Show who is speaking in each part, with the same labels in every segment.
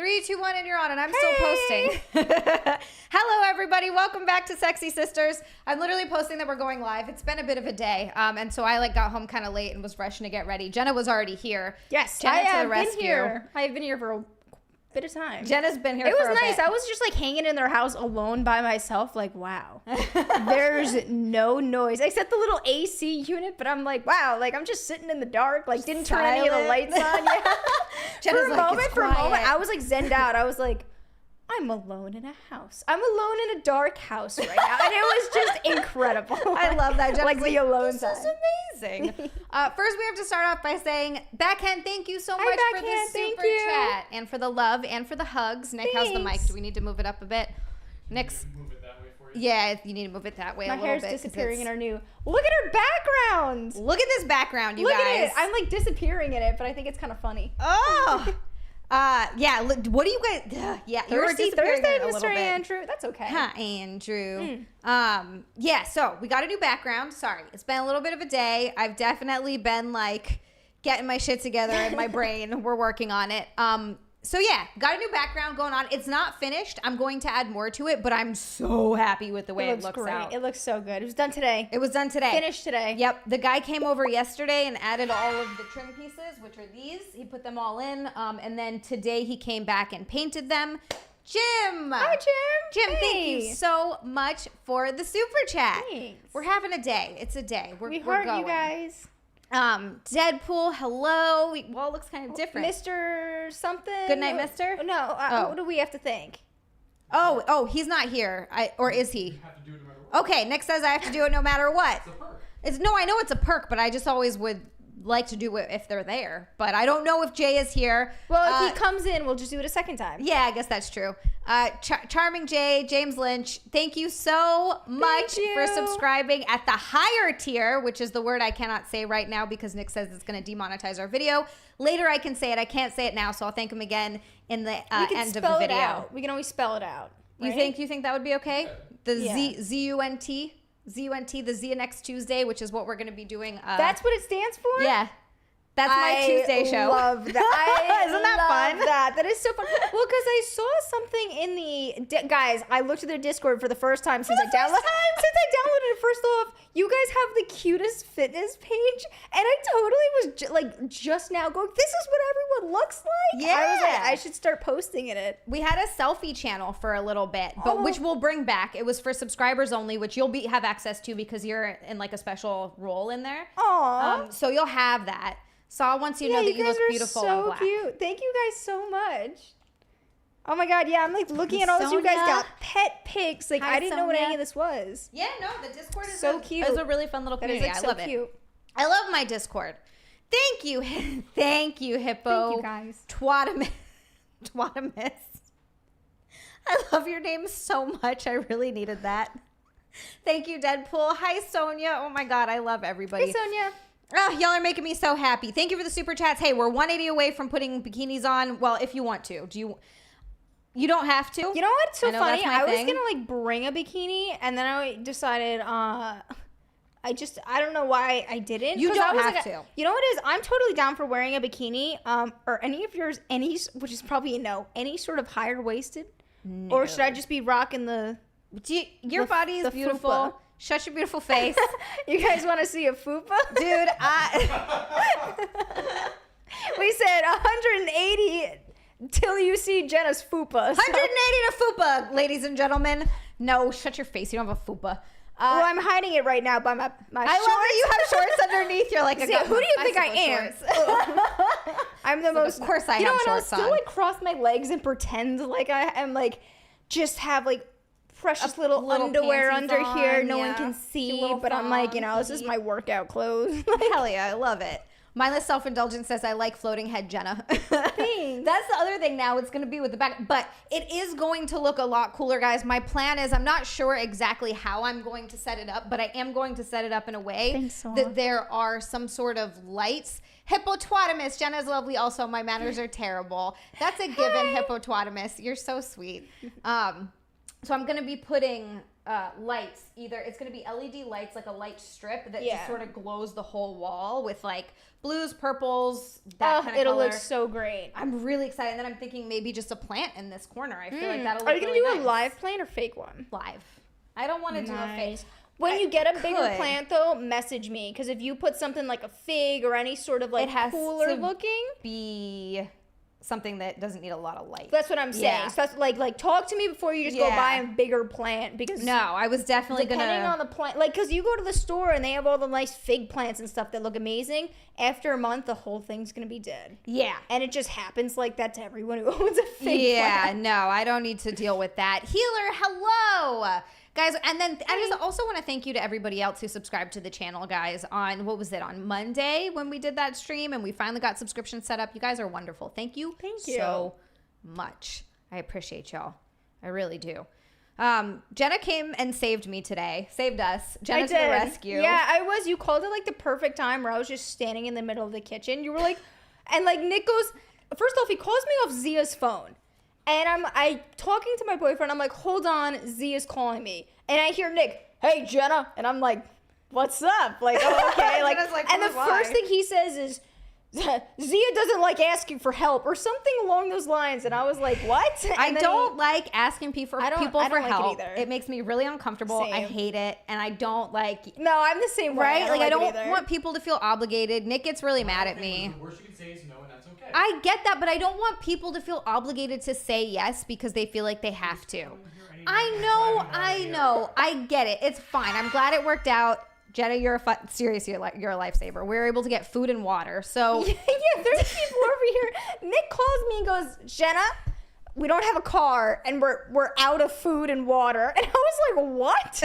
Speaker 1: 3, 2, 1, and you're on, and I'm still posting. Hello, everybody. Welcome back to Sexy Sisters. I'm literally posting that we're going live. It's been a bit of a day, and so I got home kind of late and was rushing to get ready. Jenna was already here.
Speaker 2: Yes,
Speaker 1: Jenna
Speaker 2: I have
Speaker 1: to the rescue.
Speaker 2: been here. I have been here for a bit of time.
Speaker 1: Jenna's been here.
Speaker 2: It
Speaker 1: for
Speaker 2: was
Speaker 1: a
Speaker 2: nice.
Speaker 1: bit.
Speaker 2: I was just hanging in their house alone by myself. Like, wow, there's no noise except the little AC unit. But I'm like, wow, I'm just sitting in the dark. Didn't turn any of the lights on. Yeah.
Speaker 1: Jenna's
Speaker 2: for a moment, I was zenned out. I was like, I'm alone in a house. I'm alone in a dark house right now, and it was just incredible.
Speaker 1: I love that. Jenna's
Speaker 2: the alone time.
Speaker 1: This is amazing. First, we have to start off by saying, Backhand, thank you so much for the super chat and for the love and for the hugs. Nick, how's the mic? Do we need to move it up a bit? Nick's.
Speaker 3: Move it that way for you.
Speaker 1: Yeah, you need to move it that way a little bit.
Speaker 2: My hair's disappearing in our new. Look at our background.
Speaker 1: Look at this background, you
Speaker 2: guys.
Speaker 1: guys.
Speaker 2: Look at it. I'm disappearing in it, but I think it's kind of funny.
Speaker 1: Oh. Yeah. What do you guys? Yeah,
Speaker 2: Thursday, Mr. Andrew. That's okay.
Speaker 1: Huh, Andrew. Yeah. So we got a new background. Sorry, it's been a little bit of a day. I've definitely been getting my shit together in my brain. We're working on it. So yeah, got a new background going on. It's not finished. I'm going to add more to it, but I'm so happy with the way it looks
Speaker 2: great.
Speaker 1: out.
Speaker 2: It looks so good. It was done today.
Speaker 1: It was done today.
Speaker 2: Finished today.
Speaker 1: Yep. The guy came over yesterday and added all of the trim pieces, which are these. He put them all in. And then today he came back and painted them. Jim.
Speaker 2: Hi, Jim.
Speaker 1: Jim, thank you so much for the super chat.
Speaker 2: Thanks.
Speaker 1: We're having a day. It's a day. We're
Speaker 2: heart
Speaker 1: going.
Speaker 2: You guys.
Speaker 1: Deadpool, hello. Well, it looks kind of different.
Speaker 2: Mr. something.
Speaker 1: Good night, Mister.
Speaker 2: No. What do we have to think?
Speaker 1: Oh, he's not here. Or is he?
Speaker 3: You have to do it no matter what.
Speaker 1: Okay, Nick says I have to do it no matter what.
Speaker 3: It's a perk.
Speaker 1: I know it's a perk, but I just always would like to do it if they're there. But I don't know if Jay is here.
Speaker 2: Well, if he comes in, we'll just do it a second time.
Speaker 1: Yeah, I guess that's true. Charming Jay, James Lynch, thank you so much for subscribing at the higher tier, which is the word I cannot say right now because Nick says it's going to demonetize our video. Later I can say it. I can't say it now, so I'll thank him again in the end of the video.
Speaker 2: We can always spell it out. Right?
Speaker 1: You think that would be okay? The Z-U-N-T? Z-U-N-T, the Z next Tuesday, which is what we're going to be doing.
Speaker 2: That's what it stands for?
Speaker 1: Yeah. That's my Tuesday show.
Speaker 2: I love that.
Speaker 1: Isn't that fun?
Speaker 2: That is so fun. Well, because I saw something in the... Guys, I looked at their Discord for the first time since I downloaded it. First off, you guys have the cutest fitness page, and I totally was just now going, this is what everyone looks like?
Speaker 1: Yeah.
Speaker 2: I was like, I should start posting it.
Speaker 1: We had a selfie channel for a little bit, but which we'll bring back. It was for subscribers only, which you'll have access to because you're in a special role in there.
Speaker 2: Aww.
Speaker 1: So you'll have that. Saw once you know that you look beautiful in black.
Speaker 2: So cute. Thank you guys so much. Oh my god, yeah, I'm looking at all this. You guys got pet pigs. I didn't know what any of this was.
Speaker 1: Yeah, no, the Discord is
Speaker 2: so cute.
Speaker 1: It's a really fun little community. I love it. I love my Discord. Thank you. Thank you, Hippo.
Speaker 2: Thank you, guys.
Speaker 1: Twatimus. I love your name so much. I really needed that. Thank you, Deadpool. Hi, Sonia. Oh my god, I love everybody.
Speaker 2: Hey, Sonia.
Speaker 1: Oh, y'all are making me so happy. Thank you for the super chats. Hey, we're 180 away from putting bikinis on. Well, if you want to. You don't have to.
Speaker 2: You know what's so funny? I was gonna
Speaker 1: bring
Speaker 2: a bikini, and then I decided I don't know why I didn't.
Speaker 1: You don't have to.
Speaker 2: You know what it is? I'm totally down for wearing a bikini, or any of yours, which is probably a no, any sort of higher waisted, or should I just be rocking the?
Speaker 1: Your body is beautiful. Fupa. Shut your beautiful face.
Speaker 2: You guys want to see a fupa?
Speaker 1: Dude,
Speaker 2: we said 180 till you see Jenna's fupa.
Speaker 1: 180 to fupa, ladies and gentlemen. No, shut your face. You don't have a fupa.
Speaker 2: Well, I'm hiding it right now by my shorts.
Speaker 1: I love that you have shorts underneath. You're like,
Speaker 2: who do you think I am? I'm the most.
Speaker 1: Of course I have shorts on.
Speaker 2: I'll still cross my legs and pretend like I am just have precious little underwear under here. No one can see, but I'm like, this is my workout clothes.
Speaker 1: Hell yeah, I love it. Mindless Self-Indulgence says, I like floating head Jenna.
Speaker 2: Thanks.
Speaker 1: That's the other thing now. It's going to be with the back. But it is going to look a lot cooler, guys. My plan is, I'm not sure exactly how I'm going to set it up, but I am going to set it up in a way that there are some sort of lights. Hippopotamus. Jenna's lovely. Also, my manners are terrible. That's a given, Hippopotamus. You're so sweet. So I'm going to be putting lights. Either it's going to be LED lights, like a light strip that just sort of glows the whole wall with like blues, purples, that kind of
Speaker 2: it'll
Speaker 1: color.
Speaker 2: look so great.
Speaker 1: I'm really excited. And then I'm thinking maybe just a plant in this corner. I feel like that'll look
Speaker 2: Are you
Speaker 1: really
Speaker 2: gonna do
Speaker 1: nice.
Speaker 2: a live plant or fake one?
Speaker 1: Live. I don't want to do a fake.
Speaker 2: When you get a bigger
Speaker 1: could.
Speaker 2: plant, though, message me. Because if you put something like a fig or any sort of like
Speaker 1: It has
Speaker 2: cooler
Speaker 1: to
Speaker 2: looking,
Speaker 1: be something that doesn't need a lot of light.
Speaker 2: that's what I'm saying.
Speaker 1: Yeah.
Speaker 2: So that's like talk to me before you just go buy a bigger plant. Because
Speaker 1: No, I was definitely
Speaker 2: depending on the plant, like, because you go to the store and they have all the nice fig plants and stuff that look amazing. After a month, the whole thing's gonna be dead.
Speaker 1: Yeah.
Speaker 2: And it just happens like that to everyone who owns a fig
Speaker 1: Yeah,
Speaker 2: plant.
Speaker 1: no, I don't need to deal with that. Healer, hello. Guys, and then I just also want to thank you to everybody else who subscribed to the channel, guys, on, what was it, on Monday when we did that stream and we finally got subscriptions set up. You guys are wonderful. Thank you so much. I appreciate y'all. I really do. Jenna came and saved me today. Saved us. Jenna to the rescue.
Speaker 2: Yeah, I was. You called it like the perfect time where I was just standing in the middle of the kitchen. You were like, and like Nick goes, first off, he calls me off Zia's phone. And I talking to my boyfriend. I'm like, hold on, Zia's calling me. And I hear Nick, hey, Jenna. And I'm like, what's up? Like, oh, okay. Like, and the first thing he says is, Xia doesn't like asking for help or something along those lines. And I was like, what? And
Speaker 1: I don't like asking people for help.
Speaker 2: It either.
Speaker 1: It makes me really uncomfortable.
Speaker 2: Same.
Speaker 1: I hate it. And I don't like...
Speaker 2: No, I'm the same way.
Speaker 1: Right? Like, I don't
Speaker 2: it
Speaker 1: want people to feel obligated. Nick gets really mad at me.
Speaker 3: The worst you can say is no, and that's okay.
Speaker 1: I get that, but I don't want people to feel obligated to say yes because they feel like they have to. I know. I get it. It's fine. I'm glad it worked out. Jenna, you're a lifesaver. We're able to get food and water. So
Speaker 2: yeah, there's people over here. Nick calls me and goes, Jenna, we don't have a car and we're out of food and water. And I was like, what?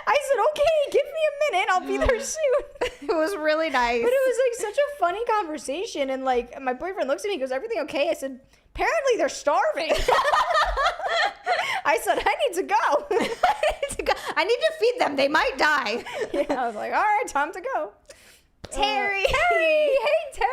Speaker 2: I said, okay, give me a minute. I'll be there soon.
Speaker 1: It was really nice.
Speaker 2: But it was like such a funny conversation. And like my boyfriend looks at me and goes, everything okay? I said, apparently they're starving. I said, I need to go.
Speaker 1: I need to feed them. They might die.
Speaker 2: Yeah, I was like, all right, time to go.
Speaker 1: Terry.
Speaker 2: Hey, Terry.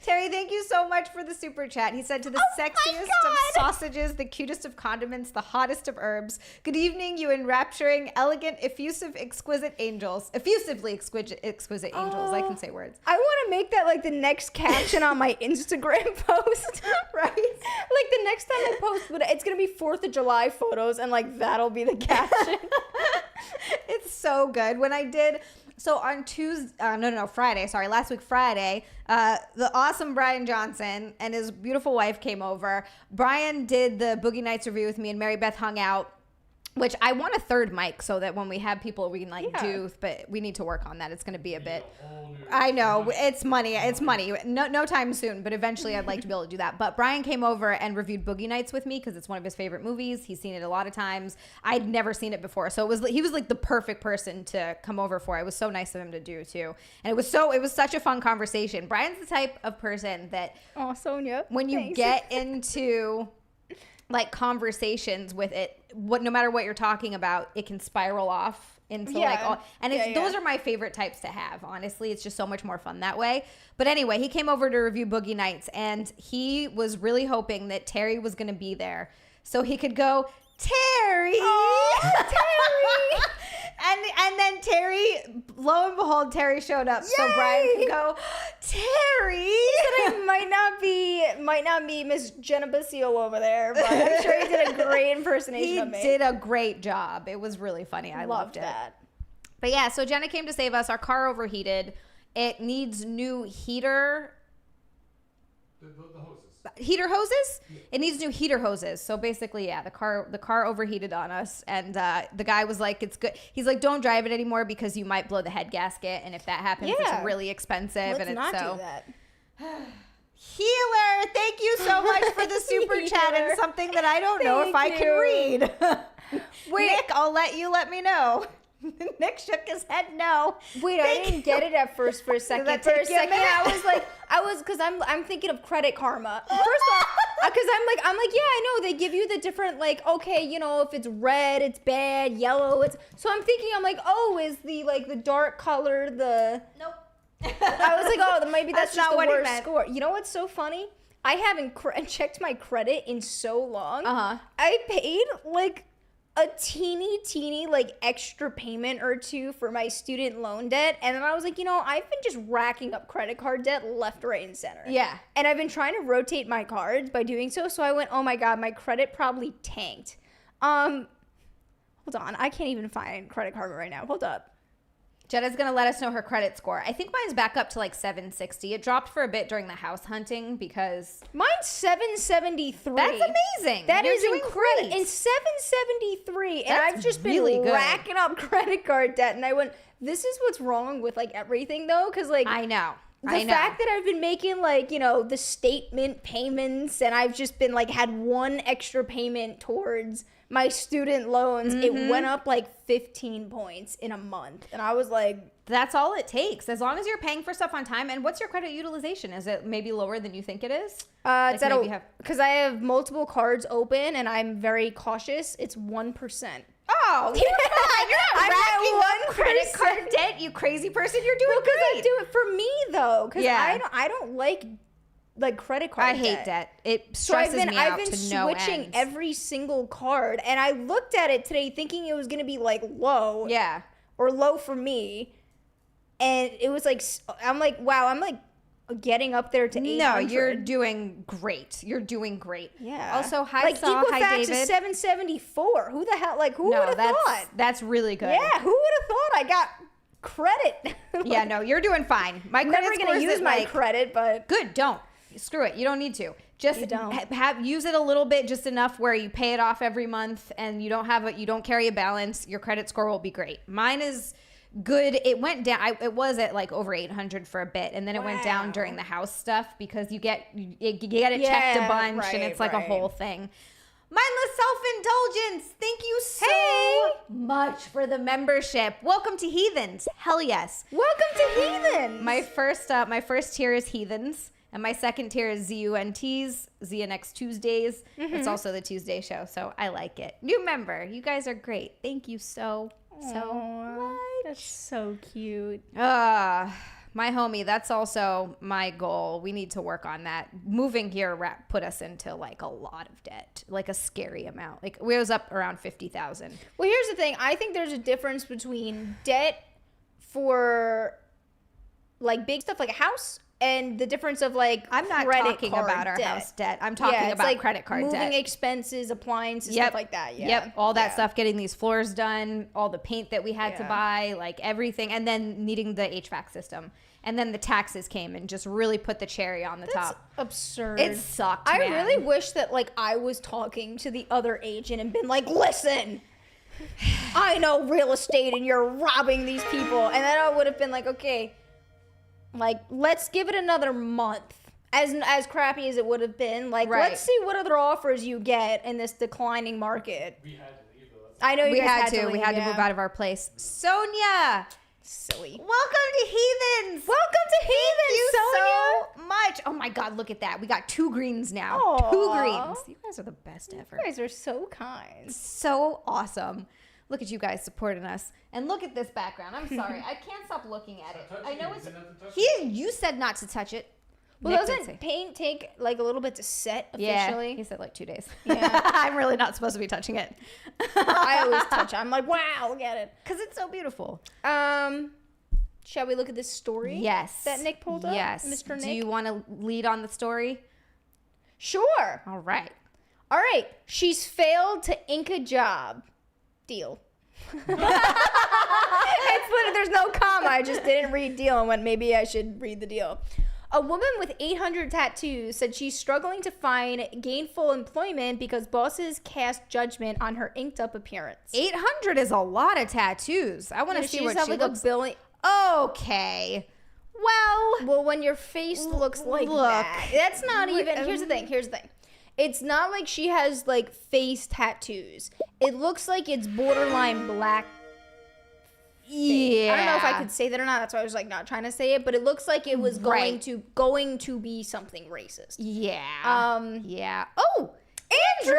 Speaker 1: Terry, thank you so much for the super chat. He said, to the sexiest of sausages, the cutest of condiments, the hottest of herbs. Good evening, you enrapturing, elegant, effusive, exquisite angels. Effusively exquisite angels. I can say words.
Speaker 2: I want to make that like the next caption on my Instagram post.
Speaker 1: Right?
Speaker 2: Like the next time I post, it's going to be 4th of July photos and like that'll be the caption.
Speaker 1: It's so good. When I did... So on Friday, last week Friday, the awesome Brian Johnson and his beautiful wife came over. Brian did the Boogie Nights review with me and Mary Beth hung out, which I want a third mic so that when we have people we can do, but we need to work on that. It's going to be a bit... I know, it's money. No time soon, but eventually I'd like to be able to do that. But Brian came over and reviewed Boogie Nights with me because it's one of his favorite movies. He's seen it a lot of times. I'd never seen it before, so he was like the perfect person to come over for. It was so nice of him to do too, and it was such a fun conversation. Brian's the type of person that
Speaker 2: Sonia,
Speaker 1: when you get into like conversations with it, no matter what you're talking about, it can spiral off into those are my favorite types to have. Honestly, it's just so much more fun that way. But anyway, he came over to review Boogie Nights and he was really hoping that Terry was going to be there so he could go, Terry.
Speaker 2: Oh, Terry.
Speaker 1: and then Terry, lo and behold, Terry showed up. Yay! So Brian could go, Terry.
Speaker 2: He said I might not be Miss Jenna Basile over there, but I'm sure he did a great impersonation of me.
Speaker 1: He did a great job. It was really funny. I loved it. But yeah, so Jenna came to save us. Our car overheated. It needs new heater.
Speaker 3: The hoses.
Speaker 1: Heater hoses? Yeah. It needs new heater hoses. So basically, yeah, the car overheated on us, and the guy was like, "It's good." He's like, "Don't drive it anymore because you might blow the head gasket, and if that happens, it's really expensive."
Speaker 2: Let's not do that.
Speaker 1: Healer, thank you so much for the super chat and something that I don't know if I can read. Wait, Nick, I'll let me know. Nick shook his head no.
Speaker 2: Wait, I didn't get it at first for a second. Because I'm thinking of Credit Karma. First off, because I'm like, yeah, I know they give you the different, like, okay, you know, if it's red, it's bad, yellow, it's, so I'm thinking, I'm like, oh, is the dark color the...
Speaker 1: Nope.
Speaker 2: I was like, oh, maybe that's just the worst score. You know what's so funny? I haven't checked my credit in so long.
Speaker 1: Uh-huh.
Speaker 2: I paid like a teeny like extra payment or two for my student loan debt, and then I was like, I've been just racking up credit card debt left, right, and center.
Speaker 1: Yeah.
Speaker 2: And I've been trying to rotate my cards by doing so. So I went, oh my god, my credit probably tanked. Hold on, I can't even find Credit Karma right now. Hold up.
Speaker 1: Jenna's going to let us know her credit score. I think mine's back up to like 760. It dropped for a bit during the house hunting because...
Speaker 2: Mine's 773.
Speaker 1: That's amazing.
Speaker 2: That
Speaker 1: You're
Speaker 2: is
Speaker 1: doing
Speaker 2: incredible.
Speaker 1: great.
Speaker 2: And 773. And
Speaker 1: That's
Speaker 2: I've just
Speaker 1: really
Speaker 2: been
Speaker 1: good.
Speaker 2: racking up credit card debt. And I went, this is what's wrong with like everything though. Because like...
Speaker 1: I know.
Speaker 2: The fact that I've been making like, the statement payments and I've just been like had one extra payment towards my student loans, it went up like 15 points in a month. And I was like,
Speaker 1: that's all it takes. As long as you're paying for stuff on time. And what's your credit utilization? Is it maybe lower than you think it is?
Speaker 2: It's because I have multiple cards open and I'm very cautious. It's 1%.
Speaker 1: Oh, you're fine. You're not racking up credit card debt, you crazy person. You're doing
Speaker 2: because
Speaker 1: great.
Speaker 2: I do it for me though, because
Speaker 1: Yeah.
Speaker 2: I don't like credit card.
Speaker 1: I hate debt. It stresses me out
Speaker 2: I've been
Speaker 1: to no
Speaker 2: switching
Speaker 1: ends.
Speaker 2: every single card, and I looked at it today thinking it was gonna be like low,
Speaker 1: Yeah.
Speaker 2: or low for me, and it was like I'm like wow, I'm like getting up there to 800.
Speaker 1: No, you're doing great. You're doing great.
Speaker 2: Yeah.
Speaker 1: Also, hi,
Speaker 2: like
Speaker 1: Saw. Hi,
Speaker 2: Equifax
Speaker 1: David.
Speaker 2: is 774. Who the hell? Like who would have thought?
Speaker 1: That's really good.
Speaker 2: Yeah, who would have thought I got credit?
Speaker 1: Yeah, no, you're doing fine. My
Speaker 2: I'm
Speaker 1: credit
Speaker 2: never
Speaker 1: score
Speaker 2: gonna
Speaker 1: is
Speaker 2: use
Speaker 1: at,
Speaker 2: my
Speaker 1: like,
Speaker 2: credit, but
Speaker 1: good. Don't screw it. You don't need to. Just
Speaker 2: You don't.
Speaker 1: use it a little bit, just enough where you pay it off every month, and you don't carry a balance. Your credit score will be great. Mine is good. It went down. It was at like over 800 for a bit, and then it went down during the house stuff because you get it checked a bunch, and it's like a whole thing. Mindless self-indulgence. Thank you so much for the membership. Welcome to Heathens. Hell yes.
Speaker 2: welcome to Heathens.
Speaker 1: My first tier is Heathens, and my second tier is ZUNTs, Zia Next Tuesdays. It's also the Tuesday show, so I like it. New member. You guys are great. Thank you so much.
Speaker 2: That's so cute.
Speaker 1: My homie, that's also my goal. We need to work on that. Moving here put us into like a lot of debt, like a scary amount. Like we was up around 50,000.
Speaker 2: Well, here's the thing. I think there's a difference between debt for like big stuff like a house and the difference of like
Speaker 1: I'm not
Speaker 2: credit
Speaker 1: talking
Speaker 2: card
Speaker 1: about our
Speaker 2: debt.
Speaker 1: house debt. I'm talking
Speaker 2: it's
Speaker 1: about
Speaker 2: like
Speaker 1: credit card
Speaker 2: moving
Speaker 1: debt.
Speaker 2: expenses, appliances, stuff like that. Yeah.
Speaker 1: Yep. All that
Speaker 2: Yeah.
Speaker 1: stuff, getting these floors done, all the paint that we had to
Speaker 2: Yeah.
Speaker 1: buy, like everything. And then needing the HVAC system. And then the taxes came and just really put the cherry on the
Speaker 2: That's
Speaker 1: top.
Speaker 2: absurd.
Speaker 1: It sucked,
Speaker 2: I
Speaker 1: man.
Speaker 2: really wish that like I was talking to the other agent and been like, listen, I know real estate and you're robbing these people. And then I would have been like, okay, like let's give it another month. As crappy as it would have been, like let's see what other offers you get in this declining market.
Speaker 3: We had to leave though.
Speaker 2: I know you
Speaker 1: We
Speaker 2: guys
Speaker 1: had to.
Speaker 2: leave,
Speaker 1: We had to move out of our place. Sonia,
Speaker 2: Silly.
Speaker 1: welcome to Heathens.
Speaker 2: Welcome to Heathens,
Speaker 1: Thank you
Speaker 2: Sonia.
Speaker 1: so much. Oh my God, look at that. We got 2 greens now.
Speaker 2: Aw.
Speaker 1: 2 greens. You guys are the best ever.
Speaker 2: You guys are so kind.
Speaker 1: So awesome. Look at you guys supporting us. And look at this background. I'm sorry. I can't stop looking at it. I know it's... You said not to touch it.
Speaker 2: Well,
Speaker 1: Nick did
Speaker 2: doesn't
Speaker 1: say.
Speaker 2: paint take like a little bit to set
Speaker 1: Yeah,
Speaker 2: officially?
Speaker 1: he said like 2 days.
Speaker 2: Yeah.
Speaker 1: I'm really not supposed to be touching it.
Speaker 2: I always touch it. I'm like, wow, look at it.
Speaker 1: Because it's so beautiful.
Speaker 2: Shall we look at this story?
Speaker 1: Yes.
Speaker 2: That Nick pulled up?
Speaker 1: Yes.
Speaker 2: Mr. Nick?
Speaker 1: Do you want to lead on the story?
Speaker 2: Sure.
Speaker 1: All right.
Speaker 2: All right. She's failed to ink a job. Deal. There's no comma. I just didn't read deal and went, maybe I should read the deal. A woman with 800 tattoos said she's struggling to find gainful employment because bosses cast judgment on her inked up appearance.
Speaker 1: 800 is a lot of tattoos. I want to see what she
Speaker 2: like
Speaker 1: looks
Speaker 2: a billion.
Speaker 1: Okay. Well,
Speaker 2: When your face looks like that, that's not even. Here's the thing. It's not like she has like face tattoos. It looks like it's borderline black.
Speaker 1: yeah.
Speaker 2: I don't know if I could say that or not. That's why I was like not trying to say it, but it looks like it was going to be something racist.
Speaker 1: Yeah. Yeah. Oh,
Speaker 2: Andrew,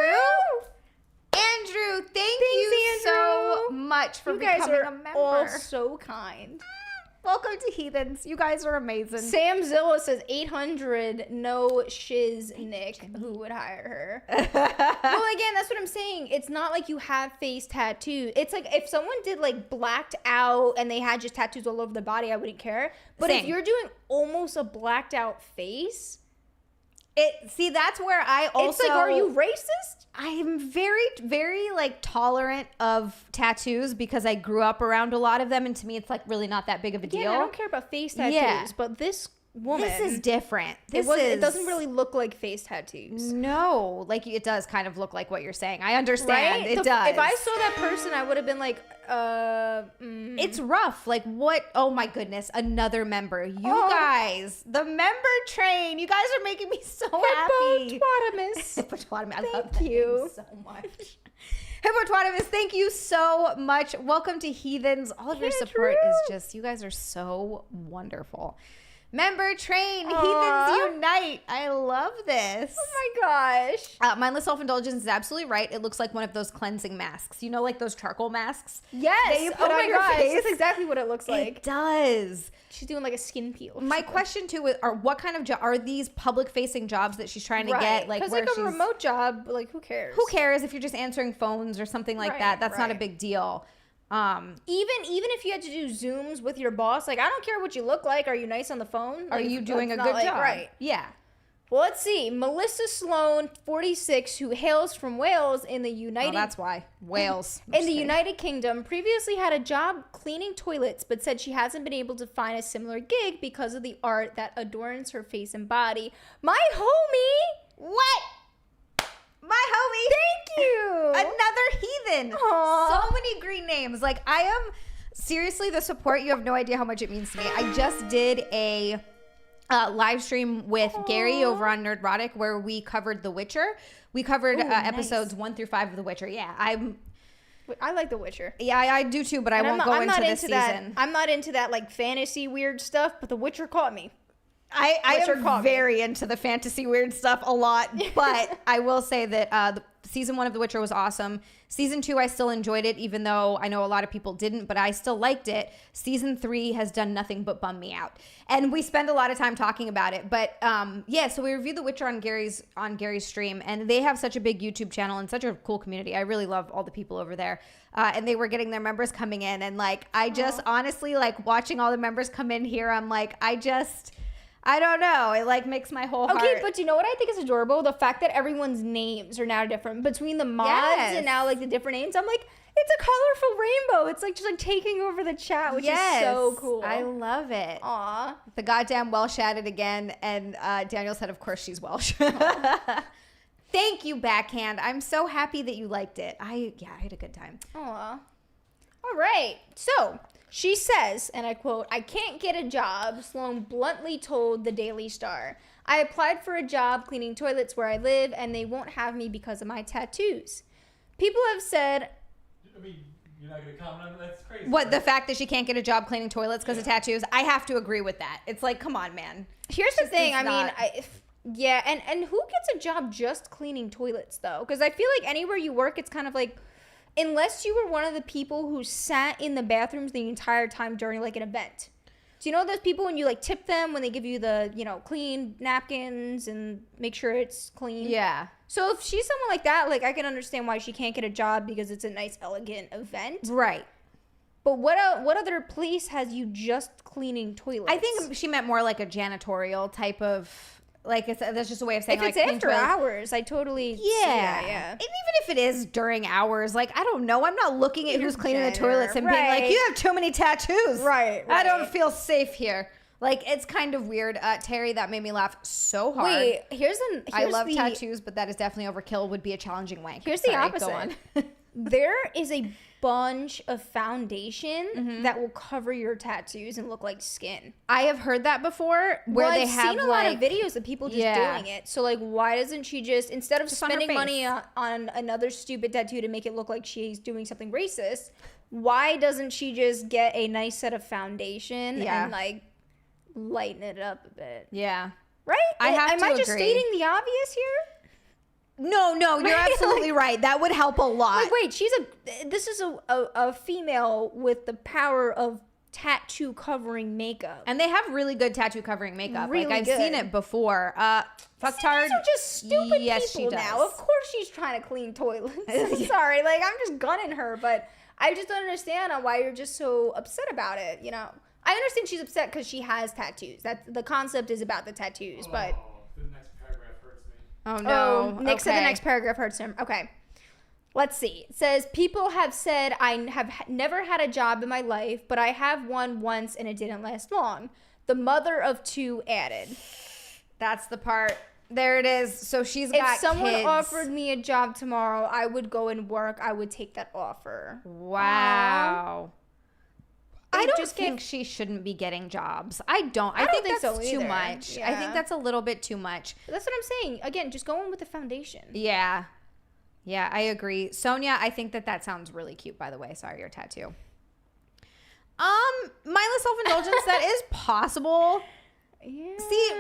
Speaker 1: Andrew, thank you
Speaker 2: Andrew.
Speaker 1: so much for
Speaker 2: you guys
Speaker 1: becoming
Speaker 2: are
Speaker 1: a member.
Speaker 2: all so kind.
Speaker 1: Welcome to Heathens. You guys are amazing.
Speaker 2: Sam Zilla says 800, no shiz Nick. Who would hire her? Well, again, that's what I'm saying. It's not like you have face tattoos. It's like if someone did like blacked out and they had just tattoos all over their body, I wouldn't care. But
Speaker 1: Same.
Speaker 2: if you're doing almost a blacked out face,
Speaker 1: See, that's where I also...
Speaker 2: it's like, are you racist?
Speaker 1: I'm very, very like tolerant of tattoos because I grew up around a lot of them, and to me, it's like really not that big of a deal.
Speaker 2: Yeah, I don't care about face tattoos,
Speaker 1: Yeah.
Speaker 2: but this woman,
Speaker 1: This is different.
Speaker 2: it doesn't really look like face tattoos.
Speaker 1: No, like it does kind of look like what you're saying. I understand.
Speaker 2: Right?
Speaker 1: It does.
Speaker 2: If I saw that person, I would have been like,
Speaker 1: It's rough. Like what? Oh my goodness, another member. You guys, the member train. You guys are making me so happy.
Speaker 2: Hippopotamus.
Speaker 1: Hippopotamus. I love
Speaker 2: Thank
Speaker 1: that
Speaker 2: you
Speaker 1: name so much. Hippopotamus, thank you so much. Welcome to Heathens. All of your support is just, you guys are so wonderful. Member train, Heathens unite. I love this.
Speaker 2: Oh my gosh.
Speaker 1: Mindless self-indulgence is absolutely right. It looks like one of those cleansing masks. You know, like those charcoal masks?
Speaker 2: Yes.
Speaker 1: That you put
Speaker 2: oh
Speaker 1: on
Speaker 2: my
Speaker 1: your
Speaker 2: gosh.
Speaker 1: face?
Speaker 2: That's exactly what it looks like.
Speaker 1: It does.
Speaker 2: She's doing like a skin peel. or
Speaker 1: My
Speaker 2: something.
Speaker 1: question too are what kind of are these public-facing jobs that she's trying to get? Like,
Speaker 2: because
Speaker 1: where
Speaker 2: like a
Speaker 1: she's,
Speaker 2: remote job, like who cares?
Speaker 1: who cares if you're just answering phones or something like
Speaker 2: Right,
Speaker 1: that? That's not a
Speaker 2: right.
Speaker 1: big deal.
Speaker 2: Even if you had to do Zooms with your boss, like I don't care what you look like. Are you nice on the phone?
Speaker 1: Are
Speaker 2: Like,
Speaker 1: you doing a
Speaker 2: that's
Speaker 1: good
Speaker 2: not, like,
Speaker 1: job?
Speaker 2: Right.
Speaker 1: Yeah.
Speaker 2: Well, let's see. Melissa Sloan, 46, who hails from Wales in the
Speaker 1: Oh,
Speaker 2: United
Speaker 1: that's why. Wales.
Speaker 2: in the United Kingdom, previously had a job cleaning toilets, but said she hasn't been able to find a similar gig because of the art that adorns her face and body. My homie!
Speaker 1: What? My homie.
Speaker 2: Thank you!
Speaker 1: Another heathen.
Speaker 2: Aw.
Speaker 1: So many green names. Like, I am seriously the support. You have no idea how much it means to me. I just did a live stream with Gary over on Nerdrotic where we covered The Witcher. We covered
Speaker 2: nice.
Speaker 1: episodes 1 through 5 of The Witcher. Yeah,
Speaker 2: I like The Witcher.
Speaker 1: I do too, but I
Speaker 2: And
Speaker 1: won't go into this
Speaker 2: that.
Speaker 1: season.
Speaker 2: I'm not into that like fantasy weird stuff, but The Witcher caught me.
Speaker 1: I
Speaker 2: Witcher caught
Speaker 1: am
Speaker 2: me.
Speaker 1: very into the fantasy weird stuff a lot, but I will say that the season 1 of The Witcher was awesome. Season 2, I still enjoyed it, even though I know a lot of people didn't, but I still liked it. Season 3 has done nothing but bum me out, and we spend a lot of time talking about it. But yeah, so we reviewed The Witcher on Gary's stream, and they have such a big YouTube channel and such a cool community. I really love all the people over there, and they were getting their members coming in, and like I just honestly like watching all the members come in here. I'm like I don't know. It like makes my whole heart.
Speaker 2: Okay, but do you know what I think is adorable? The fact that everyone's names are now different between the mods
Speaker 1: Yes.
Speaker 2: and now like the different names. I'm like, it's a colorful rainbow. It's like just like taking over the chat, which is so cool.
Speaker 1: I love it.
Speaker 2: Aw.
Speaker 1: The goddamn Welsh at it again. And Daniel said, of course she's Welsh. Thank you, Backhand. I'm so happy that you liked it. I had a good time.
Speaker 2: Aw. All right. So she says, and I quote, "I can't get a job," Sloan bluntly told the Daily Star. "I applied for a job cleaning toilets where I live, and they won't have me because of my tattoos. People have said..."
Speaker 3: I mean, you're not going to comment on that? That's crazy.
Speaker 1: What, the
Speaker 3: right?
Speaker 1: fact that she can't get a job cleaning toilets because of tattoos? I have to agree with that. It's like, come on, man.
Speaker 2: Here's the thing.
Speaker 1: is
Speaker 2: I mean,
Speaker 1: not-
Speaker 2: yeah, and who gets a job just cleaning toilets, though? Because I feel like anywhere you work, it's kind of like, unless you were one of the people who sat in the bathrooms the entire time during like an event. Do you know those people when you like tip them when they give you the, clean napkins and make sure it's clean?
Speaker 1: Yeah.
Speaker 2: So if she's someone like that, like I can understand why she can't get a job because it's a nice, elegant event.
Speaker 1: Right.
Speaker 2: But what other place has you just cleaning toilets?
Speaker 1: I think she meant more like a janitorial type of, like, that's just a way of saying
Speaker 2: if it's
Speaker 1: like, clean
Speaker 2: after
Speaker 1: toilets.
Speaker 2: hours, I totally see that, yeah.
Speaker 1: And even if it is during hours, like, I don't know. I'm not looking at
Speaker 2: You're
Speaker 1: who's cleaning the
Speaker 2: janitor,
Speaker 1: toilets and being like,
Speaker 2: right.
Speaker 1: you have too many tattoos.
Speaker 2: Right,
Speaker 1: I don't
Speaker 2: right.
Speaker 1: feel safe here. Like, it's kind of weird. Terry, that made me laugh so hard.
Speaker 2: Wait,
Speaker 1: I love tattoos, but that is definitely overkill. Would be a challenging wank.
Speaker 2: Here's the
Speaker 1: Sorry,
Speaker 2: opposite.
Speaker 1: Go on.
Speaker 2: There is a bunch of foundation
Speaker 1: Mm-hmm.
Speaker 2: that will cover your tattoos and look like skin.
Speaker 1: I have heard that before, where they
Speaker 2: I've
Speaker 1: have
Speaker 2: seen a
Speaker 1: like
Speaker 2: lot of videos of people just
Speaker 1: Yeah.
Speaker 2: doing it. So like, why doesn't she just, instead of
Speaker 1: Just on her
Speaker 2: spending money
Speaker 1: face.
Speaker 2: on another stupid tattoo to make it look like she's doing something racist, why doesn't she just get a nice set of foundation
Speaker 1: Yeah.
Speaker 2: and like lighten it up a bit?
Speaker 1: Yeah.
Speaker 2: Right?
Speaker 1: I have
Speaker 2: Am
Speaker 1: to
Speaker 2: I just
Speaker 1: agree.
Speaker 2: stating the obvious here?
Speaker 1: No, you're
Speaker 2: Right?
Speaker 1: absolutely right. That would help a lot.
Speaker 2: Like, wait, this is a female with the power of tattoo covering makeup.
Speaker 1: And they have really good tattattoo covering makeup.
Speaker 2: Really
Speaker 1: like I've
Speaker 2: good.
Speaker 1: seen it before. Fucktard.
Speaker 2: These are just stupid
Speaker 1: Yes,
Speaker 2: people
Speaker 1: she does.
Speaker 2: now. Of course she's trying to clean toilets. Sorry, like I'm just gunning her, but I just don't understand on why you're just so upset about it, you know? I understand she's upset because she has tattoos. That's the concept is about the tattoos, but
Speaker 3: The next paragraph hurts me.
Speaker 1: Oh no.
Speaker 2: Nick said the
Speaker 1: Okay.
Speaker 2: next paragraph hurts him. Okay. Let's see. It says, people have said I have never had a job in my life, but I have one once and it didn't last long. The mother of two added.
Speaker 1: That's the part. There it is. So she's got
Speaker 2: If someone
Speaker 1: kids.
Speaker 2: offered me a job tomorrow, I would go and work. I would take that offer.
Speaker 1: Wow. I
Speaker 2: They
Speaker 1: don't
Speaker 2: just
Speaker 1: think she shouldn't be getting jobs. I don't. I
Speaker 2: don't
Speaker 1: think
Speaker 2: think
Speaker 1: that's
Speaker 2: so
Speaker 1: too
Speaker 2: either.
Speaker 1: much. I
Speaker 2: Yeah.
Speaker 1: think that's a little bit too much.
Speaker 2: That's what I'm saying. Again, just go in with the foundation.
Speaker 1: Yeah. Yeah, I agree. Sonia, I think that sounds really cute, by the way. Sorry, your tattoo. Mindless self-indulgence, that is possible.
Speaker 2: Yeah.
Speaker 1: See,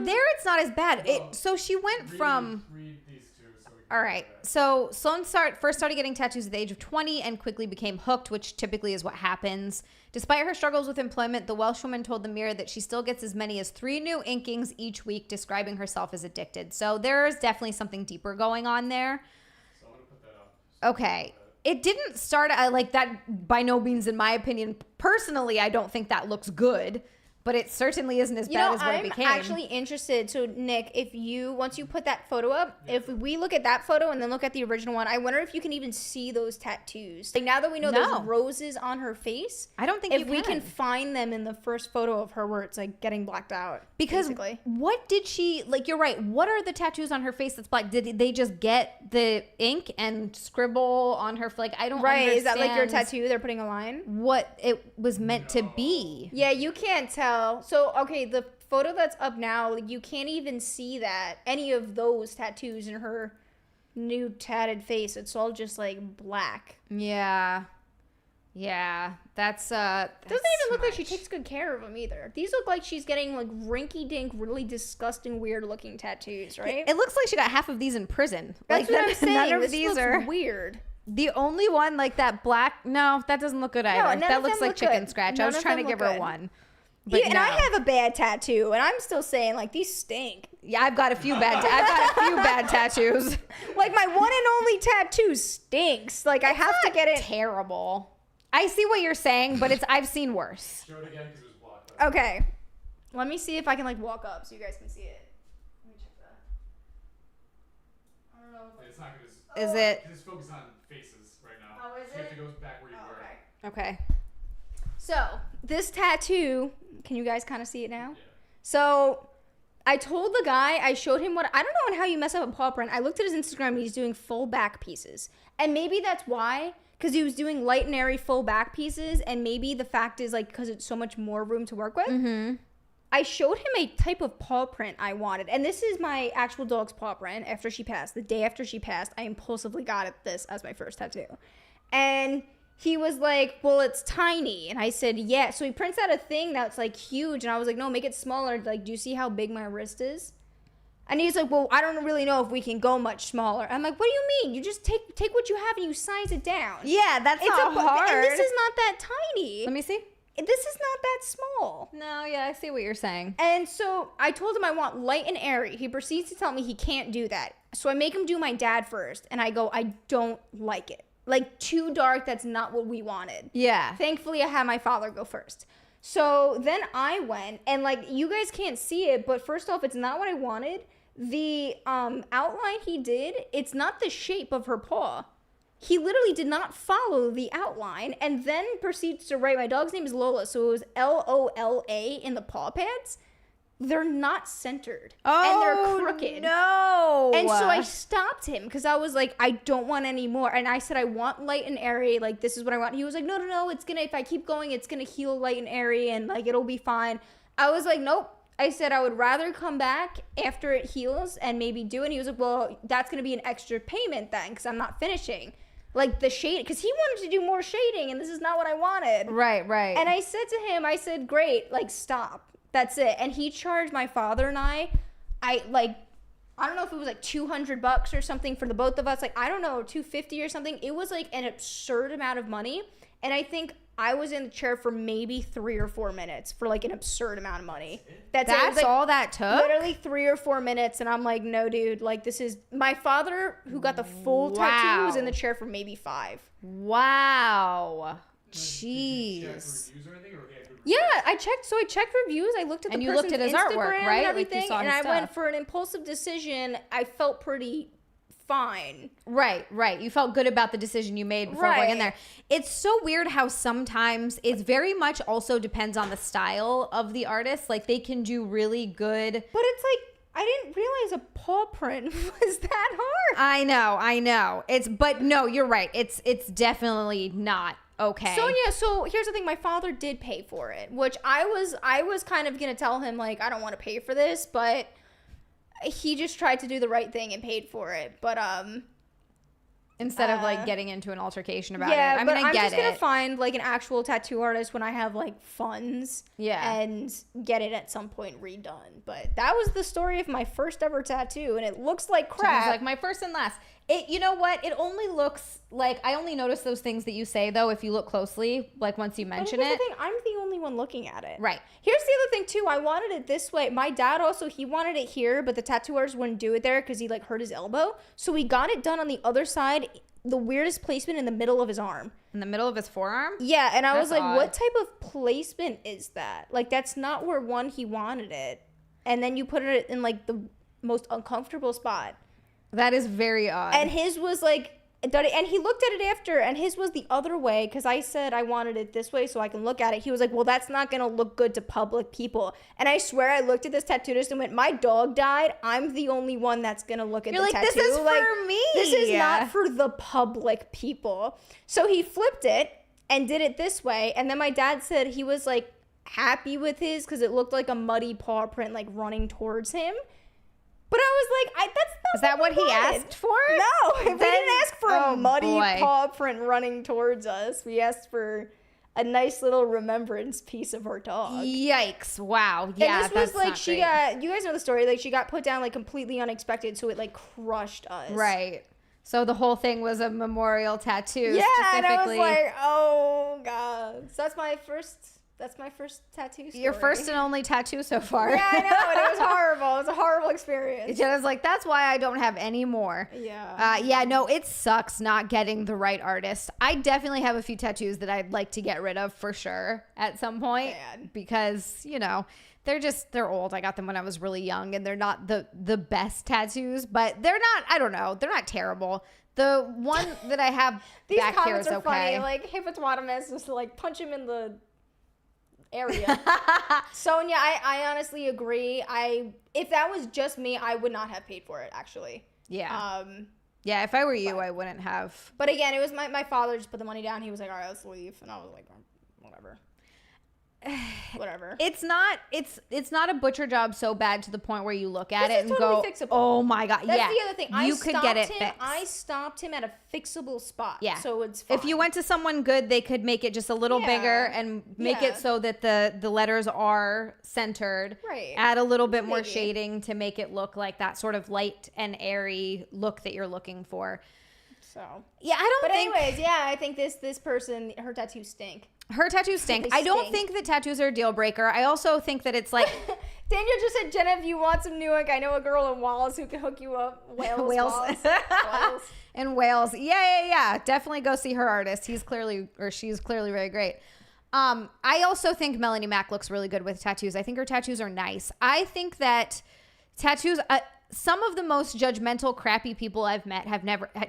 Speaker 1: there it's not as bad.
Speaker 3: Well,
Speaker 1: So she went from...
Speaker 3: Read these two so we can
Speaker 1: All right. So Sloan first started getting tattoos at the age of 20 and quickly became hooked, which typically is what happens. Despite her struggles with employment, the Welsh woman told the Mirror that she still gets as many as 3 new inkings each week, describing herself as addicted. So there is definitely something deeper going on there.
Speaker 3: So I'm going to put that up.
Speaker 1: Okay. It didn't start like that by no means, in my opinion. Personally, I don't think that looks good. But it certainly isn't as bad as what it became.
Speaker 2: I'm actually interested. So, Nick, once you put that photo up, if we look at that photo and then look at the original one, I wonder if you can even see those tattoos. Like, now that we know
Speaker 1: No.
Speaker 2: there's roses on her face,
Speaker 1: I don't think
Speaker 2: if
Speaker 1: you
Speaker 2: we can find them in the first photo of her where it's like getting blacked out.
Speaker 1: Because
Speaker 2: basically.
Speaker 1: what did she, like, you're right. What are the tattoos on her face that's black? Did they just get the ink and scribble on her? Like, I don't understand.
Speaker 2: Is that like your tattoo? They're putting a line?
Speaker 1: What it was meant to be.
Speaker 2: Yeah, you can't tell. So, okay, the photo that's up now, you can't even see any of those tattoos in her new tatted face. It's all just like black.
Speaker 1: Yeah. That's
Speaker 2: Doesn't even look like she
Speaker 1: much.
Speaker 2: takes good care of them either. These look like she's getting like rinky-dink, really disgusting, weird-looking tattoos, right?
Speaker 1: It looks like she got half of these in prison.
Speaker 2: That's
Speaker 1: like,
Speaker 2: what I'm saying.
Speaker 1: None of
Speaker 2: This
Speaker 1: these
Speaker 2: looks
Speaker 1: are
Speaker 2: weird.
Speaker 1: the only one, like that black. No, that doesn't look good either.
Speaker 2: none
Speaker 1: That
Speaker 2: of
Speaker 1: looks
Speaker 2: them
Speaker 1: like
Speaker 2: look
Speaker 1: chicken
Speaker 2: good.
Speaker 1: scratch. I
Speaker 2: None
Speaker 1: was
Speaker 2: of
Speaker 1: trying to
Speaker 2: them
Speaker 1: give
Speaker 2: look
Speaker 1: her
Speaker 2: good.
Speaker 1: one. But
Speaker 2: And
Speaker 1: no.
Speaker 2: I have a bad tattoo, and I'm still saying like these stink.
Speaker 1: Yeah, I've got a few bad tattoos.
Speaker 2: Like my one and only tattoo stinks. Like I have to get it.
Speaker 1: Terrible. I see what you're saying, but I've seen worse.
Speaker 3: Show it again because it was blocked out.
Speaker 2: Okay, let me see if I can like walk up so you guys can see it. Let me check that. I don't know.
Speaker 3: It's not going to...
Speaker 1: Is it?
Speaker 3: Just focus on faces right now.
Speaker 2: Oh, is
Speaker 3: So you have
Speaker 2: it?
Speaker 3: to go back where you were.
Speaker 2: Okay.
Speaker 1: Okay.
Speaker 2: So this tattoo, can you guys kind of see it now?
Speaker 3: Yeah.
Speaker 2: So I told the guy, I showed him what, I don't know how you mess up a paw print. I looked at his Instagram and he's doing full back pieces. And maybe that's why, because he was doing light and airy full back pieces. And maybe the fact is like, because it's so much more room to work with.
Speaker 1: Mm-hmm.
Speaker 2: I showed him a type of paw print I wanted. And this is my actual dog's paw print after she passed. The day after she passed, I impulsively got this as my first tattoo. And he was like, well, it's tiny. And I said, yeah. So he prints out a thing that's like huge. And I was like, no, make it smaller. Like, do you see how big my wrist is? And he's like, well, I don't really know if we can go much smaller. I'm like, what do you mean? You just take what you have and you size it down.
Speaker 1: Yeah, that's not hard.
Speaker 2: And this is not that tiny.
Speaker 1: Let me see.
Speaker 2: This is not that small.
Speaker 1: No, yeah, I see what you're saying.
Speaker 2: And so I told him I want light and airy. He proceeds to tell me he can't do that. So I make him do my dad first. And I go, I don't like it. Like, too dark, that's not what we wanted.
Speaker 1: Yeah.
Speaker 2: Thankfully, I had my father go first. So then I went, and, like, you guys can't see it, but first off, it's not what I wanted. The outline he did, it's not the shape of her paw. He literally did not follow the outline, and then proceeds to write, my dog's name is Lola, so it was Lola in the paw pads. They're not centered. And they're crooked.
Speaker 1: No.
Speaker 2: And so I stopped him because I was like, I don't want any more. And I said, I want light and airy. Like, this is what I want. He was like, no. It's going to, if I keep going, it's going to heal light and airy and like, it'll be fine. I was like, nope. I said, I would rather come back after it heals and maybe do it. And he was like, well, that's going to be an extra payment then because I'm not finishing. Like the shade, because he wanted to do more shading and this is not what I wanted.
Speaker 1: Right.
Speaker 2: And I said to him, I said, great, like, stop. That's it. And he charged my father and I don't know if it was like $200 or something for the both of us. Like, I don't know, $250 or something. It was like an absurd amount of money. And I think I was in the chair for maybe 3 or 4 minutes for like an absurd amount of money.
Speaker 1: That's
Speaker 2: it. It was, like,
Speaker 1: all that took?
Speaker 2: literally 3 or 4 minutes, and I'm like, no, dude, like, this is my father who got the full tattoo was in the chair for maybe 5.
Speaker 1: Wow.
Speaker 3: Did you check
Speaker 1: Jeez.
Speaker 3: reviews or anything, or he had good
Speaker 2: Yeah,
Speaker 3: reviews?
Speaker 2: I checked. So I checked reviews. I looked at the
Speaker 1: And you
Speaker 2: person's
Speaker 1: looked at his
Speaker 2: Instagram
Speaker 1: artwork,
Speaker 2: and
Speaker 1: right? Like, you
Speaker 2: everything,
Speaker 1: saw
Speaker 2: and
Speaker 1: his
Speaker 2: I went
Speaker 1: stuff.
Speaker 2: for an impulsive decision. I felt pretty fine.
Speaker 1: Right. You felt good about the decision you made before going in
Speaker 2: Right.
Speaker 1: there. It's so weird how sometimes it's very much also depends on the style of the artist. Like, they can do really good.
Speaker 2: But it's like, I didn't realize a paw print was that hard.
Speaker 1: I know. But no, you're right. It's definitely not okay.
Speaker 2: So here's the thing. My father did pay for it, which I was kind of gonna tell him, like, I don't want to pay for this, but he just tried to do the right thing and paid for it. But
Speaker 1: Instead of like getting into an altercation about
Speaker 2: yeah,
Speaker 1: it. I mean,
Speaker 2: but
Speaker 1: I
Speaker 2: I'm
Speaker 1: get
Speaker 2: just gonna
Speaker 1: it.
Speaker 2: find like an actual tattoo artist when I have like funds.
Speaker 1: Yeah.
Speaker 2: And get it at some point redone. But that was the story of my first ever tattoo, and it looks like crap.
Speaker 1: Sounds like my first and last. You know what? It only looks like, I only notice those things that you say though if you look closely, like once you mention
Speaker 2: Here's
Speaker 1: it.
Speaker 2: the thing, I'm the only one looking at it.
Speaker 1: Right.
Speaker 2: Here's the other thing too. I wanted it this way. My dad also, he wanted it here, but the tattoo artist wouldn't do it there because he like hurt his elbow. So we got it done on the other side, the weirdest placement in the middle of his arm.
Speaker 1: In the middle of his forearm?
Speaker 2: Yeah, and I was
Speaker 1: That's
Speaker 2: like,
Speaker 1: odd.
Speaker 2: what type of placement is that? Like, that's not where he wanted it. And then you put it in like the most uncomfortable spot.
Speaker 1: That is very odd.
Speaker 2: And his was like, and he looked at it after, and his was the other way, because I said I wanted it this way so I can look at it. He was like, well, that's not going to look good to public people. And I swear I looked at this tattooist and went, my dog died. I'm the only one that's going to look at
Speaker 1: You're
Speaker 2: the
Speaker 1: like,
Speaker 2: tattoo.
Speaker 1: this is for me.
Speaker 2: This is not for the public people. So he flipped it and did it this way. And then my dad said he was like happy with his because it looked like a muddy paw print like running towards him. But I was like, that's not
Speaker 1: Is that what he
Speaker 2: wanted.
Speaker 1: asked for?
Speaker 2: No, we didn't ask for a muddy
Speaker 1: boy.
Speaker 2: paw print running towards us. We asked for a nice little remembrance piece of our dog.
Speaker 1: Yikes. Wow. Yeah,
Speaker 2: and this
Speaker 1: that's
Speaker 2: was like,
Speaker 1: not
Speaker 2: she
Speaker 1: great.
Speaker 2: got, you guys know the story, like she got put down like completely unexpected, so it like crushed us.
Speaker 1: Right. So the whole thing was a memorial tattoo.
Speaker 2: Yeah, and I was
Speaker 1: specifically.
Speaker 2: like, oh God. So that's my first tattoo story.
Speaker 1: Your first and only tattoo so far.
Speaker 2: Yeah, I know, and it was horrible. It was a horrible experience.
Speaker 1: Jenna's like, that's why I don't have any more.
Speaker 2: Yeah.
Speaker 1: Yeah, no, it sucks not getting the right artist. I definitely have a few tattoos that I'd like to get rid of for sure at some point.
Speaker 2: Man.
Speaker 1: Because, you know, they're old. I got them when I was really young, and they're not the best tattoos, but they're not, I don't know, they're not terrible. The one that I have
Speaker 2: These
Speaker 1: back here
Speaker 2: comments
Speaker 1: is
Speaker 2: are
Speaker 1: okay.
Speaker 2: funny. Like, hippopotamus, just like punch him in the area. Sonia, I honestly agree. If that was just me, I would not have paid for it, actually.
Speaker 1: Yeah. Yeah, if I were you,
Speaker 2: but-
Speaker 1: I wouldn't have.
Speaker 2: But again, it was my father just put the money down. He was like, all right, let's leave. And I was like, whatever. Whatever.
Speaker 1: It's not a butcher job so bad to the point where you look at
Speaker 2: This
Speaker 1: it
Speaker 2: is
Speaker 1: and
Speaker 2: totally
Speaker 1: go,
Speaker 2: fixable.
Speaker 1: oh my God.
Speaker 2: That's
Speaker 1: yeah.
Speaker 2: the other thing.
Speaker 1: You could get it fixed.
Speaker 2: I stopped him at a fixable spot.
Speaker 1: Yeah.
Speaker 2: So it's fine.
Speaker 1: If you went to someone good, they could make it just a little
Speaker 2: Yeah.
Speaker 1: bigger and make
Speaker 2: Yeah.
Speaker 1: it so that the letters are centered.
Speaker 2: Right.
Speaker 1: Add a little bit more
Speaker 2: Maybe.
Speaker 1: shading to make it look like that sort of light and airy look that you're looking for.
Speaker 2: So.
Speaker 1: Yeah, I don't
Speaker 2: But
Speaker 1: think
Speaker 2: anyways, yeah, I think this person, her tattoos stink.
Speaker 1: her tattoos stink.
Speaker 2: They
Speaker 1: I don't
Speaker 2: stink.
Speaker 1: think that tattoos are a deal breaker. I also think that it's like
Speaker 2: Daniel just said, Jenna, if you want some new ink, I know a girl in Wallace who can hook you up. Wales.
Speaker 1: Wales.
Speaker 2: Wales.
Speaker 1: in Wales. Yeah. Definitely go see her artist. She's clearly very great. I also think Melanie Mack looks really good with tattoos. I think her tattoos are nice. I think that tattoos, some of the most judgmental, crappy people I've met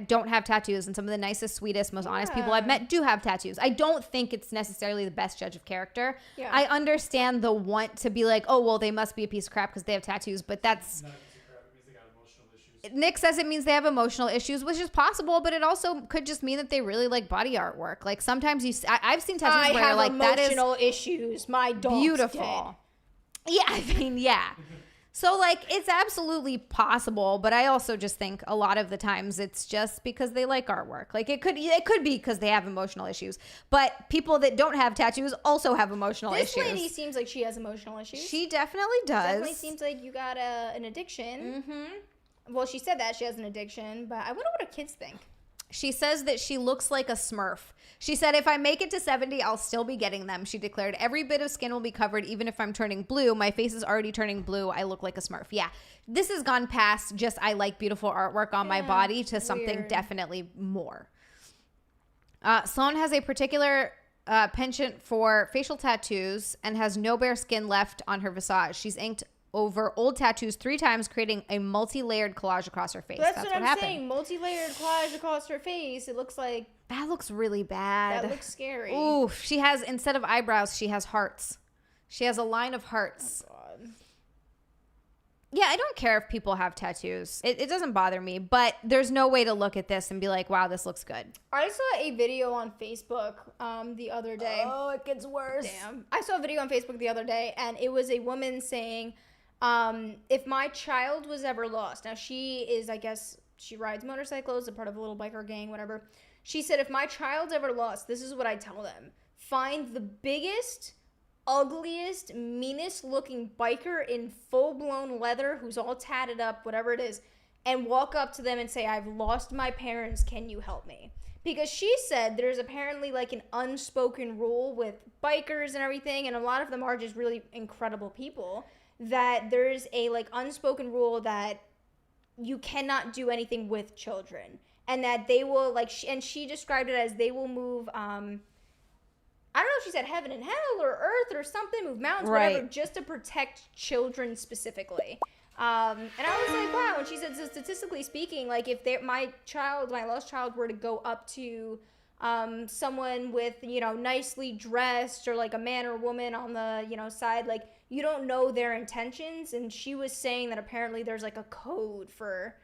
Speaker 1: don't have tattoos, and some of the nicest, sweetest, most honest people I've met do have tattoos. I don't think it's necessarily the best judge of character.
Speaker 2: Yeah.
Speaker 1: I understand the want to be like, oh, well, they must be a piece of crap because they have tattoos, but that's...
Speaker 3: Not a piece of crap. It means they got emotional issues.
Speaker 1: Nick says it means they have emotional issues, which is possible, but it also could just mean that they really like body artwork. Like sometimes I've seen tattoos
Speaker 2: I
Speaker 1: where
Speaker 2: have
Speaker 1: like that is
Speaker 2: emotional issues. My dog's
Speaker 1: beautiful.
Speaker 2: dead.
Speaker 1: Yeah, I mean, yeah. So like it's absolutely possible, but I also just think a lot of the times it's just because they like artwork. Like it could be because they have emotional issues, but people that don't have tattoos also have emotional
Speaker 2: This
Speaker 1: issues.
Speaker 2: lady seems like she has emotional issues.
Speaker 1: She definitely does.
Speaker 2: Definitely seems like you got an addiction.
Speaker 1: Mm-hmm.
Speaker 2: Well, she said that she has an addiction, but I wonder what her kids think.
Speaker 1: She says that she looks like a Smurf. She said, if I make it to 70, I'll still be getting them. She declared, every bit of skin will be covered, even if I'm turning blue. My face is already turning blue. I look like a Smurf. Yeah. This has gone past just I like beautiful artwork on my body to something definitely more. Sloan has a particular penchant for facial tattoos and has no bare skin left on her visage. She's inked over old tattoos 3 times, creating a multi-layered collage across her face.
Speaker 2: That's what I'm saying. Multi-layered collage across her face. It looks like...
Speaker 1: That looks really bad.
Speaker 2: That looks scary.
Speaker 1: Ooh, she has, instead of eyebrows, she has hearts. She has a line of hearts.
Speaker 2: Oh, God.
Speaker 1: Yeah, I don't care if people have tattoos. It doesn't bother me, but there's no way to look at this and be like, wow, this looks good.
Speaker 2: I saw a video on Facebook the other day.
Speaker 1: Oh, it gets worse.
Speaker 2: Damn. I saw a video on Facebook the other day, and it was a woman saying, if my child was ever lost. Now, she is, I guess, she rides motorcycles, a part of a little biker gang, whatever. She said, if my child's ever lost, this is what I tell them. Find the biggest, ugliest, meanest looking biker in full-blown leather who's all tatted up, whatever it is, and walk up to them and say, I've lost my parents, can you help me? Because she said there's apparently like an unspoken rule with bikers and everything, and a lot of them are just really incredible people, that there's a like unspoken rule that you cannot do anything with children. And that they will, like, and she described it as they will move, I don't know if she said heaven and hell or earth or something, move mountains, whatever, just to protect children specifically. And I was like, wow. And she said, so statistically speaking, like, if my lost child were to go up to someone with, you know, nicely dressed or, like, a man or woman on the, you know, side, like, you don't know their intentions. And she was saying that apparently there's, like, a code for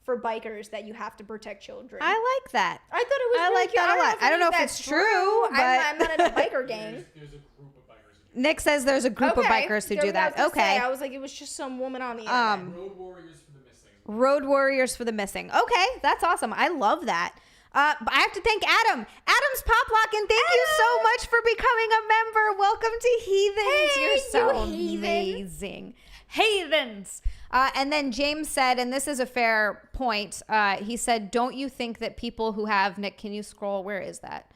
Speaker 2: bikers that you have to protect children.
Speaker 1: I like that.
Speaker 2: I thought it was really
Speaker 1: like
Speaker 2: cute.
Speaker 1: that a lot. I don't know if it's true, but
Speaker 2: I'm not in a biker gang.
Speaker 3: There's a group of bikers.
Speaker 1: Nick says there's a group of bikers who do that. Okay.
Speaker 2: I was like, it was just some woman on the internet.
Speaker 3: Road warriors for the missing.
Speaker 1: Road warriors for the missing. Okay, that's awesome. I love that. But I have to thank Adam. Adam's Poplock, and thank you so much for becoming a member. Welcome to Heathens.
Speaker 2: Hey,
Speaker 1: You're so
Speaker 2: you
Speaker 1: amazing. Heathens. And then James said, and this is a fair point, he said, don't you think that people who have, Nick, can you scroll? Where is that?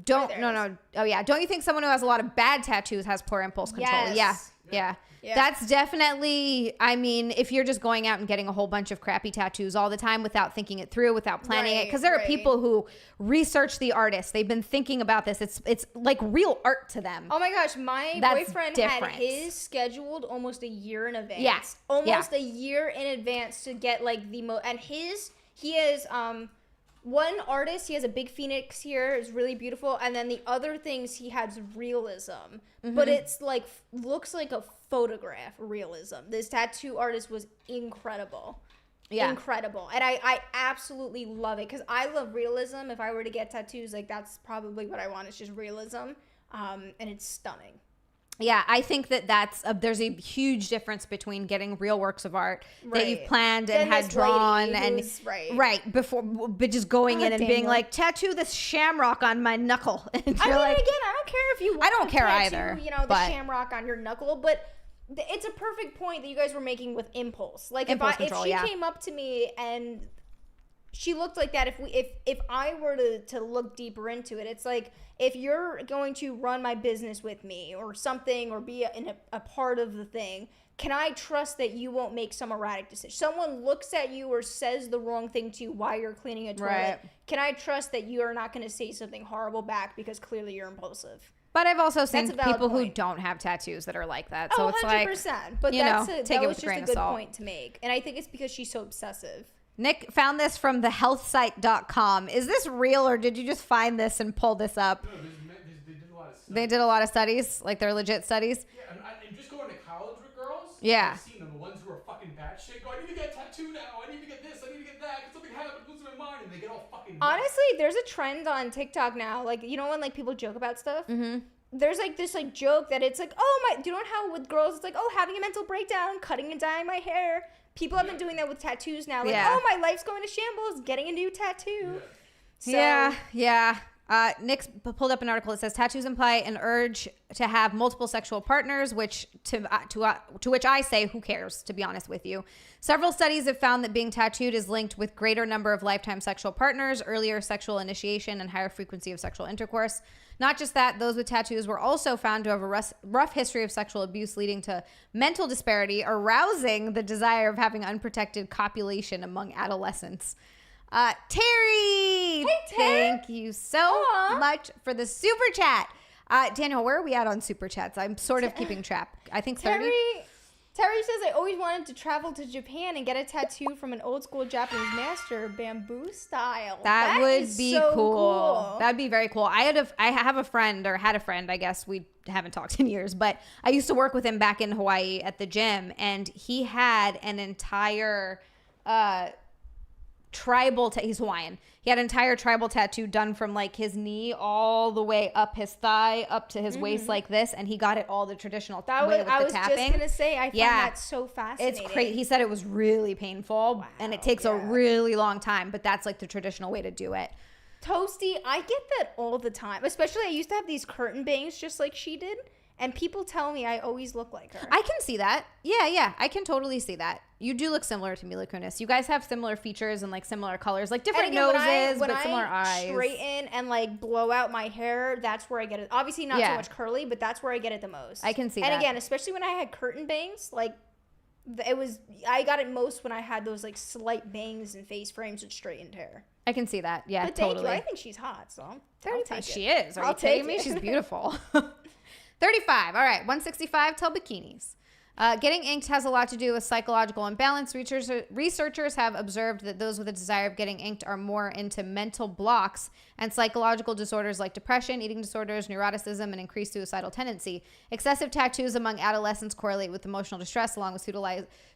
Speaker 1: Don't you think someone who has a lot of bad tattoos has poor impulse control?
Speaker 2: Yes.
Speaker 1: Yeah. That's definitely, I mean, if you're just going out and getting a whole bunch of crappy tattoos all the time without thinking it through, without planning it, because there are people who research the artist. They've been thinking about this. It's like real art to them.
Speaker 2: Oh my gosh, my boyfriend had his scheduled almost a year in advance.
Speaker 1: Yes.
Speaker 2: Almost a year in advance to get like he has one artist, he has a big phoenix here, it's really beautiful, and then the other things he has realism, but it's like looks like a photograph realism. This tattoo artist was incredible. Incredible. And I absolutely love it because I love realism. If I were to get tattoos, like that's probably what I want. It's just realism, and it's stunning.
Speaker 1: Yeah, I think there's a huge difference between getting real works of art that you've planned and had drawn before, but just going in and being like, tattoo this shamrock on my knuckle. And
Speaker 2: again, I don't care if you want
Speaker 1: I don't care
Speaker 2: tattoo,
Speaker 1: either.
Speaker 2: You know, the shamrock on your knuckle, but it's a perfect point that you guys were making with impulse. Like if she came up to me and she looked like that, if I were to look deeper into it, it's like, if you're going to run my business with me or something or be a part of the thing, can I trust that you won't make some erratic decision? Someone looks at you or says the wrong thing to you while you're cleaning a toilet. Right. Can I trust that you are not going to say something horrible back because clearly you're impulsive?
Speaker 1: But I've also seen people who don't have tattoos that are like that. So it's
Speaker 2: 100%.
Speaker 1: Like,
Speaker 2: but
Speaker 1: take it with a
Speaker 2: just
Speaker 1: grain
Speaker 2: a
Speaker 1: of
Speaker 2: good
Speaker 1: salt.
Speaker 2: point to make. And I think it's because she's so obsessive.
Speaker 1: Nick found this from thehealthsite.com. Is this real or did you just find this and pull this up?
Speaker 3: No, they did a lot of studies.
Speaker 1: They did a lot of studies? Like they're legit studies?
Speaker 3: Yeah, and just going to college with girls.
Speaker 1: Yeah.
Speaker 3: I've seen them, the ones who are fucking batshit go, I need to get a tattoo now. I need to get this. I need to get that. Something happened. Losing my mind. And they get all fucking nuts.
Speaker 2: Honestly, there's a trend on TikTok now. Like, you know when like people joke about stuff? Mm-hmm. There's like this like joke that it's like, do you know how with girls it's like, having a mental breakdown, cutting and dyeing my hair. People have been doing that with tattoos now. Like, my life's going to shambles, getting a new tattoo.
Speaker 1: Yeah.
Speaker 2: So,
Speaker 1: Nick's pulled up an article that says tattoos imply an urge to have multiple sexual partners, which to which I say, who cares, to be honest with you. Several studies have found that being tattooed is linked with greater number of lifetime sexual partners, earlier sexual initiation, and higher frequency of sexual intercourse. Not just that, those with tattoos were also found to have a rough history of sexual abuse, leading to mental disparity, arousing the desire of having unprotected copulation among adolescents. Terry!
Speaker 2: Hey, Terry!
Speaker 1: Thank you so much for the super chat. Daniel, where are we at on super chats? I'm sort of keeping track. I think 30.
Speaker 2: Terry says, I always wanted to travel to Japan and get a tattoo from an old school Japanese master, bamboo style.
Speaker 1: That would be
Speaker 2: so
Speaker 1: cool. That'd be very cool. I have a friend, or had a friend, I guess we haven't talked in years, but I used to work with him back in Hawaii at the gym, and he had an entire he's Hawaiian. He had an entire tribal tattoo done from like his knee all the way up his thigh, up to his waist like this, and he got it all the traditional way with the tapping.
Speaker 2: I was just gonna say, I find that so fascinating.
Speaker 1: It's crazy. He said it was really painful, and it takes a really long time, but that's like the traditional way to do it.
Speaker 2: Toasty, I get that all the time. Especially, I used to have these curtain bangs just like she did. And people tell me I always look like her.
Speaker 1: I can see that. Yeah. I can totally see that. You do look similar to Mila Kunis. You guys have similar features and like similar colors, like different noses, but similar eyes.
Speaker 2: When I straighten and like blow out my hair, that's where I get it. Obviously not so much curly, but that's where I get it the most.
Speaker 1: I can see that.
Speaker 2: And again, especially when I had curtain bangs, like I got it most when I had those like slight bangs and face frames with straightened hair.
Speaker 1: I can see that. Yeah,
Speaker 2: but
Speaker 1: totally.
Speaker 2: Thank you. I think she's hot, so I'll take it.
Speaker 1: She is. Are you kidding me? She's beautiful. 35. All right. 165. Tell bikinis. Getting inked has a lot to do with psychological imbalance. Researchers have observed that those with a desire of getting inked are more into mental blocks and psychological disorders like depression, eating disorders, neuroticism, and increased suicidal tendency. Excessive tattoos among adolescents correlate with emotional distress along with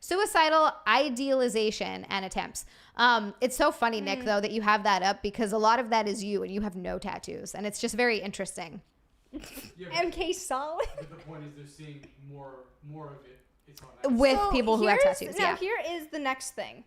Speaker 1: suicidal idealization and attempts. It's so funny, Nick, though, that you have that up because a lot of that is you and you have no tattoos. And it's just very interesting.
Speaker 2: MK solid.
Speaker 3: But the point is they're seeing more of it. It's on
Speaker 1: with people who have tattoos.
Speaker 2: Now here is the next thing.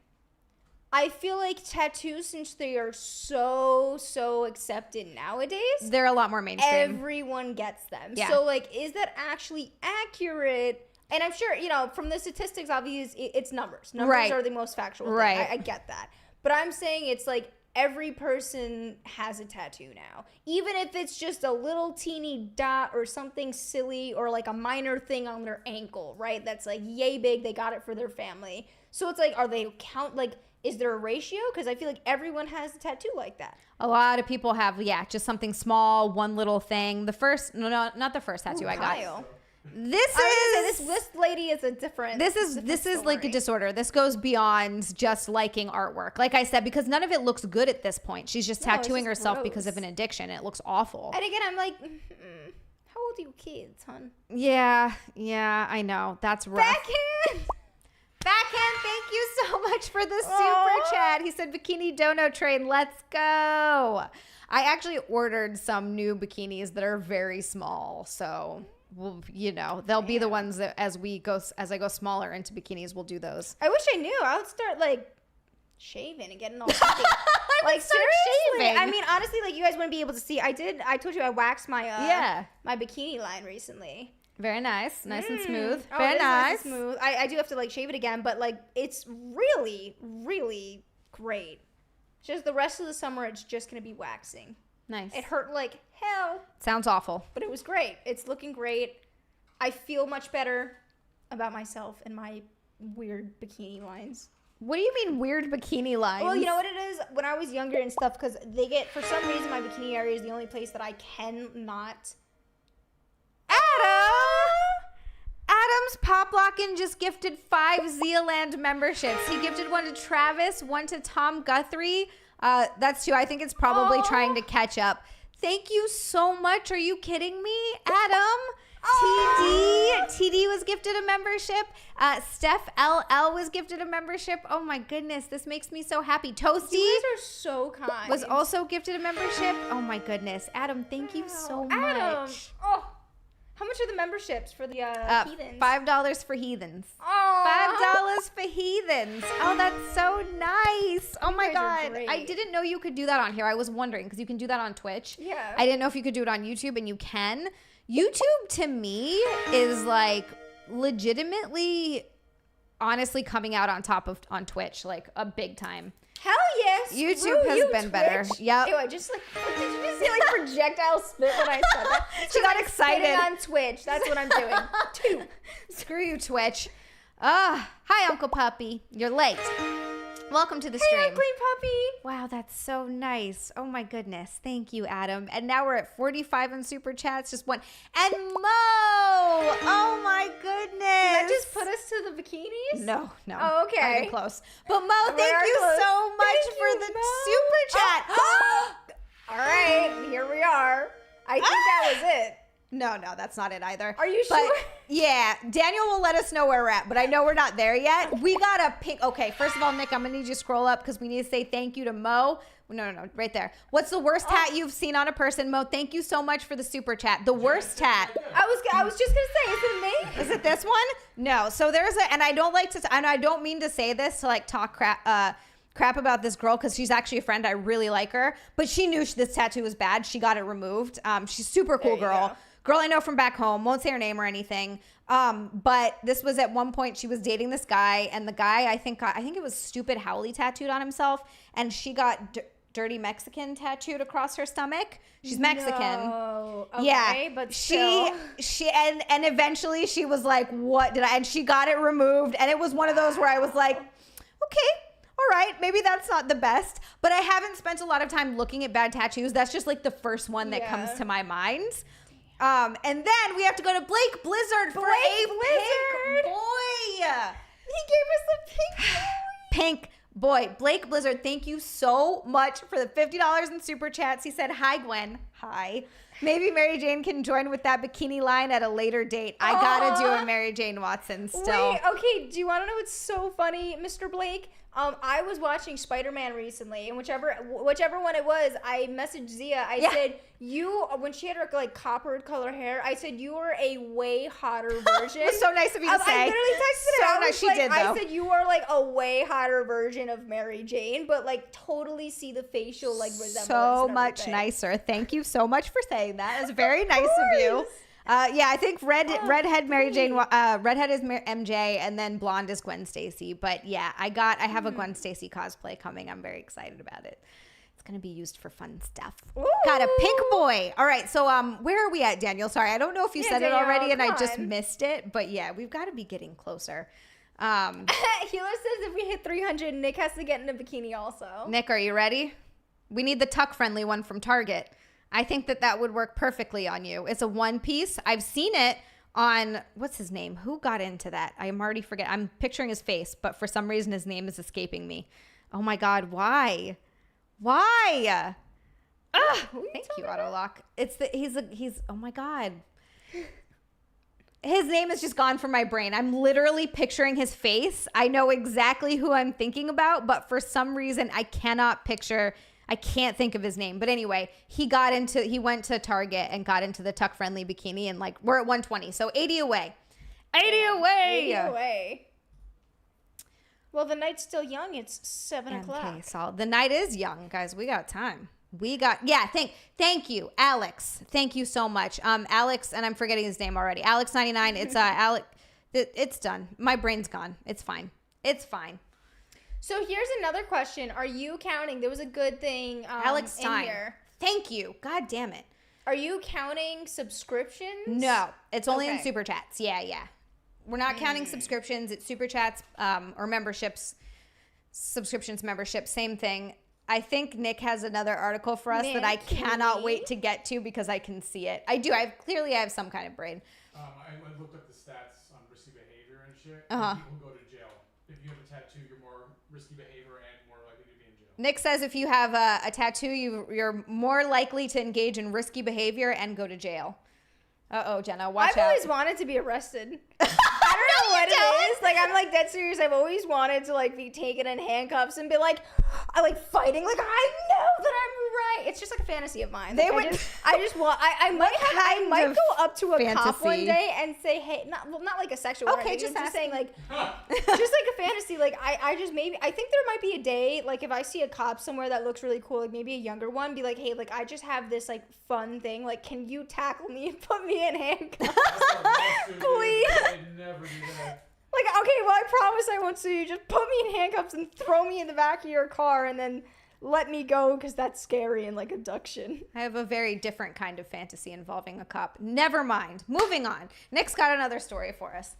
Speaker 2: I feel like tattoos, since they are so accepted nowadays,
Speaker 1: they're a lot more mainstream.
Speaker 2: Everyone gets them.
Speaker 1: Yeah.
Speaker 2: So like, is that actually accurate? And I'm sure, from the statistics, obviously, it's numbers. Numbers are the most factual thing. I get that. But I'm saying it's like, every person has a tattoo now. Even if it's just a little teeny dot or something silly or like a minor thing on their ankle, right? That's like yay big, they got it for their family. So it's like, is there a ratio? Because I feel like everyone has a tattoo like that.
Speaker 1: A lot of people have, just something small, one little thing. Not the first tattoo I got. This
Speaker 2: lady is a different.
Speaker 1: This is like a disorder. This goes beyond just liking artwork. Like I said, because none of it looks good at this point. She's just tattooing herself
Speaker 2: gross.
Speaker 1: because of an addiction. It looks awful.
Speaker 2: And again, I'm like, how old are you kids, hon?
Speaker 1: Yeah, I know. That's rough.
Speaker 2: Backhand,
Speaker 1: thank you so much for the super chat. He said, Bikini Dono Train, let's go. I actually ordered some new bikinis that are very small, so... Well, they'll be the ones that as I go smaller into bikinis, we'll do those.
Speaker 2: I wish I knew. I would start like shaving and getting all happy. Like seriously. Shaving. I mean, honestly, like you guys wouldn't be able to see. I told you I waxed my my bikini line recently.
Speaker 1: Very nice, nice and smooth.
Speaker 2: Oh,
Speaker 1: Very nice.
Speaker 2: And smooth. I do have to like shave it again, but like it's really, really great. Just the rest of the summer, it's just gonna be waxing.
Speaker 1: Nice.
Speaker 2: It hurt like hell.
Speaker 1: Sounds awful.
Speaker 2: But it was great. It's looking great. I feel much better about myself and my weird bikini lines.
Speaker 1: What do you mean weird bikini lines?
Speaker 2: Well, you know what it is? When I was younger and stuff, because for some reason, my bikini area is the only place that I cannot.
Speaker 1: Adam's Pop Lockin' just gifted 5 XiaLand memberships. He gifted one to Travis, one to Tom Guthrie. That's 2. I think it's probably trying to catch up. Thank you so much. Are you kidding me, Adam? TD was gifted a membership. Steph LL was gifted a membership. Oh my goodness, this makes me so happy. Toasty,
Speaker 2: you guys are so kind.
Speaker 1: Was also gifted a membership. Oh my goodness, Adam, thank you so much.
Speaker 2: Oh, how much are the memberships for the heathens?
Speaker 1: $5 for heathens.
Speaker 2: Oh,
Speaker 1: $5 for heathens. Oh, that's so nice. Oh my
Speaker 2: guys are
Speaker 1: God.
Speaker 2: great.
Speaker 1: I didn't know you could do that on here. I was wondering because you can do that on Twitch.
Speaker 2: Yeah.
Speaker 1: I didn't know if you could do it on YouTube, and you can. YouTube to me is like legitimately, honestly coming out on top of on Twitch, like a big time.
Speaker 2: Hell yes.
Speaker 1: YouTube has been better. Yep.
Speaker 2: Ew, I just like, did you just see like projectile spit when I said that?
Speaker 1: She got excited.
Speaker 2: Spitting on Twitch. That's what I'm doing. Two.
Speaker 1: Screw you, Twitch. Hi, Uncle Puppy. You're late. Welcome to the stream.
Speaker 2: Hey, Ugly Puppy.
Speaker 1: Wow, that's so nice. Oh my goodness. Thank you, Adam. And now we're at 45 in super chats. Just one. And Mo! Oh my goodness. Did
Speaker 2: that just put us to the bikinis?
Speaker 1: No.
Speaker 2: Oh, okay.
Speaker 1: I'm close. But Mo, thank you
Speaker 2: close.
Speaker 1: so much
Speaker 2: Thank
Speaker 1: for
Speaker 2: you,
Speaker 1: the
Speaker 2: Mo.
Speaker 1: super chat.
Speaker 2: All right, here we are. I think that was it.
Speaker 1: No, that's not it either.
Speaker 2: Are you
Speaker 1: But,
Speaker 2: sure?
Speaker 1: Yeah, Daniel will let us know where we're at, but I know we're not there yet. We got a pink. Okay, first of all, Nick, I'm gonna need you to scroll up because we need to say thank you to Mo. No, right there. What's the worst hat you've seen on a person, Mo? Thank you so much for the super chat. The worst hat.
Speaker 2: I was just gonna say, is it me?
Speaker 1: Is it this one? No. So there's and I don't like to, and I don't mean to say this to like talk crap about this girl because she's actually a friend. I really like her, but she knew this tattoo was bad. She got it removed. She's a super cool girl.
Speaker 2: Go.
Speaker 1: Girl I know from back home. Won't say her name or anything. But this was at one point she was dating this guy, and the guy I think it was Stupid Howley tattooed on himself, and she got Dirty Mexican tattooed across her stomach. She's Mexican.
Speaker 2: No. Okay,
Speaker 1: Yeah,
Speaker 2: but still.
Speaker 1: she and eventually she was like, "What did I?" And she got it removed, and it was one of those where I was like, "Okay, all right, maybe that's not the best." But I haven't spent a lot of time looking at bad tattoos. That's just like the first one that comes to my mind. And then we have to go to Blake Blizzard for a pink boy.
Speaker 2: He gave us the pink boy.
Speaker 1: Pink boy. Blake Blizzard, thank you so much for the $50 in super chats. He said, "Hi, Gwen." Hi. Maybe Mary Jane can join with that bikini line at a later date. I gotta do a Mary Jane Watson still.
Speaker 2: Wait, okay, do you want to know what's so funny, Mr. Blake? I was watching Spider-Man recently, and whichever one it was, I messaged Xia. I said, when she had her like copper color hair, I said, you are a way hotter version.
Speaker 1: It was so nice of you to say.
Speaker 2: I literally texted her.
Speaker 1: So
Speaker 2: I was
Speaker 1: nice. She
Speaker 2: like,
Speaker 1: did, though.
Speaker 2: I said, you are like a way hotter version of Mary Jane, but like totally see the facial like resemblance.
Speaker 1: So
Speaker 2: and
Speaker 1: much
Speaker 2: everything.
Speaker 1: nicer. Thank you so much for saying that. It was very nice of you. Yeah, I think redhead Mary Jane, redhead is MJ, and then blonde is Gwen Stacy. But yeah, I have a Gwen Stacy cosplay coming. I'm very excited about it. It's gonna be used for fun stuff.
Speaker 2: Ooh.
Speaker 1: Got a pink boy. All right, so where are we at, Daniel? Sorry, I don't know if you said
Speaker 2: Danielle,
Speaker 1: it already, and I just
Speaker 2: come on.
Speaker 1: missed it. But yeah, we've got to be getting closer.
Speaker 2: Healer says if we hit 300, Nick has to get in a bikini also.
Speaker 1: Nick, are you ready? We need the tuck-friendly one from Target. I think that would work perfectly on you. It's a one piece. I've seen it on, what's his name? Who got into that? I'm already forget. I'm picturing his face, but for some reason his name is escaping me. Oh my God, why? Why? Thank you, Autolock. He's oh my God. His name is just gone from my brain. I'm literally picturing his face. I know exactly who I'm thinking about, but for some reason I can't think of his name. But anyway, he went to Target and got into the tuck friendly bikini, and like we're at 120. So 80 away. 80 away.
Speaker 2: Well, the night's still young. It's 7 o'clock.
Speaker 1: Okay, so the night is young, guys. We got time. Thank you, Alex. Thank you so much. Alex, and I'm forgetting his name already. Alex99. It's Alex. It's done. My brain's gone. It's fine.
Speaker 2: So here's another question. Are you counting? There was a good thing
Speaker 1: Alex
Speaker 2: in
Speaker 1: Stein.
Speaker 2: here.
Speaker 1: Thank you. God damn it.
Speaker 2: Are you counting subscriptions?
Speaker 1: No, it's only in
Speaker 2: Okay.
Speaker 1: super chats. Yeah. We're not counting subscriptions. It's super chats or memberships. Subscriptions, memberships, same thing. I think Nick has another article for us that I cannot wait to get to because I can see it. I do. I have some kind of brain.
Speaker 3: I looked up the stats on risky behavior and shit.
Speaker 1: Uh-huh.
Speaker 3: People go to jail. If you have a tattoo, you're more risky behavior and more likely to be in jail.
Speaker 1: Nick says if you have a tattoo, you're more likely to engage in risky behavior and go to jail. Uh-oh, Jenna, watch
Speaker 2: I've
Speaker 1: out.
Speaker 2: always wanted to be arrested. I don't know what it is. Like, I'm like dead serious. I've always wanted to like be taken in handcuffs and be like, I like fighting. Like, I know that I'm right. It's just like a fantasy of mine.
Speaker 1: They
Speaker 2: Like,
Speaker 1: would-
Speaker 2: I just want. I
Speaker 1: kind
Speaker 2: might
Speaker 1: of
Speaker 2: go up to a cop
Speaker 1: fantasy?
Speaker 2: one day and say, hey, not like a sexual. or
Speaker 1: Okay,
Speaker 2: anything,
Speaker 1: just
Speaker 2: I'm saying
Speaker 1: asking.
Speaker 2: like, just like a fantasy. Like I just maybe I think there might be a day like if I see a cop somewhere that looks really cool, like maybe a younger one, be like, hey, like I just have this like fun thing. Like, can you tackle me and put me in handcuffs? Please.
Speaker 3: I'd never do that.
Speaker 2: Like, okay, well, I promise I won't sue you. Just put me in handcuffs and throw me in the back of your car and then let me go because that's scary and like abduction.
Speaker 1: I have a very different kind of fantasy involving a cop. Never mind. Moving on. Nick's got another story for us.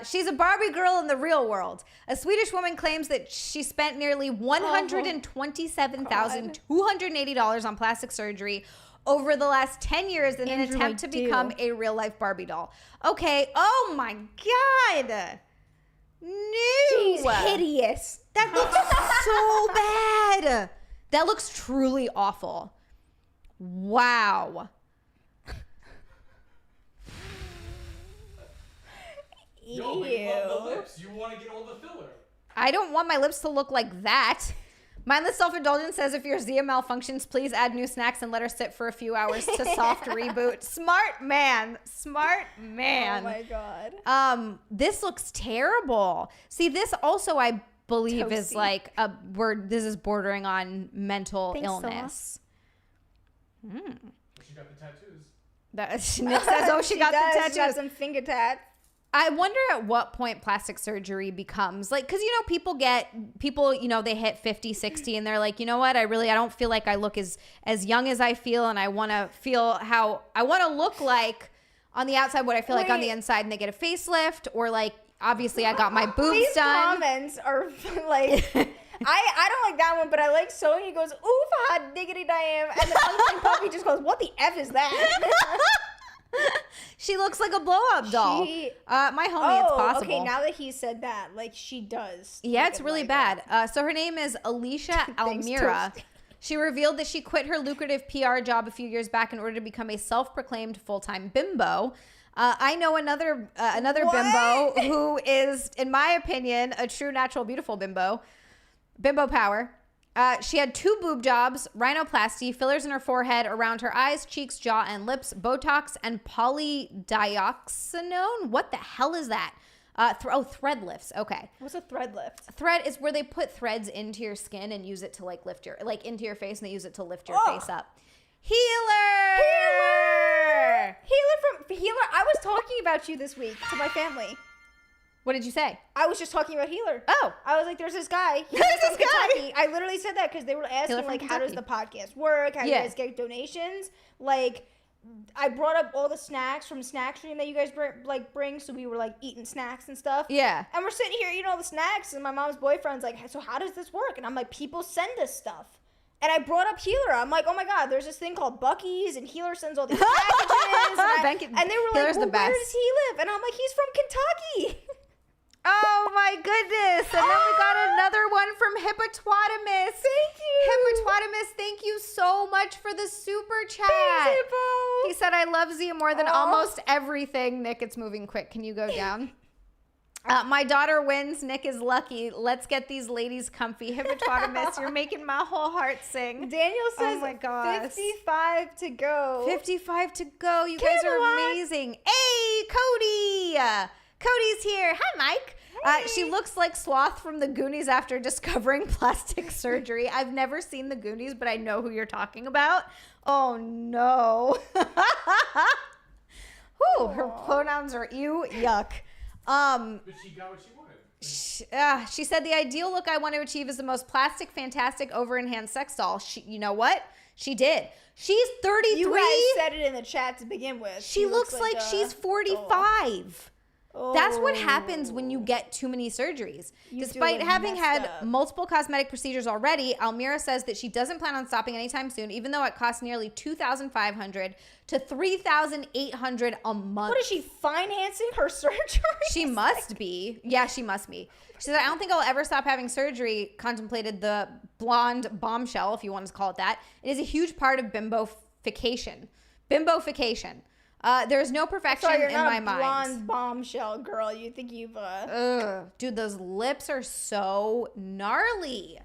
Speaker 1: She's a Barbie girl in the real world. A Swedish woman claims that she spent nearly $127,280 on plastic surgery over the last 10 years in an
Speaker 2: Andrew,
Speaker 1: attempt to
Speaker 2: I do.
Speaker 1: become a real-life Barbie doll. Okay. Oh, my God. No.
Speaker 2: She's hideous.
Speaker 1: That looks so bad. That looks truly awful. Wow.
Speaker 3: Yo, but you love the lips. You want to get all the filler.
Speaker 1: I don't want my lips to look like that. Mindless Self-Indulgence says, if your Xia malfunctions, please add new snacks and let her sit for a few hours to soft reboot. Smart man. Smart man.
Speaker 2: Oh my God.
Speaker 1: This looks terrible. See, this also, I believe, is
Speaker 2: Toasty.
Speaker 1: like this is bordering on mental
Speaker 2: Thanks,
Speaker 1: illness.
Speaker 3: She got the tattoos.
Speaker 1: That, Nick says, oh, she got the tattoos.
Speaker 2: She got some finger tats.
Speaker 1: I wonder at what point plastic surgery becomes like, because, you know, people, you know, they hit 50, 60 and they're like, you know what, I don't feel like I look as young as I feel. And I want to feel how I want to look like on the outside, what I feel like on the inside, and they get a facelift, or like, obviously I got my boobs
Speaker 2: These
Speaker 1: done.
Speaker 2: comments are like, I don't like that one, but I like so. He goes, oof, hot diggity damn. And then Uncle Puppy just goes, what the F is that?
Speaker 1: She looks like a blow-up doll. My homie, it's possible.
Speaker 2: Okay, now that he said that, like, she does.
Speaker 1: Yeah, it's really bad. So her name is Alicia
Speaker 2: Thanks,
Speaker 1: Almira.
Speaker 2: Toasty.
Speaker 1: She revealed that she quit her lucrative PR job a few years back in order to become a self-proclaimed full-time bimbo. I know another bimbo who is, in my opinion, a true natural beautiful bimbo. Bimbo power. She had 2 boob jobs, rhinoplasty, fillers in her forehead, around her eyes, cheeks, jaw, and lips, Botox, and polydioxanone. What the hell is that? Thread lifts. Okay.
Speaker 2: What's a thread lift?
Speaker 1: Thread is where they put threads into your skin and use it to like lift your, like into your face, and they use it to lift your face up. Healer!
Speaker 2: Healer, I was talking about you this week to my family.
Speaker 1: What did you say?
Speaker 2: I was just talking about Healer.
Speaker 1: Oh.
Speaker 2: I was like, there's this guy. He's
Speaker 1: There's
Speaker 2: from
Speaker 1: this guy.
Speaker 2: Kentucky. I literally said that because they were asking,
Speaker 1: Healer from
Speaker 2: like, how does the
Speaker 1: Kentucky.
Speaker 2: podcast work? How do you
Speaker 1: Yeah.
Speaker 2: guys get donations? Like, I brought up all the snacks from Snack Stream that you guys bring. So we were, like, eating snacks and stuff.
Speaker 1: Yeah.
Speaker 2: And we're sitting here eating all the snacks. And my mom's boyfriend's like, so how does this work? And I'm like, people send us stuff. And I brought up Healer. I'm like, oh my God, there's this thing called Buc-ee's, and Healer sends all these packages. and they were like,
Speaker 1: Healer's
Speaker 2: well,
Speaker 1: the best.
Speaker 2: where does he live? And I'm like, he's from Kentucky.
Speaker 1: Oh my goodness. And then we got another one from Hippopotamus.
Speaker 2: Thank you.
Speaker 1: Hippopotamus, thank you so much for the super chat.
Speaker 2: Thanks, Hippo.
Speaker 1: He said, I love Xia more than almost everything. Nick, it's moving quick. Can you go down? My daughter wins. Nick is lucky. Let's get these ladies comfy. Hippopotamus, you're making my whole heart sing.
Speaker 2: Daniel says,
Speaker 1: Oh my gosh.
Speaker 2: 55 to go.
Speaker 1: 55 to go. You guys are
Speaker 2: Camelot.
Speaker 1: amazing. Hey, Cody. Cody's here. Hi, Mike. She looks like Sloth from the Goonies after discovering plastic surgery. I've never seen the Goonies, but I know who you're talking about. Oh, no. Whew, her pronouns are ew, yuck.
Speaker 3: But she got what she wanted.
Speaker 1: She said the ideal look I want to achieve is the most plastic, fantastic, over-enhanced sex doll. You know what? She did. She's 33.
Speaker 2: You guys said it in the chat to begin with.
Speaker 1: She looks like she's 45. That's what happens when you get too many surgeries. Despite
Speaker 2: look
Speaker 1: having
Speaker 2: messed
Speaker 1: had
Speaker 2: up.
Speaker 1: multiple cosmetic procedures already, Almira says that she doesn't plan on stopping anytime soon, even though it costs nearly $2,500 to $3,800 a month.
Speaker 2: What is she financing her surgery?
Speaker 1: She must be. Yeah, she must be. She said, I don't think I'll ever stop having surgery, contemplated the blonde bombshell, if you want to call it that. It is a huge part of bimbofication. Bimbofication. There's no perfection
Speaker 2: Sorry, you're
Speaker 1: in
Speaker 2: not
Speaker 1: my
Speaker 2: a
Speaker 1: mind.
Speaker 2: blonde bombshell girl. You think you've
Speaker 1: Ugh. Dude, those lips are so gnarly.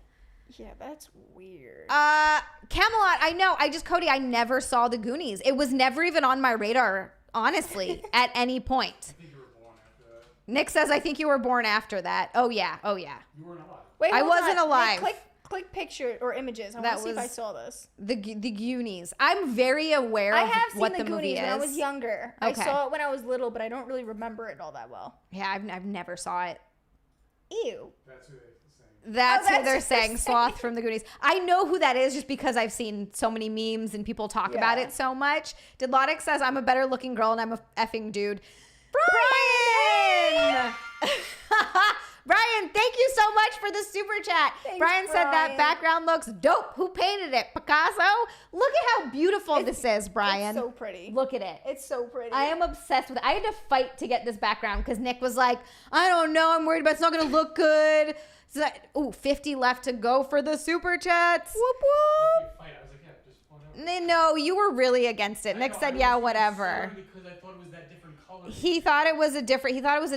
Speaker 2: Yeah, that's weird.
Speaker 1: Camelot, I know. Cody, I never saw the Goonies. It was never even on my radar, honestly, at any point.
Speaker 3: I think you were born after that.
Speaker 1: Nick says, I think you were born after that. Oh, yeah.
Speaker 3: You weren't alive.
Speaker 2: Wait,
Speaker 1: I
Speaker 2: hold
Speaker 1: wasn't
Speaker 2: on.
Speaker 1: alive.
Speaker 2: Wait, click picture or images. I want to see if I saw this.
Speaker 1: The Goonies. I'm very aware
Speaker 2: I
Speaker 1: of
Speaker 2: have seen
Speaker 1: what
Speaker 2: the
Speaker 1: the movie
Speaker 2: Goonies
Speaker 1: is.
Speaker 2: when I was younger.
Speaker 1: Okay.
Speaker 2: I saw it when I was little, but I don't really remember it all that well.
Speaker 1: Yeah, I've never saw it.
Speaker 2: Ew.
Speaker 3: That's who they're saying.
Speaker 1: That's who
Speaker 2: that's
Speaker 1: they're
Speaker 2: what
Speaker 1: saying, Sloth from the Goonies. I know who that is just because I've seen so many memes and people talk about
Speaker 2: Yeah.
Speaker 1: it so much. Didlotic says, I'm a better looking girl and I'm a effing dude. Brian! Brian, thank you so much for the super chat.
Speaker 2: Thanks,
Speaker 1: Brian said that
Speaker 2: Brian.
Speaker 1: background looks dope. Who painted it? Picasso? Look at how beautiful this is, Brian.
Speaker 2: It's so pretty.
Speaker 1: Look at it.
Speaker 2: It's so pretty.
Speaker 1: I am obsessed with it. I had to fight to get this background because Nick was like, I don't know. I'm worried about it's not going to look good. So, 50 left to go for the super chats.
Speaker 2: Whoop
Speaker 3: Like,
Speaker 2: whoop.
Speaker 3: you fight. I was like, yeah, just whatever.
Speaker 1: No, you were really against it.
Speaker 3: I
Speaker 1: Nick
Speaker 3: know,
Speaker 1: said,
Speaker 3: I
Speaker 1: yeah,
Speaker 3: was
Speaker 1: whatever.
Speaker 3: concerned because I thought it was that different color.
Speaker 1: He thought it was a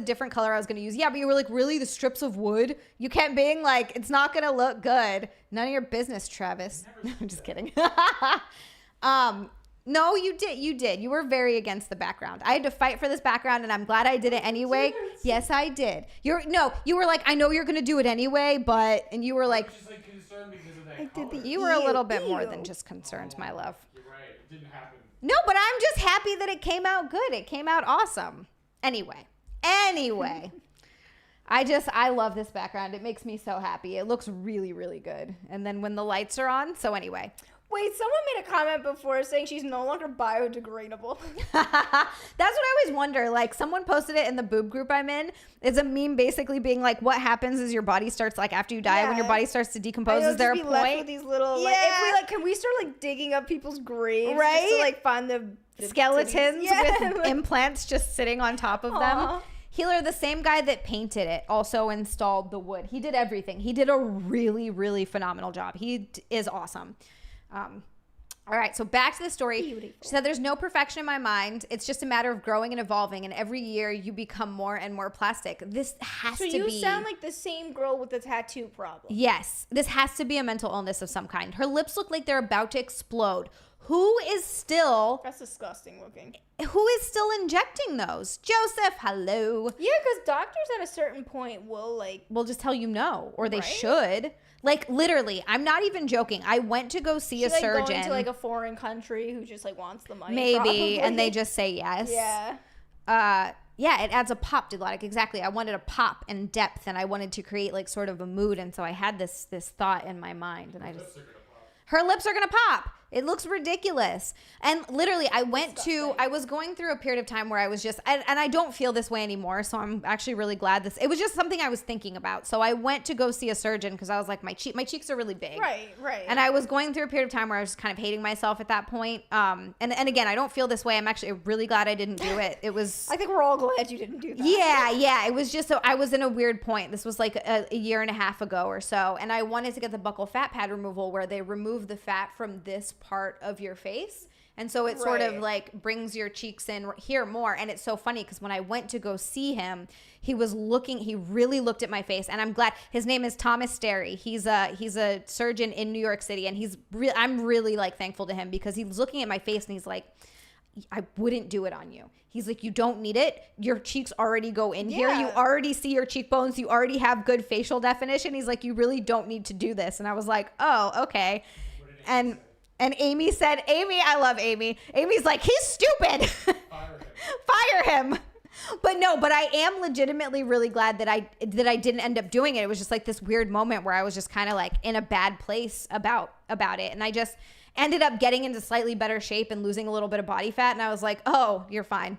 Speaker 1: different color I was going to use. Yeah, but you were like, really? The strips of wood? You kept being like, it's not going to look good. None of your business, Travis. I'm just kidding. No, you did. You were very against the background. I had to fight for this background and I'm glad I did it anyway. Yes, I did. You were like, I know you're going to do it anyway, and you were
Speaker 3: I
Speaker 1: like,
Speaker 3: was just like concerned because of that
Speaker 2: I
Speaker 3: color.
Speaker 2: did the
Speaker 1: you were a little bit
Speaker 2: Ew.
Speaker 1: more than just concerned, my love.
Speaker 3: You're right. It didn't happen.
Speaker 1: No, but I'm just happy that it came out good. It came out awesome. Anyway. I love this background. It makes me so happy. It looks really, really good. And then when the lights are on, so anyway.
Speaker 2: Wait, someone made a comment before saying she's no longer biodegradable.
Speaker 1: That's what I always wonder. Like, someone posted it in the boob group I'm in. It's a meme basically being like, what happens is your body starts, like, after you die, when your
Speaker 2: Yeah.
Speaker 1: body starts to decompose,
Speaker 2: I'll
Speaker 1: is there a
Speaker 2: just be left with
Speaker 1: point?
Speaker 2: these little, like,
Speaker 1: Yeah.
Speaker 2: if we, like, can we start, like, digging up people's graves?
Speaker 1: Right?
Speaker 2: Just to, like, find the
Speaker 1: Skeletons
Speaker 2: titties?
Speaker 1: with implants just sitting on top of
Speaker 2: Aw.
Speaker 1: them. Healer, the same guy that painted it, also installed the wood. He did everything. He did a really, really phenomenal job. He is awesome. All right, so back to the story.
Speaker 2: Beautiful.
Speaker 1: She said, there's no perfection in my mind. It's just a matter of growing and evolving, and every year you become more and more plastic. This has
Speaker 2: So
Speaker 1: to
Speaker 2: you
Speaker 1: be...
Speaker 2: sound like the same girl with the tattoo problem.
Speaker 1: Yes, this has to be a mental illness of some kind. Her lips look like they're about to explode. Who is still
Speaker 2: That's disgusting looking.
Speaker 1: injecting those? Joseph, hello.
Speaker 2: Yeah, because doctors at a certain point will, like...
Speaker 1: Will just tell you no, or they
Speaker 2: Right?
Speaker 1: should. Like, literally, I'm not even joking. I went to go see a
Speaker 2: like
Speaker 1: surgeon.
Speaker 2: going to, like, a foreign country who just, like, wants the money,
Speaker 1: maybe,
Speaker 2: probably.
Speaker 1: and they just say yes.
Speaker 2: Yeah.
Speaker 1: Yeah, it adds a pop to like exactly. I wanted a pop and depth, and I wanted to create like sort of a mood, and so I had this thought in my mind, and I just... Her lips are gonna pop. It looks ridiculous. And literally, I was going through a period of time where I was just, and I don't feel this way anymore. So I'm actually really glad it was just something I was thinking about. So I went to go see a surgeon because I was like, my cheeks are really big.
Speaker 2: Right.
Speaker 1: And I was going through a period of time where I was kind of hating myself at that point. And again, I don't feel this way. I'm actually really glad I didn't do it. It was...
Speaker 2: I think we're all glad you didn't do that.
Speaker 1: Yeah. It was just so I was in a weird point. This was like a year and a half ago or so. And I wanted to get the buccal fat pad removal where they remove the fat from this part of your face. And so it sort of
Speaker 2: Right.
Speaker 1: like brings your cheeks in here more. And it's so funny because when I went to go see him, he really looked at my face. And I'm glad. His name is Thomas Sterry. He's a surgeon in New York City. And I'm really like thankful to him because he's looking at my face and he's like, I wouldn't do it on you. He's like, you don't need it. Your cheeks already go in here. You
Speaker 2: Yeah.
Speaker 1: already see your cheekbones. You already have good facial definition. He's like, you really don't need to do this. And I was like, oh, okay. And Amy said, I love Amy. Amy's like, he's stupid. Fire him. But I am legitimately really glad that I didn't end up doing it. It was just like this weird moment where I was just kind of like in a bad place about it. And I just ended up getting into slightly better shape and losing a little bit of body fat. And I was like, oh, you're fine.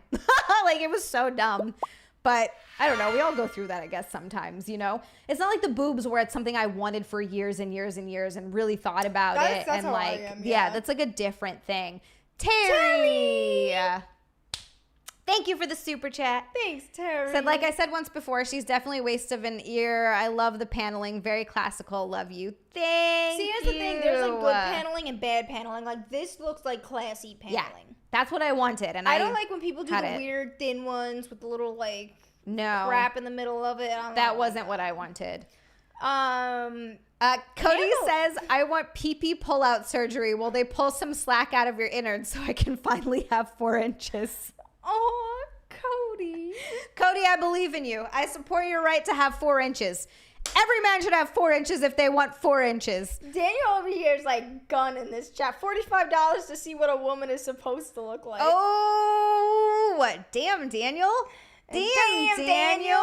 Speaker 1: Like, it was so dumb. But I don't know. We all go through that, I guess, sometimes, you know? It's not like the boobs where it's something I wanted for years and years and years and really thought about it.
Speaker 2: That's
Speaker 1: And
Speaker 2: how I
Speaker 1: like,
Speaker 2: am,
Speaker 1: yeah,
Speaker 2: yeah.
Speaker 1: that's like a different thing. Terry! Thank you for the super chat.
Speaker 2: Thanks, Terry.
Speaker 1: Said, like I said once before, she's definitely a waste of an ear. I love the paneling. Very classical. Love you. Thank you.
Speaker 2: See, here's the thing. There's like good paneling and bad paneling. Like, this looks like classy paneling.
Speaker 1: Yeah, that's what I wanted. And
Speaker 2: I don't like when people do
Speaker 1: had
Speaker 2: the
Speaker 1: it.
Speaker 2: weird thin ones with the little like
Speaker 1: No,
Speaker 2: crap in the middle of it. I don't
Speaker 1: that
Speaker 2: know.
Speaker 1: wasn't what I wanted. Cody says, I want pee-pee pull-out surgery. Will they pull some slack out of your innards so I can finally have 4 inches?
Speaker 2: Oh, Cody.
Speaker 1: Cody, I believe in you. I support your right to have 4 inches. Every man should have 4 inches if they want 4 inches.
Speaker 2: Daniel over here is like gun in this chat. $45 to see what a woman is supposed to look like.
Speaker 1: Oh, what? Damn, Daniel. Damn, Daniel.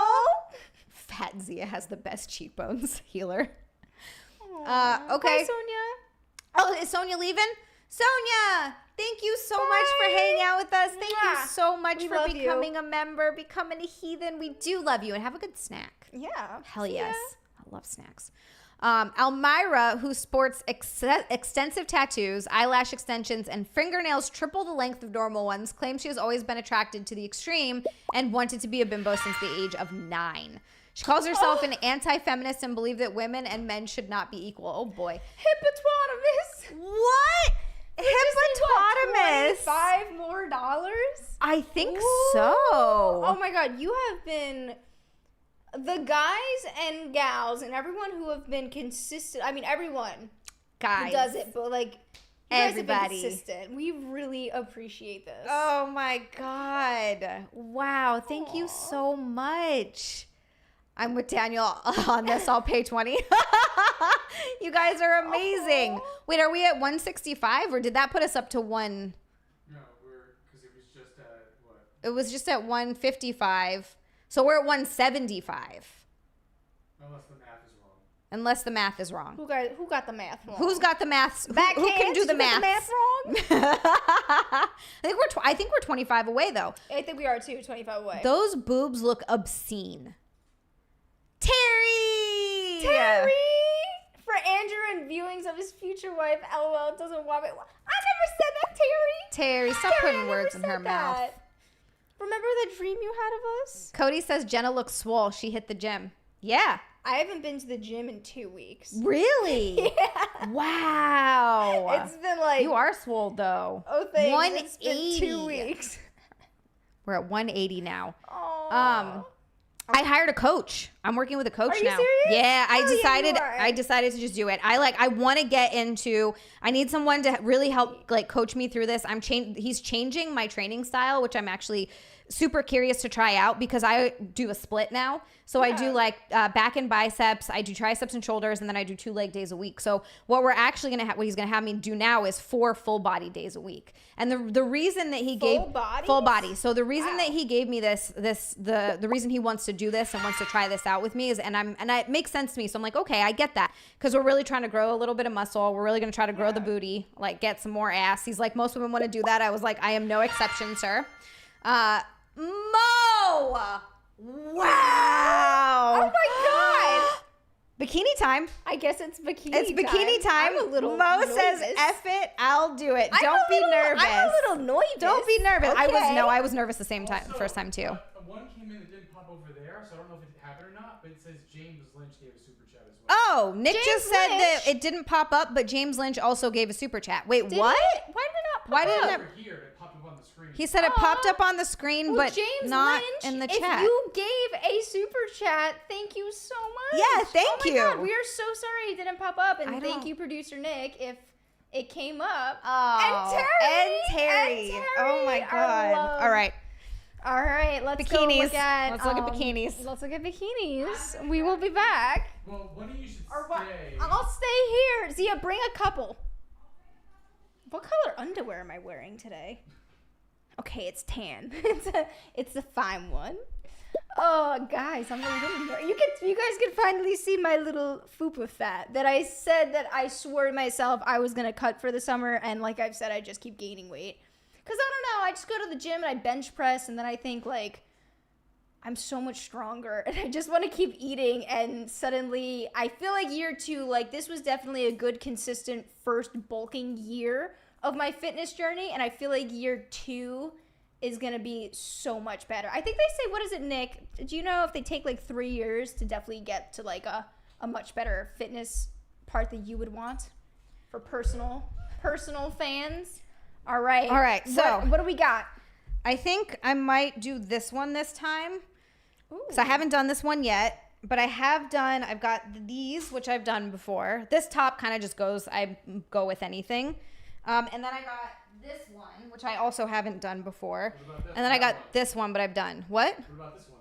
Speaker 1: Fat Xia has the best cheekbones. Healer. Okay.
Speaker 2: Bye, Sonia.
Speaker 1: Oh, is Sonia leaving? Sonia, thank you so much for hanging out with us. Thank you so much for becoming a member, becoming a heathen. We do love you, and have a good snack.
Speaker 2: Yeah.
Speaker 1: Hell yes. I love snacks. Almira, who sports extensive tattoos, eyelash extensions, and fingernails triple the length of normal ones, claims she has always been attracted to the extreme and wanted to be a bimbo since the age of 9. She calls herself an anti-feminist and believes that women and men should not be equal. Oh boy.
Speaker 2: Hippopotamus.
Speaker 1: What? Hippopotamus.
Speaker 2: $5 more?
Speaker 1: I think
Speaker 2: Ooh.
Speaker 1: so.
Speaker 2: Oh my God, you have been the guys and gals and everyone who have been consistent. I mean, everyone
Speaker 1: Guys.
Speaker 2: who does it, but like you
Speaker 1: Everybody.
Speaker 2: guys have been consistent. We really appreciate this.
Speaker 1: Oh my God. Wow. Thank you so much. I'm with Daniel on this. I'll pay 20. You guys are amazing. Wait, are we at 165 or did that put us up to 1?
Speaker 3: No, because it was just at what?
Speaker 1: It was just at 155. So we're at 175.
Speaker 3: Unless the math is wrong.
Speaker 1: Unless the math is wrong.
Speaker 2: Who got the math wrong?
Speaker 1: Who's got the maths? Who can do the math?
Speaker 2: wrong?
Speaker 1: I think we're 25 away though.
Speaker 2: I think we are too. 25 away.
Speaker 1: Those boobs look obscene.
Speaker 2: Terry! For Andrew and viewings of his future wife, LOL doesn't want it. I never said that, Terry.
Speaker 1: Terry, stop
Speaker 2: Terry,
Speaker 1: putting
Speaker 2: I never
Speaker 1: words in
Speaker 2: said
Speaker 1: her mouth.
Speaker 2: that. Remember the dream you had of us?
Speaker 1: Cody says Jenna looks swole. She hit the gym. Yeah.
Speaker 2: I haven't been to the gym in 2 weeks.
Speaker 1: Really?
Speaker 2: Yeah.
Speaker 1: Wow.
Speaker 2: It's been like...
Speaker 1: You are swole though.
Speaker 2: Oh, thanks.
Speaker 1: 180.
Speaker 2: It's been 2 weeks.
Speaker 1: We're at 180 now.
Speaker 2: Aww.
Speaker 1: I hired a coach. I'm working with a coach
Speaker 2: Are you
Speaker 1: now.
Speaker 2: serious?
Speaker 1: Yeah,
Speaker 2: Oh, yeah, you are.
Speaker 1: I decided to just do it. I want to get into, I need someone to really help like coach me through this. He's changing my training style, which I'm actually super curious to try out because I do a split now. So I do like back and biceps, I do triceps and shoulders, and then I do 2 leg days a week. So what we're actually going to what he's going to have me do now is 4 full body days a week. And the reason that he gave full body. So the reason that he gave me the reason he wants to do this and wants to try this out with me is, and it makes sense to me. So I'm like, okay, I get that. Because we're really trying to grow a little bit of muscle. We're really going to try to grow the booty, like get some more ass. He's like, most women want to do that. I was like, I am no exception, sir. Mo! Wow!
Speaker 2: Oh my God!
Speaker 1: Bikini time.
Speaker 2: I guess it's bikini
Speaker 1: It's bikini time.
Speaker 2: I'm a little
Speaker 1: Mo
Speaker 2: nervous.
Speaker 1: says, F it, I'll do it. Don't be nervous.
Speaker 2: I'm a little nervous.
Speaker 1: Don't be nervous.
Speaker 2: Okay.
Speaker 1: I was nervous the same time,
Speaker 3: Also,
Speaker 1: first time too.
Speaker 3: One came in that didn't pop over there, so I don't know if it happened or not, but it says James Lynch gave a super chat as well.
Speaker 1: Oh, Nick
Speaker 2: James
Speaker 1: just said that
Speaker 2: Lynch?
Speaker 1: it didn't pop up, but James Lynch also gave a super chat. Wait,
Speaker 2: Did
Speaker 1: what?
Speaker 2: it? Why did it not pop
Speaker 1: Why did
Speaker 2: up?
Speaker 1: it
Speaker 3: Over here, it popped up on the screen.
Speaker 1: He said it popped up on the screen,
Speaker 2: Well,
Speaker 1: but
Speaker 2: James
Speaker 1: not
Speaker 2: Lynch,
Speaker 1: in the
Speaker 2: if
Speaker 1: chat.
Speaker 2: you gave a super chat, thank you so much.
Speaker 1: Yeah, thank you.
Speaker 2: Oh my God, we are so sorry it didn't pop up, and
Speaker 1: I
Speaker 2: thank
Speaker 1: don't-
Speaker 2: you, producer Nick, if it came up.
Speaker 1: Oh,
Speaker 2: and Terry.
Speaker 1: Oh my God. All right.
Speaker 2: All right, let's go
Speaker 1: Bikinis.
Speaker 2: look at.
Speaker 1: Let's look at bikinis.
Speaker 2: Let's look at bikinis. We will be back.
Speaker 3: Well, one of you should
Speaker 2: Or what?
Speaker 3: stay.
Speaker 2: I'll stay here. Zia, bring a couple. What color underwear am I wearing today? Okay, it's tan. It's a fine one. Oh, guys, I'm a little nervous. You guys can finally see my little fupa fat that I said that I swore to myself I was gonna cut for the summer, and like I've said, I just keep gaining weight. Cause I don't know, I just go to the gym and I bench press, and then I think like I'm so much stronger, and I just want to keep eating, and suddenly I feel like year 2, like this was definitely a good consistent first bulking year of my fitness journey, and I feel like year 2 is gonna be so much better. I think they say, what is it, Nick? Do you know if they take like 3 years to definitely get to like a much better fitness part that you would want for personal fans? All right.
Speaker 1: So
Speaker 2: what do we got?
Speaker 1: I think I might do this one this time. Because I haven't done this one yet. But I've got these, which I've done before. This top kind of just goes, I go with anything. And then I got this one, which I also haven't done before. And then I got this one, but I've done. What?
Speaker 3: What about this one?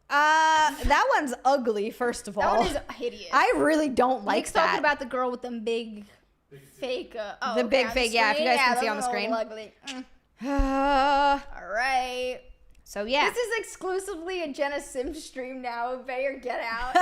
Speaker 1: That one's ugly, first of all.
Speaker 2: That one is hideous.
Speaker 1: I really don't like
Speaker 2: Nick's
Speaker 1: that.
Speaker 2: talking about the girl with them big fake.
Speaker 1: The big fake, yeah, if you guys can see on the screen.
Speaker 2: Ugly. All right.
Speaker 1: So, yeah.
Speaker 2: This is exclusively a Jenna Sims stream now. Better get out.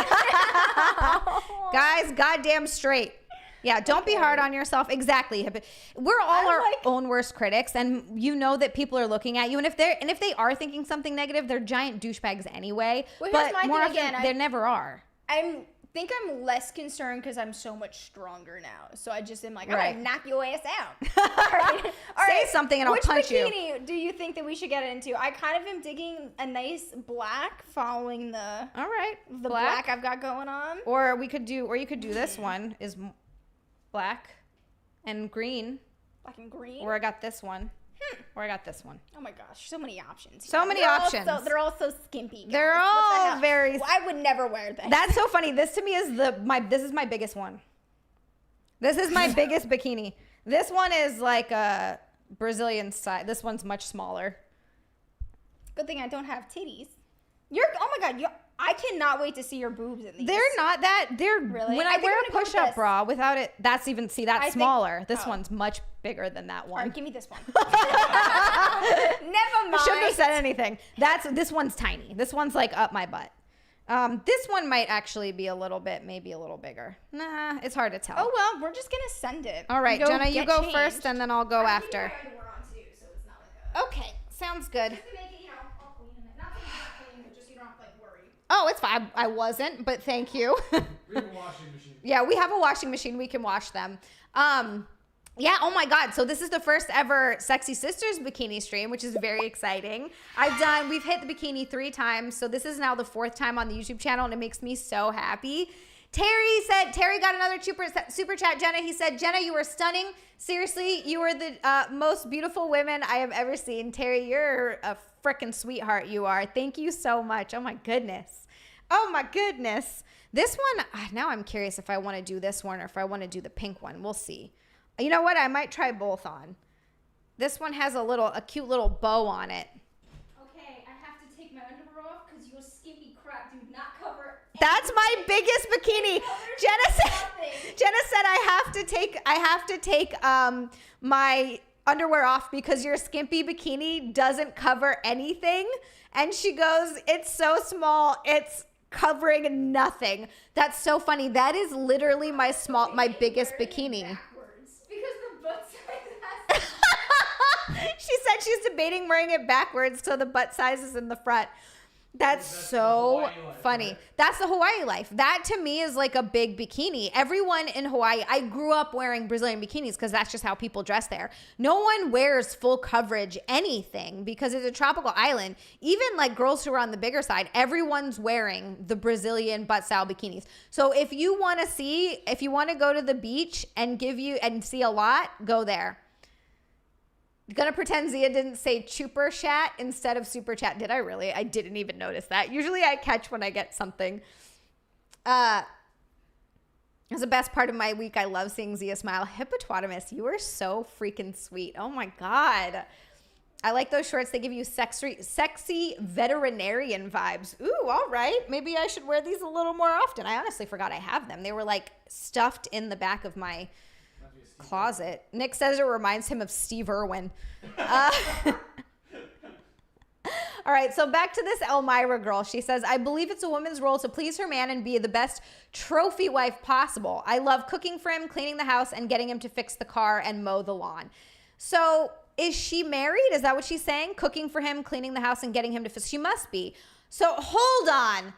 Speaker 1: Guys, goddamn straight. Yeah, don't be hard on yourself. Exactly. We're all our own worst critics, and you know that people are looking at you. And if they are thinking something negative, they're giant douchebags anyway.
Speaker 2: Well,
Speaker 1: but
Speaker 2: here's my
Speaker 1: more
Speaker 2: thing
Speaker 1: often,
Speaker 2: again.
Speaker 1: they never are.
Speaker 2: I think I'm less concerned because I'm so much stronger now. So I just am like, I'm
Speaker 1: Right.
Speaker 2: gonna knock your ass out. All right.
Speaker 1: Say something and I'll punch you.
Speaker 2: Which bikini do you think that we should get into? I kind of am digging a nice black following the
Speaker 1: All right,
Speaker 2: black I've got going on.
Speaker 1: Or you could do this one is black and green.
Speaker 2: Black and green.
Speaker 1: Or I got this one. Or I got this one.
Speaker 2: Oh my gosh, so many options.
Speaker 1: So many options.
Speaker 2: They're all so skimpy. Guys.
Speaker 1: They're
Speaker 2: What the
Speaker 1: all
Speaker 2: hell?
Speaker 1: very.
Speaker 2: Well, I would never wear this.
Speaker 1: That's so funny. This to me is this is my biggest one. This is my biggest bikini. This one is like a Brazilian size. This one's much smaller.
Speaker 2: Good thing I don't have titties. Oh my god, I cannot wait to see your boobs in these.
Speaker 1: They're not that. They're
Speaker 2: Really?
Speaker 1: when
Speaker 2: I
Speaker 1: I
Speaker 2: think
Speaker 1: wear
Speaker 2: I'm
Speaker 1: a
Speaker 2: gonna go with
Speaker 1: push-up
Speaker 2: this.
Speaker 1: bra without it. That's smaller. This
Speaker 2: oh.
Speaker 1: one's much bigger than that
Speaker 2: All
Speaker 1: one.
Speaker 2: right, give me this one. Never mind.
Speaker 1: I shouldn't have said anything. This one's tiny. This one's like up my butt. This one might actually be maybe a little bigger. Nah, it's hard to tell.
Speaker 2: Oh well, we're just gonna send it.
Speaker 1: All right, Jenna, you
Speaker 2: get
Speaker 1: go
Speaker 2: changed.
Speaker 1: first, and then I'll go after.
Speaker 2: I think we're on too, so it's not like a.
Speaker 1: Okay, sounds good.
Speaker 2: Just to make it, all clean. Not that you're not clean, but just so you don't have to worry.
Speaker 1: Oh, it's fine. I wasn't, but thank you.
Speaker 3: We have a washing machine.
Speaker 1: Yeah, we have a washing machine. We can wash them. Yeah, oh my God. So this is the first ever Sexy Sisters bikini stream, which is very exciting. We've hit the bikini 3 times. So this is now the 4th time on the YouTube channel, and it makes me so happy. Terry got another super chat, Jenna. He said, Jenna, you were stunning. Seriously, you were the most beautiful women I have ever seen. Terry, you're a freaking sweetheart, you are. Thank you so much. Oh my goodness. Oh my goodness. This one, now I'm curious if I want to do this one or if I want to do the pink one. We'll see. You know what? I might try both on. This one has a cute little bow on it.
Speaker 2: Okay, I have to take my underwear off because your skimpy crap do not cover.
Speaker 1: That's my biggest bikini. Jenna said I have to take my underwear off because your skimpy bikini doesn't cover anything. And she goes, it's so small, it's covering nothing. That's so funny. That is literally my biggest bikini.
Speaker 2: Because the butt size has.
Speaker 1: She said she's debating wearing it backwards so the butt size is in the front. That's so funny.
Speaker 3: Right?
Speaker 1: That's the Hawaii life. That to me is like a big bikini. Everyone in Hawaii, I grew up wearing Brazilian bikinis because that's just how people dress there. No one wears full coverage anything because it's a tropical island. Even like girls who are on the bigger side, everyone's wearing the Brazilian butt style bikinis. So if you want to go to the beach and see a lot, go there. Gonna pretend Xia didn't say chuper chat instead of super chat. Did I really? I didn't even notice that. Usually I catch when I get something. It's the best part of my week. I love seeing Xia smile. Hippopotamus, you are so freaking sweet. Oh my God. I like those shorts. They give you sexy veterinarian vibes. Ooh, all right. Maybe I should wear these a little more often. I honestly forgot I have them. They were like stuffed in the back of my closet. Nick says it reminds him of Steve Irwin. All right, so back to this Elmira girl. She says, I believe it's a woman's role to please her man and be the best trophy wife possible. I love cooking for him, cleaning the house, and getting him to fix the car and mow the lawn. So is she married? Is that what she's saying? Cooking for him, cleaning the house, and getting him to fix? She must be. So hold on.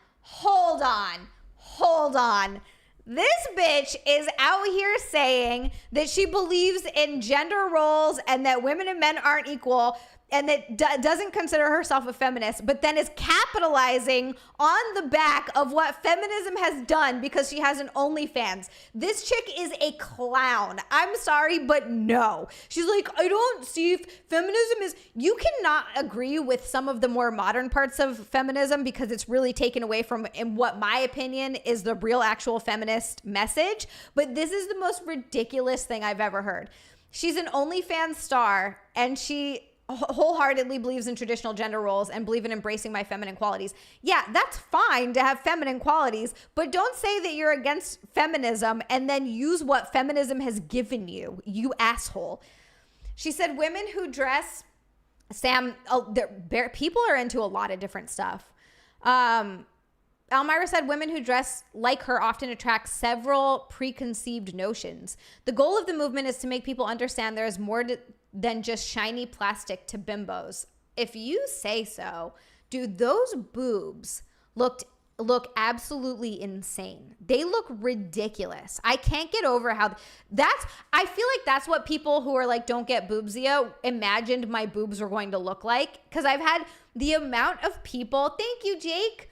Speaker 1: This bitch is out here saying that she believes in gender roles and that women and men aren't equal. and that doesn't consider herself a feminist, but then is capitalizing on the back of what feminism has done because she has an OnlyFans. This chick is a clown. I'm sorry, but no. She's like, I don't see if feminism is... You cannot agree with some of the more modern parts of feminism because it's really taken away from, in what my opinion, is the real actual feminist message. But this is the most ridiculous thing I've ever heard. She's an OnlyFans star, and she wholeheartedly believes in traditional gender roles and believe in embracing my feminine qualities. Yeah, that's fine to have feminine qualities, but don't say that you're against feminism and then use what feminism has given you, you asshole. She said women who dress, Sam, people are into a lot of different stuff. Elmira said women who dress like her often attract several preconceived notions. The goal of the movement is to make people understand there is more than just shiny plastic to bimbos. If you say so. Dude, those boobs look absolutely insane. They look ridiculous. I can't get over how I feel like that's what people who are like, don't get boobsia, imagined my boobs were going to look like. Because I've had the amount of people, thank you, Jake.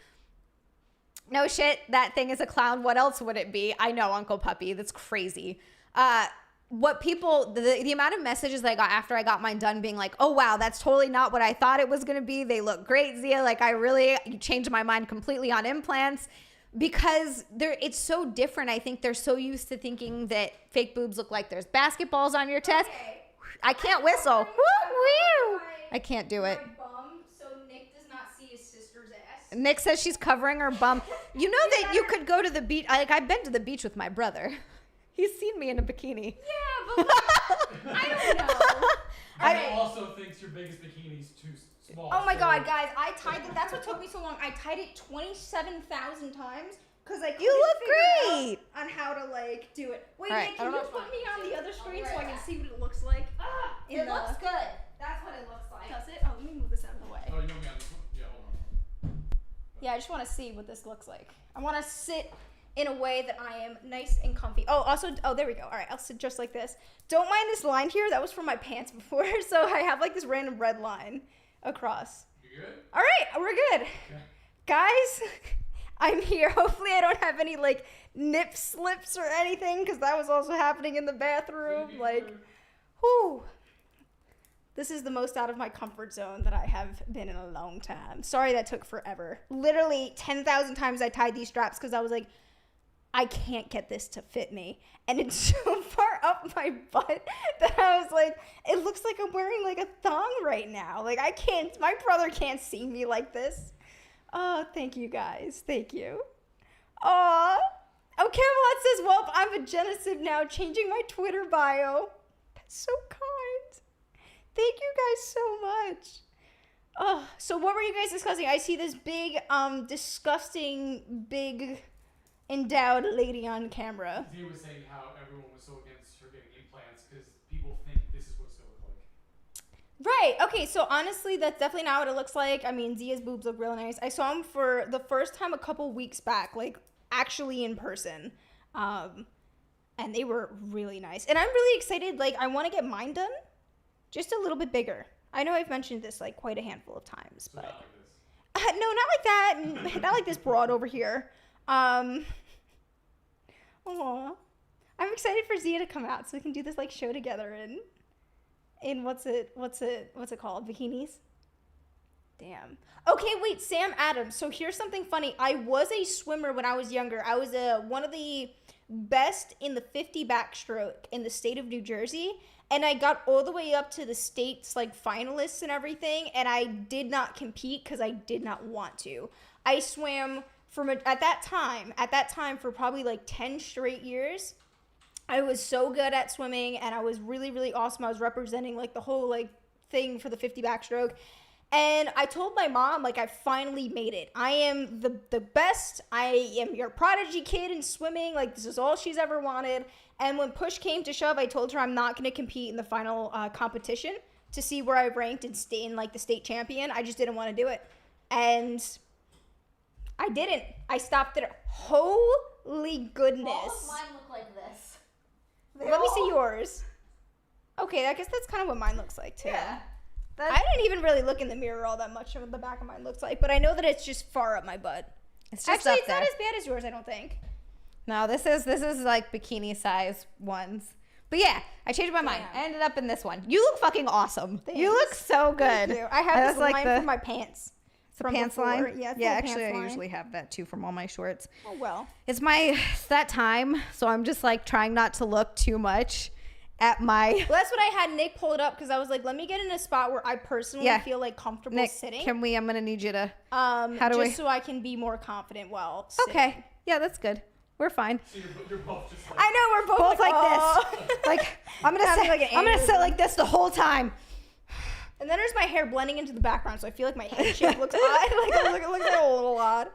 Speaker 1: No shit, that thing is a clown. What else would it be? I know, Uncle Puppy. That's crazy. What people, the amount of messages that I got after I got mine done being like, oh, wow, that's totally not what I thought it was going to be. They look great, Xia. Like, you changed my mind completely on implants because it's so different. I think they're so used to thinking that fake boobs look like there's basketballs on your chest. Okay. I can't whistle. Woo-woo. I can't do it. Nick says she's covering her bum. You know that you could go to the beach. I've been to the beach with my brother. He's seen me in a bikini. Yeah, but
Speaker 2: I don't know.
Speaker 3: I also thinks your biggest bikini's too small.
Speaker 2: Oh my God, guys! I tied it. That's what took me so long. I tied it 27,000 times because I couldn't figure out on how to like do it. Wait, Nick, can you put me on the other screen so I can see what it looks like?
Speaker 1: It looks good. That's what it looks like.
Speaker 2: Does it? Oh, let me move this out of the way.
Speaker 3: Oh, you want me on this one? Yeah, hold on.
Speaker 2: Yeah, I just want to see what this looks like. I want to sit in a way that I am nice and comfy. Oh, there we go. All right, I'll sit just like this. Don't mind this line here. That was from my pants before. So I have like this random red line across.
Speaker 3: You good?
Speaker 2: All right, we're good. Okay. Guys, I'm here. Hopefully I don't have any like nip slips or anything because that was also happening in the bathroom. Like, whoo. This is the most out of my comfort zone that I have been in a long time. Sorry that took forever. Literally 10,000 times I tied these straps because I was like, I can't get this to fit me. And it's so far up my butt that I was like, it looks like I'm wearing like a thong right now. Like my brother can't see me like this. Oh, thank you guys. Thank you. Aw. Oh, Camelot says, well, I'm a genocide now, changing my Twitter bio. That's so kind. Thank you guys so much. Oh, so what were you guys discussing? I see this big, disgusting, big, endowed lady on camera.
Speaker 3: He was saying how everyone was so against her getting implants because people think this is what it's going to look like.
Speaker 2: Right. Okay, so honestly, that's definitely not what it looks like. I mean, Zia's boobs look really nice. I saw them for the first time a couple weeks back, like, actually in person. And they were really nice. And I'm really excited. Like, I want to get mine done. Just a little bit bigger. I know I've mentioned this like quite a handful of times, but
Speaker 3: not like this.
Speaker 2: No, not like that. Not like this broad over here. Aw. I'm excited for Xia to come out so we can do this like show together in what's it called? Bikinis? Damn. Okay, wait, Sam Adams. So here's something funny. I was a swimmer when I was younger. I was one of the best in the 50 backstroke in the state of New Jersey. And I got all the way up to the state's like finalists and everything. And I did not compete because I did not want to. I swam at that time for probably like 10 straight years. I was so good at swimming and I was really, really awesome. I was representing like the whole like thing for the 50 backstroke. And I told my mom, like, I finally made it. I am the best. I am your prodigy kid in swimming. Like, this is all she's ever wanted. And when push came to shove, I told her I'm not going to compete in the final competition to see where I ranked and stay in, like, the state champion. I just didn't want to do it. And I didn't. I stopped there. Holy goodness.
Speaker 1: All of mine look like this.
Speaker 2: Let me see yours. Okay, I guess that's kind of what mine looks like, too.
Speaker 1: Yeah.
Speaker 2: I didn't even really look in the mirror all that much of what the back of mine looks like, but I know that it's just far up my butt.
Speaker 1: It's just
Speaker 2: Actually,
Speaker 1: up
Speaker 2: it's
Speaker 1: there.
Speaker 2: not as bad as yours, I don't think.
Speaker 1: No, this is like bikini size ones. But yeah, I changed my mind. I ended up in this one. You look fucking awesome.
Speaker 2: Thanks.
Speaker 1: You look so good.
Speaker 2: Thank you. I have this line from my pants.
Speaker 1: It's a pants line?
Speaker 2: Yeah, it's
Speaker 1: actually,
Speaker 2: pants
Speaker 1: I
Speaker 2: line.
Speaker 1: usually have that too from all my shorts.
Speaker 2: Oh, well.
Speaker 1: It's that time, so I'm just like trying not to look too much at my...
Speaker 2: Well, that's what I had Nick pull it up because I was like, let me get in a spot where I personally feel like comfortable
Speaker 1: Nick,
Speaker 2: sitting.
Speaker 1: I'm going to need you to...
Speaker 2: so I can be more confident while sitting.
Speaker 1: Okay. Yeah, that's good. We're fine.
Speaker 3: So you're both just like...
Speaker 2: I know, we're
Speaker 1: Both like
Speaker 2: oh.
Speaker 1: this. Like, I'm going to sit like this the whole time.
Speaker 2: And then there's my hair blending into the background, so I feel like my head shape looks odd. Like, it looks a little odd.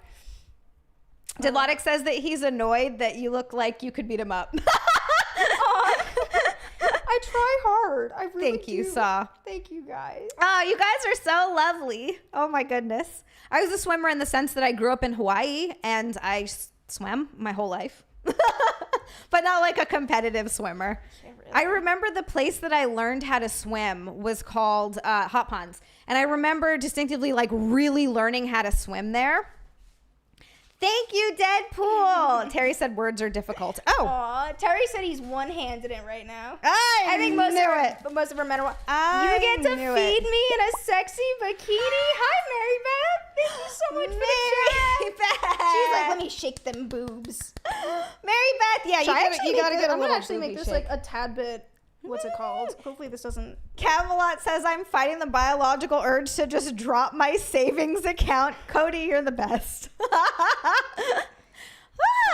Speaker 1: Didlotic says that he's annoyed that you look like you could beat him up.
Speaker 2: I try hard. I really
Speaker 1: Thank you,
Speaker 2: do.
Speaker 1: Saw.
Speaker 2: Thank you, guys.
Speaker 1: Oh, you guys are so lovely. Oh, my goodness. I was a swimmer in the sense that I grew up in Hawaii, and I swam my whole life. But not like a competitive swimmer.
Speaker 2: Yeah, really.
Speaker 1: I remember the place that I learned how to swim was called Hot Ponds. And I remember distinctively like really learning how to swim there. Thank you, Deadpool. Terry said words are difficult. Oh.
Speaker 2: Aw, Terry said he's one-handed in right now.
Speaker 1: I
Speaker 2: think
Speaker 1: most
Speaker 2: most of our men are.
Speaker 1: I
Speaker 2: You get to
Speaker 1: knew
Speaker 2: feed
Speaker 1: it.
Speaker 2: me in a sexy bikini. Hi, Mary Beth. Thank you so much for the chat.
Speaker 1: Beth.
Speaker 2: She's like, let me shake them boobs.
Speaker 1: Mary Beth, yeah, you gotta get a
Speaker 2: I'm
Speaker 1: little
Speaker 2: gonna actually make
Speaker 1: boobie
Speaker 2: this
Speaker 1: shake.
Speaker 2: like a tad bit. What's it called? Hopefully this doesn't.
Speaker 1: Camelot says I'm fighting the biological urge to just drop my savings account. Cody, you're the best.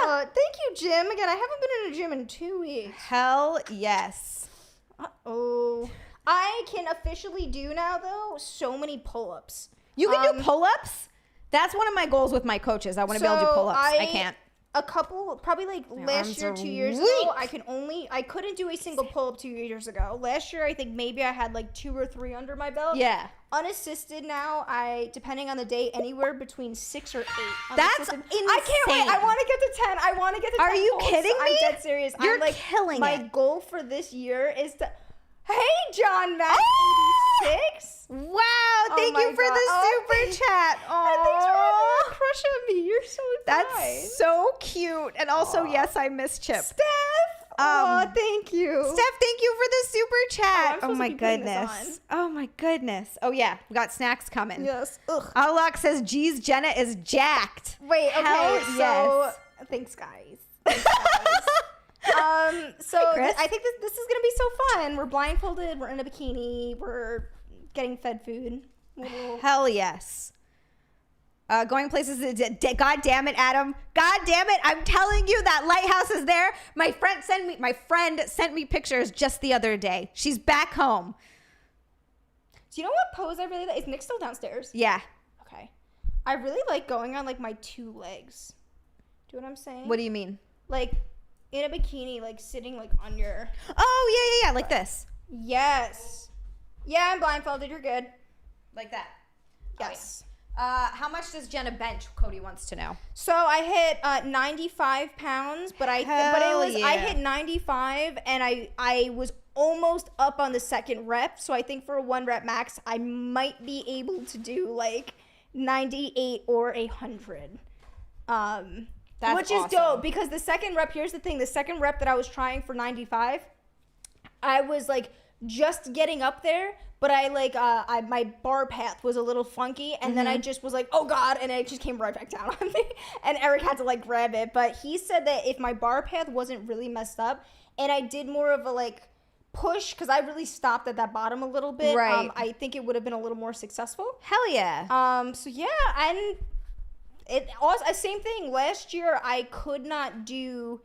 Speaker 2: Thank you, Jim. Again, I haven't been in a gym in 2 weeks.
Speaker 1: Hell yes.
Speaker 2: Oh, I can officially do now though so many pull-ups.
Speaker 1: You can do pull-ups? That's one of my goals with my coaches. I want to be able to do pull-ups. I can't.
Speaker 2: A couple, probably like last
Speaker 1: arms
Speaker 2: year,
Speaker 1: are
Speaker 2: 2 years
Speaker 1: weak.
Speaker 2: ago, I couldn't do a single pull-up 2 years ago. Last year, I think maybe I had like 2 or 3 under my belt.
Speaker 1: Yeah.
Speaker 2: Unassisted now, depending on the day, anywhere between 6 or 8.
Speaker 1: That's
Speaker 2: Unassisted.
Speaker 1: insane.
Speaker 2: I can't wait. I want to get to 10. I want to get to 10.
Speaker 1: Are you
Speaker 2: pulls.
Speaker 1: kidding me?
Speaker 2: I'm dead serious.
Speaker 1: You're
Speaker 2: I'm like,
Speaker 1: killing
Speaker 2: my
Speaker 1: it.
Speaker 2: goal for this year is to. Hey, John Mac 86.
Speaker 1: Wow. Thank
Speaker 2: my
Speaker 1: you for
Speaker 2: God.
Speaker 1: the
Speaker 2: Oh,
Speaker 1: super chat.
Speaker 2: Thanks for having
Speaker 1: Aww.
Speaker 2: a crush on me. You're so kind.
Speaker 1: That's so cute. And also, yes, I miss Chip.
Speaker 2: Steph. Thank you.
Speaker 1: Steph, thank you for the super chat.
Speaker 2: I'm
Speaker 1: Oh,
Speaker 2: supposed
Speaker 1: my
Speaker 2: to be putting this
Speaker 1: goodness. Oh my goodness. Oh yeah, we got snacks coming.
Speaker 2: Yes. Ugh.
Speaker 1: Alok says, geez, Jenna is jacked.
Speaker 2: Wait. Okay.
Speaker 1: Hell
Speaker 2: So
Speaker 1: yes.
Speaker 2: thanks, guys. Thanks, guys. So
Speaker 1: Chris.
Speaker 2: I think this is gonna be so fun. We're blindfolded. We're in a bikini. We're getting fed food.
Speaker 1: Hell yes. Going places. God damn it, Adam. God damn it. I'm telling you that lighthouse is there. My friend sent me pictures just the other day. She's back home.
Speaker 2: Do you know what pose I really like? Is Nick still downstairs?
Speaker 1: Yeah.
Speaker 2: Okay. I really like going on like my 2 legs. Do you know what I'm saying?
Speaker 1: What do you mean?
Speaker 2: Like in a bikini, like sitting like on your.
Speaker 1: Oh yeah, like this.
Speaker 2: Yes. Yeah, I'm blindfolded. You're good.
Speaker 1: Like that.
Speaker 2: Yes.
Speaker 1: How much does Jenna bench? Cody wants to know.
Speaker 2: So I hit 95 pounds, but I hit 95 and I was almost up on the second rep. So I think for a 1 rep max, I might be able to do like 98 or 100.
Speaker 1: That's
Speaker 2: which is
Speaker 1: awesome.
Speaker 2: dope because the second rep, here's the thing, the second rep that I was trying for 95, I was like just getting up there, but my bar path was a little funky, and then I just was like, oh God, and it just came right back down on me, and Eric had to like grab it, but he said that if my bar path wasn't really messed up, and I did more of a like push, because I really stopped at that bottom a little bit,
Speaker 1: right.
Speaker 2: I think it would have been a little more successful.
Speaker 1: Hell yeah.
Speaker 2: So yeah, and it also, same thing, last year I could not do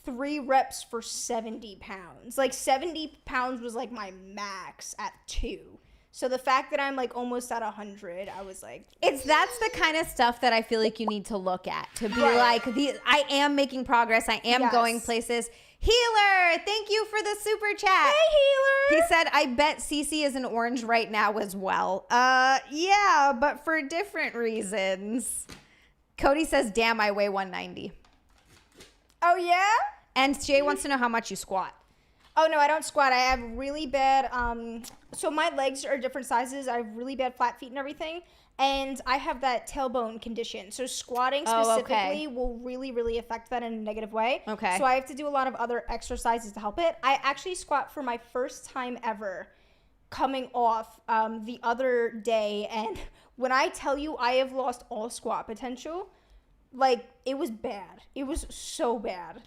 Speaker 2: 3 reps for 70 pounds. Like 70 pounds was like my max at 2. So the fact that I'm like almost at 100, I was like,
Speaker 1: that's the kind of stuff that I feel like you need to look at to be
Speaker 2: Right.
Speaker 1: like, I am making progress. I am
Speaker 2: Yes.
Speaker 1: going places. Healer, thank you for the super chat.
Speaker 2: hey Healer.
Speaker 1: He said, I bet Cece is an orange right now as well. Yeah, but for different reasons. Cody says, damn, I weigh 190.
Speaker 2: Oh yeah?
Speaker 1: And Jay wants to know how much you squat.
Speaker 2: Oh no, I don't squat. I have really bad. So my legs are different sizes. I have really bad flat feet and everything, and I have that tailbone condition. So squatting specifically will really, really affect that in a negative way.
Speaker 1: Okay.
Speaker 2: So I have to do a lot of other exercises to help it. I actually squat for my first time ever, coming off the other day, and when I tell you I have lost all squat potential, like it was bad. It was so bad.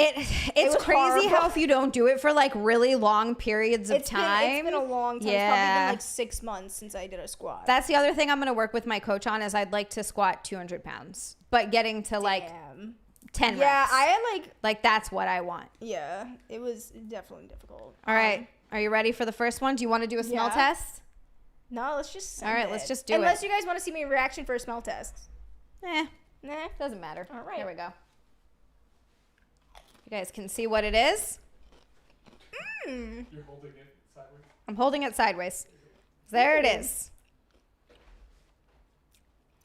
Speaker 1: It's crazy
Speaker 2: horrible.
Speaker 1: how if you don't do it for like really long periods of time.
Speaker 2: It's been a long time.
Speaker 1: Yeah.
Speaker 2: It's probably been like 6 months since I did a squat.
Speaker 1: That's the other thing I'm going to work with my coach on is I'd like to squat 200 pounds, but getting to like 10 reps.
Speaker 2: Yeah, I had
Speaker 1: like that's what I want.
Speaker 2: Yeah, it was definitely difficult.
Speaker 1: All right. Are you ready for the first one? Do you want to do a smell
Speaker 2: Yeah.
Speaker 1: test?
Speaker 2: No, let's just send
Speaker 1: All right,
Speaker 2: it.
Speaker 1: let's just do
Speaker 2: Unless
Speaker 1: it.
Speaker 2: you guys want to see my reaction for a smell test.
Speaker 1: Nah,
Speaker 2: Nah.
Speaker 1: doesn't matter.
Speaker 2: All right.
Speaker 1: Here we go. You guys can see what it is.
Speaker 2: Mm.
Speaker 3: You're holding it sideways.
Speaker 1: I'm holding it sideways. There it is.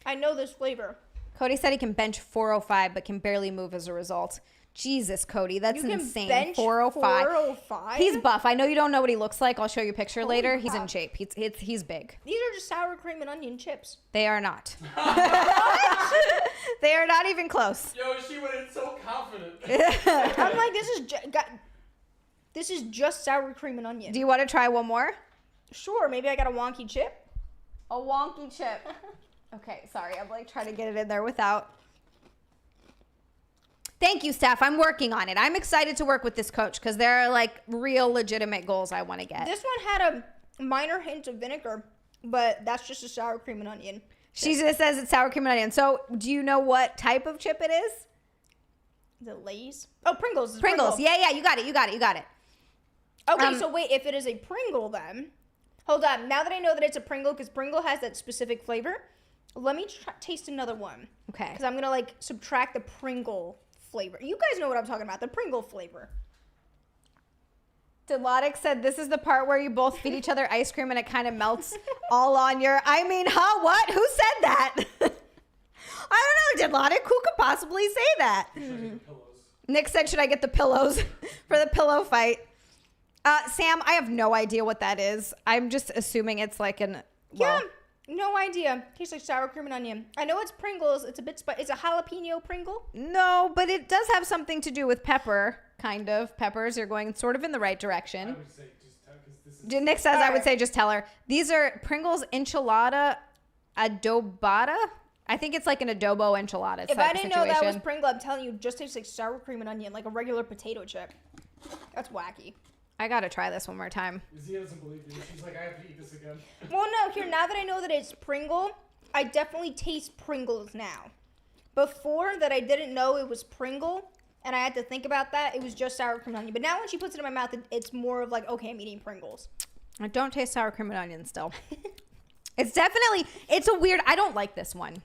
Speaker 2: I know this flavor.
Speaker 1: Cody said he can bench 405 but can barely move as a result. Jesus, Cody, that's
Speaker 2: You can
Speaker 1: insane.
Speaker 2: bench
Speaker 1: 405.
Speaker 2: 405?
Speaker 1: He's buff. I know you don't know what he looks like. I'll show you a picture
Speaker 2: Holy
Speaker 1: later. He's
Speaker 2: crap.
Speaker 1: in shape. He's big.
Speaker 2: These are just sour cream and onion chips.
Speaker 1: They are not. They are not even close.
Speaker 3: Yo, she went in so confident.
Speaker 2: I'm like, this is just sour cream and onion.
Speaker 1: Do you want to try one more?
Speaker 2: Sure, maybe I got a wonky chip.
Speaker 1: A wonky chip. Okay, sorry. I'm like trying to get it in there without. Thank you, Steph. I'm working on it. I'm excited to work with this coach because there are like real legitimate goals I want to get.
Speaker 2: This one had a minor hint of vinegar, but that's just a sour cream and onion.
Speaker 1: She just says it's sour cream and onion. So do you know what type of chip it is?
Speaker 2: Is it Lay's? Oh, Pringles. It's
Speaker 1: Pringles.
Speaker 2: Pringle.
Speaker 1: Yeah, you got it.
Speaker 2: Okay, so wait, if it is a Pringle then, hold on. Now that I know that it's a Pringle, because Pringle has that specific flavor, let me taste another one.
Speaker 1: Okay.
Speaker 2: Because I'm going to like subtract the Pringle flavor. You guys know what I'm talking about, the Pringle flavor.
Speaker 1: Delodic said this is the part where you both feed each other ice cream and it kind of melts all on your. I mean, huh? What? Who said that? I don't know, Delodic. Who could possibly say that? Nick said, should I get the pillows for the pillow fight? Sam, I have no idea what that is. I'm just assuming it's like an. Well,
Speaker 2: Yeah, no idea. Tastes like sour cream and onion. I know it's Pringles. It's a bit spicy. It's a jalapeno Pringle.
Speaker 1: no, but it does have something to do with pepper, kind of. Peppers are going sort of in the right direction.
Speaker 3: I would say just tell, because this is.
Speaker 1: Nick says, I would
Speaker 2: Alright.
Speaker 1: say just tell her. These are Pringles enchilada adobada. I think it's like an adobo enchilada
Speaker 2: If
Speaker 1: type
Speaker 2: I didn't
Speaker 1: of
Speaker 2: know that was
Speaker 1: situation.
Speaker 2: Pringle, I'm telling you, it just tastes like sour cream and onion, like a regular potato chip. That's wacky.
Speaker 1: I gotta try this one more time.
Speaker 3: Zia doesn't believe you. She's like, I have to eat this again.
Speaker 2: Well, no, here, now that I know that it's Pringle, I definitely taste Pringles now. Before that, I didn't know it was Pringle, and I had to think about that. It was just sour cream and onion. But now when she puts it in my mouth, it's more of like, okay, I'm eating Pringles.
Speaker 1: I don't taste sour cream and onion still. It's definitely, it's a weird, I don't like this one.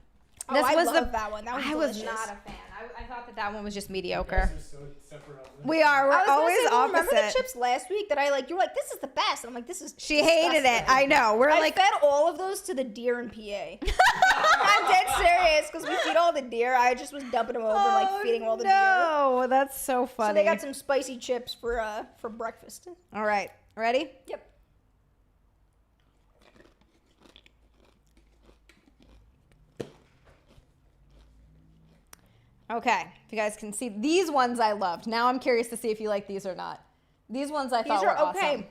Speaker 1: This
Speaker 2: I
Speaker 1: was
Speaker 2: love that one. That was
Speaker 1: I
Speaker 2: delicious.
Speaker 1: was not a fan. I thought that one was just
Speaker 3: You
Speaker 1: mediocre.
Speaker 3: guys are so separate.
Speaker 1: We are. We're
Speaker 2: I was gonna
Speaker 1: always
Speaker 2: say, well, remember
Speaker 1: opposite.
Speaker 2: the chips last week that you were like, this is the best. I'm like, this is
Speaker 1: She hated it.
Speaker 2: disgusting.
Speaker 1: I know. We're
Speaker 2: I
Speaker 1: like,
Speaker 2: fed all of those to the deer in PA. I'm dead serious because we feed all the deer. I just was dumping them over, like feeding all the deer.
Speaker 1: No, that's so funny.
Speaker 2: So they got some spicy chips for breakfast.
Speaker 1: All right, ready?
Speaker 2: Yep.
Speaker 1: Okay, if you guys can see, these ones I loved. Now I'm curious to see if you like these or not. These ones I thought
Speaker 2: These
Speaker 1: were
Speaker 2: are okay.
Speaker 1: awesome.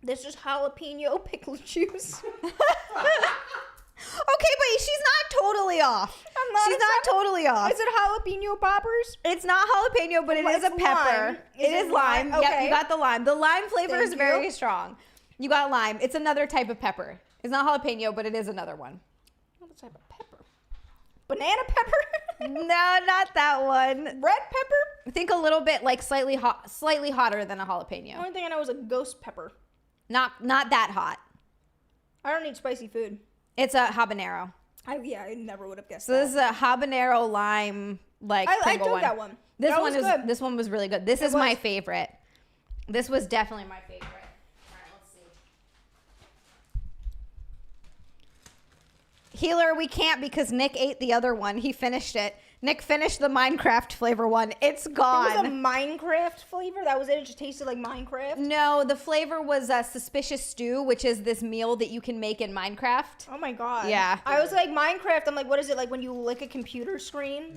Speaker 2: This is jalapeno pickle juice.
Speaker 1: Okay, but she's not totally off.
Speaker 2: I'm not.
Speaker 1: She's
Speaker 2: It's
Speaker 1: not totally off.
Speaker 2: Is it jalapeno poppers?
Speaker 1: It's not jalapeno, but it
Speaker 2: Well,
Speaker 1: is a
Speaker 2: it's
Speaker 1: pepper.
Speaker 2: lime.
Speaker 1: It
Speaker 2: Is
Speaker 1: is
Speaker 2: it
Speaker 1: lime.
Speaker 2: lime?
Speaker 1: Yep,
Speaker 2: Okay.
Speaker 1: you got the lime. The lime flavor
Speaker 2: Thank
Speaker 1: is
Speaker 2: you.
Speaker 1: very strong. You got lime. It's another type of pepper. It's not jalapeno, but it is another one.
Speaker 2: What type of pepper? Banana pepper?
Speaker 1: No, not that one.
Speaker 2: Red pepper?
Speaker 1: I think a little bit like slightly hotter than a
Speaker 2: The
Speaker 1: jalapeno.
Speaker 2: only thing I know is a ghost pepper.
Speaker 1: Not that hot.
Speaker 2: I don't eat spicy food.
Speaker 1: It's a habanero.
Speaker 2: I never would have guessed
Speaker 1: So
Speaker 2: that.
Speaker 1: this is a habanero lime like
Speaker 2: I
Speaker 1: Pringle
Speaker 2: dug
Speaker 1: one.
Speaker 2: that one.
Speaker 1: This
Speaker 2: That
Speaker 1: one
Speaker 2: was
Speaker 1: is
Speaker 2: good.
Speaker 1: this one was really good. This
Speaker 2: It
Speaker 1: is my
Speaker 2: was.
Speaker 1: favorite. This was definitely my favorite. All right, let's see. Healer, we can't because Nick ate the other one. He finished it. Nick finished the Minecraft flavor one. It's
Speaker 2: It
Speaker 1: gone.
Speaker 2: was a Minecraft flavor. That was it. It just tasted like Minecraft.
Speaker 1: No, the flavor was suspicious stew, which is this meal that you can make in Minecraft.
Speaker 2: Oh my god.
Speaker 1: Yeah.
Speaker 2: I was like Minecraft. I'm like, what is it like when you lick a computer screen?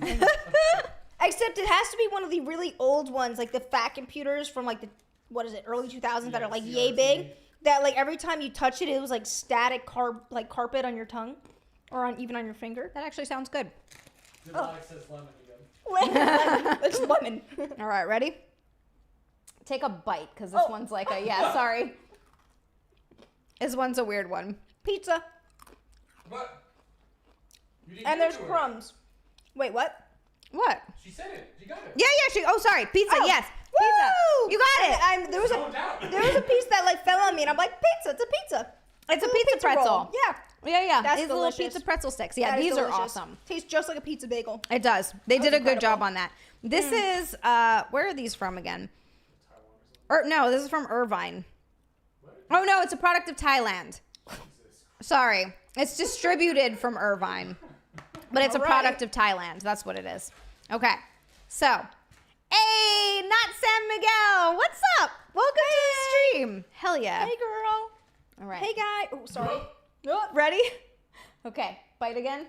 Speaker 2: Except it has to be one of the really old ones, like the fat computers from like the early 2000s that are like yay
Speaker 3: CRT.
Speaker 2: big. That like every time you touch it, it was like static carpet on your tongue, or even on your finger.
Speaker 1: That actually sounds good.
Speaker 3: Did not access lemon again.
Speaker 2: It's lemon.
Speaker 1: All right, ready? Take a bite, because this one's like a, sorry. This one's a weird one.
Speaker 2: Pizza.
Speaker 3: What? You didn't
Speaker 2: And
Speaker 3: get
Speaker 2: there's
Speaker 3: to it.
Speaker 2: crumbs. Wait, what?
Speaker 1: What?
Speaker 3: She said it. You got it.
Speaker 1: Yeah, sorry, pizza,
Speaker 2: Oh,
Speaker 1: yes.
Speaker 2: woo!
Speaker 1: Pizza. You got it.
Speaker 2: There was
Speaker 3: No doubt.
Speaker 2: a piece that like fell on me, and I'm like, pizza. It's a pizza.
Speaker 1: It's a
Speaker 2: little
Speaker 1: pizza pretzel.
Speaker 2: roll. Yeah.
Speaker 1: Yeah.
Speaker 2: That's
Speaker 1: These little
Speaker 2: delicious.
Speaker 1: pizza pretzel sticks. Yeah,
Speaker 2: That is
Speaker 1: these are
Speaker 2: delicious.
Speaker 1: awesome.
Speaker 2: Tastes just like a pizza bagel.
Speaker 1: It does. They did a good
Speaker 2: incredible.
Speaker 1: job on that. This is, where are these from again? No, this is from Irvine. Oh, no, it's a product of Thailand. Sorry. It's distributed from Irvine. But it's a
Speaker 2: All right.
Speaker 1: product of Thailand. That's what it is. Okay. So, hey, not San Miguel. What's up? Welcome to the stream. Hell yeah.
Speaker 2: Hey, girl.
Speaker 1: All right.
Speaker 2: Hey, guy. Oh, sorry.
Speaker 1: Oh, ready? Okay. Bite again.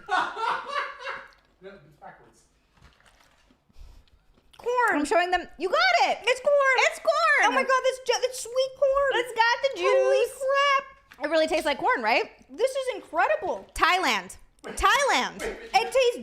Speaker 3: No, it's backwards.
Speaker 2: Corn.
Speaker 1: I'm showing them. You got it.
Speaker 2: It's corn.
Speaker 1: It's corn.
Speaker 2: Oh my god, that's sweet corn.
Speaker 1: It's got the juice.
Speaker 2: Holy crap.
Speaker 1: It really tastes like corn, right?
Speaker 2: This is incredible.
Speaker 1: Thailand.
Speaker 2: It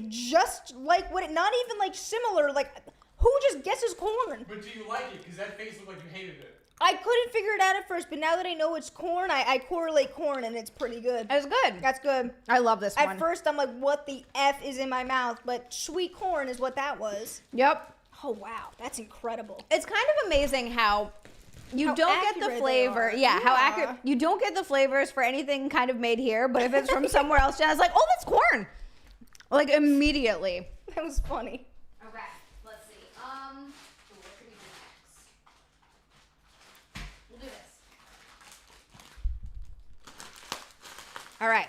Speaker 2: tastes just like what it, not even like similar, like who just guesses corn?
Speaker 3: But do you like it? Because that face looked like you hated it.
Speaker 2: I couldn't figure it out at first, but now that I know it's corn, I correlate corn and it's pretty good.
Speaker 1: It's good.
Speaker 2: That's good.
Speaker 1: I love this one.
Speaker 2: At first I'm like, what the F is in my mouth? But sweet corn is what that was.
Speaker 1: Yep.
Speaker 2: Oh wow, that's incredible.
Speaker 1: It's kind of amazing how you
Speaker 2: How
Speaker 1: don't get the
Speaker 2: accurate they
Speaker 1: flavor.
Speaker 2: are.
Speaker 1: Yeah, how
Speaker 2: Yeah.
Speaker 1: accurate. You don't get the flavors for anything kind of made here, but if it's from somewhere else, Jenna's like, oh, that's corn. Like immediately.
Speaker 2: That was funny.
Speaker 1: Okay, let's see. What can we do next? We'll do this. All right.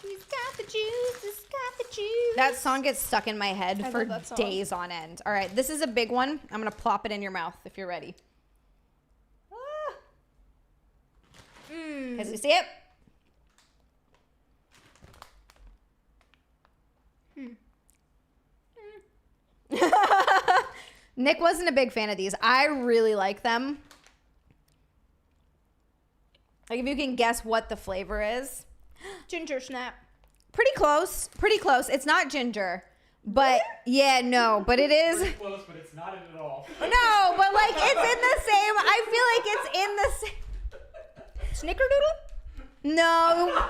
Speaker 2: She's got the juice, she's got the juice.
Speaker 1: That song gets stuck in my head
Speaker 2: I
Speaker 1: for
Speaker 2: love that song.
Speaker 1: days on end. All right, this is a big one. I'm gonna plop it in your mouth if you're ready. Can you see it? Nick wasn't a big fan of these. I really like them. Like if you can guess what the flavor is.
Speaker 2: Ginger snap.
Speaker 1: Pretty close. Pretty close. It's not ginger. But yeah, no, but it is.
Speaker 3: Pretty close, but it's not it at all.
Speaker 1: No, but like it's in the same. I feel like it's in the same.
Speaker 2: Snickerdoodle?
Speaker 1: No.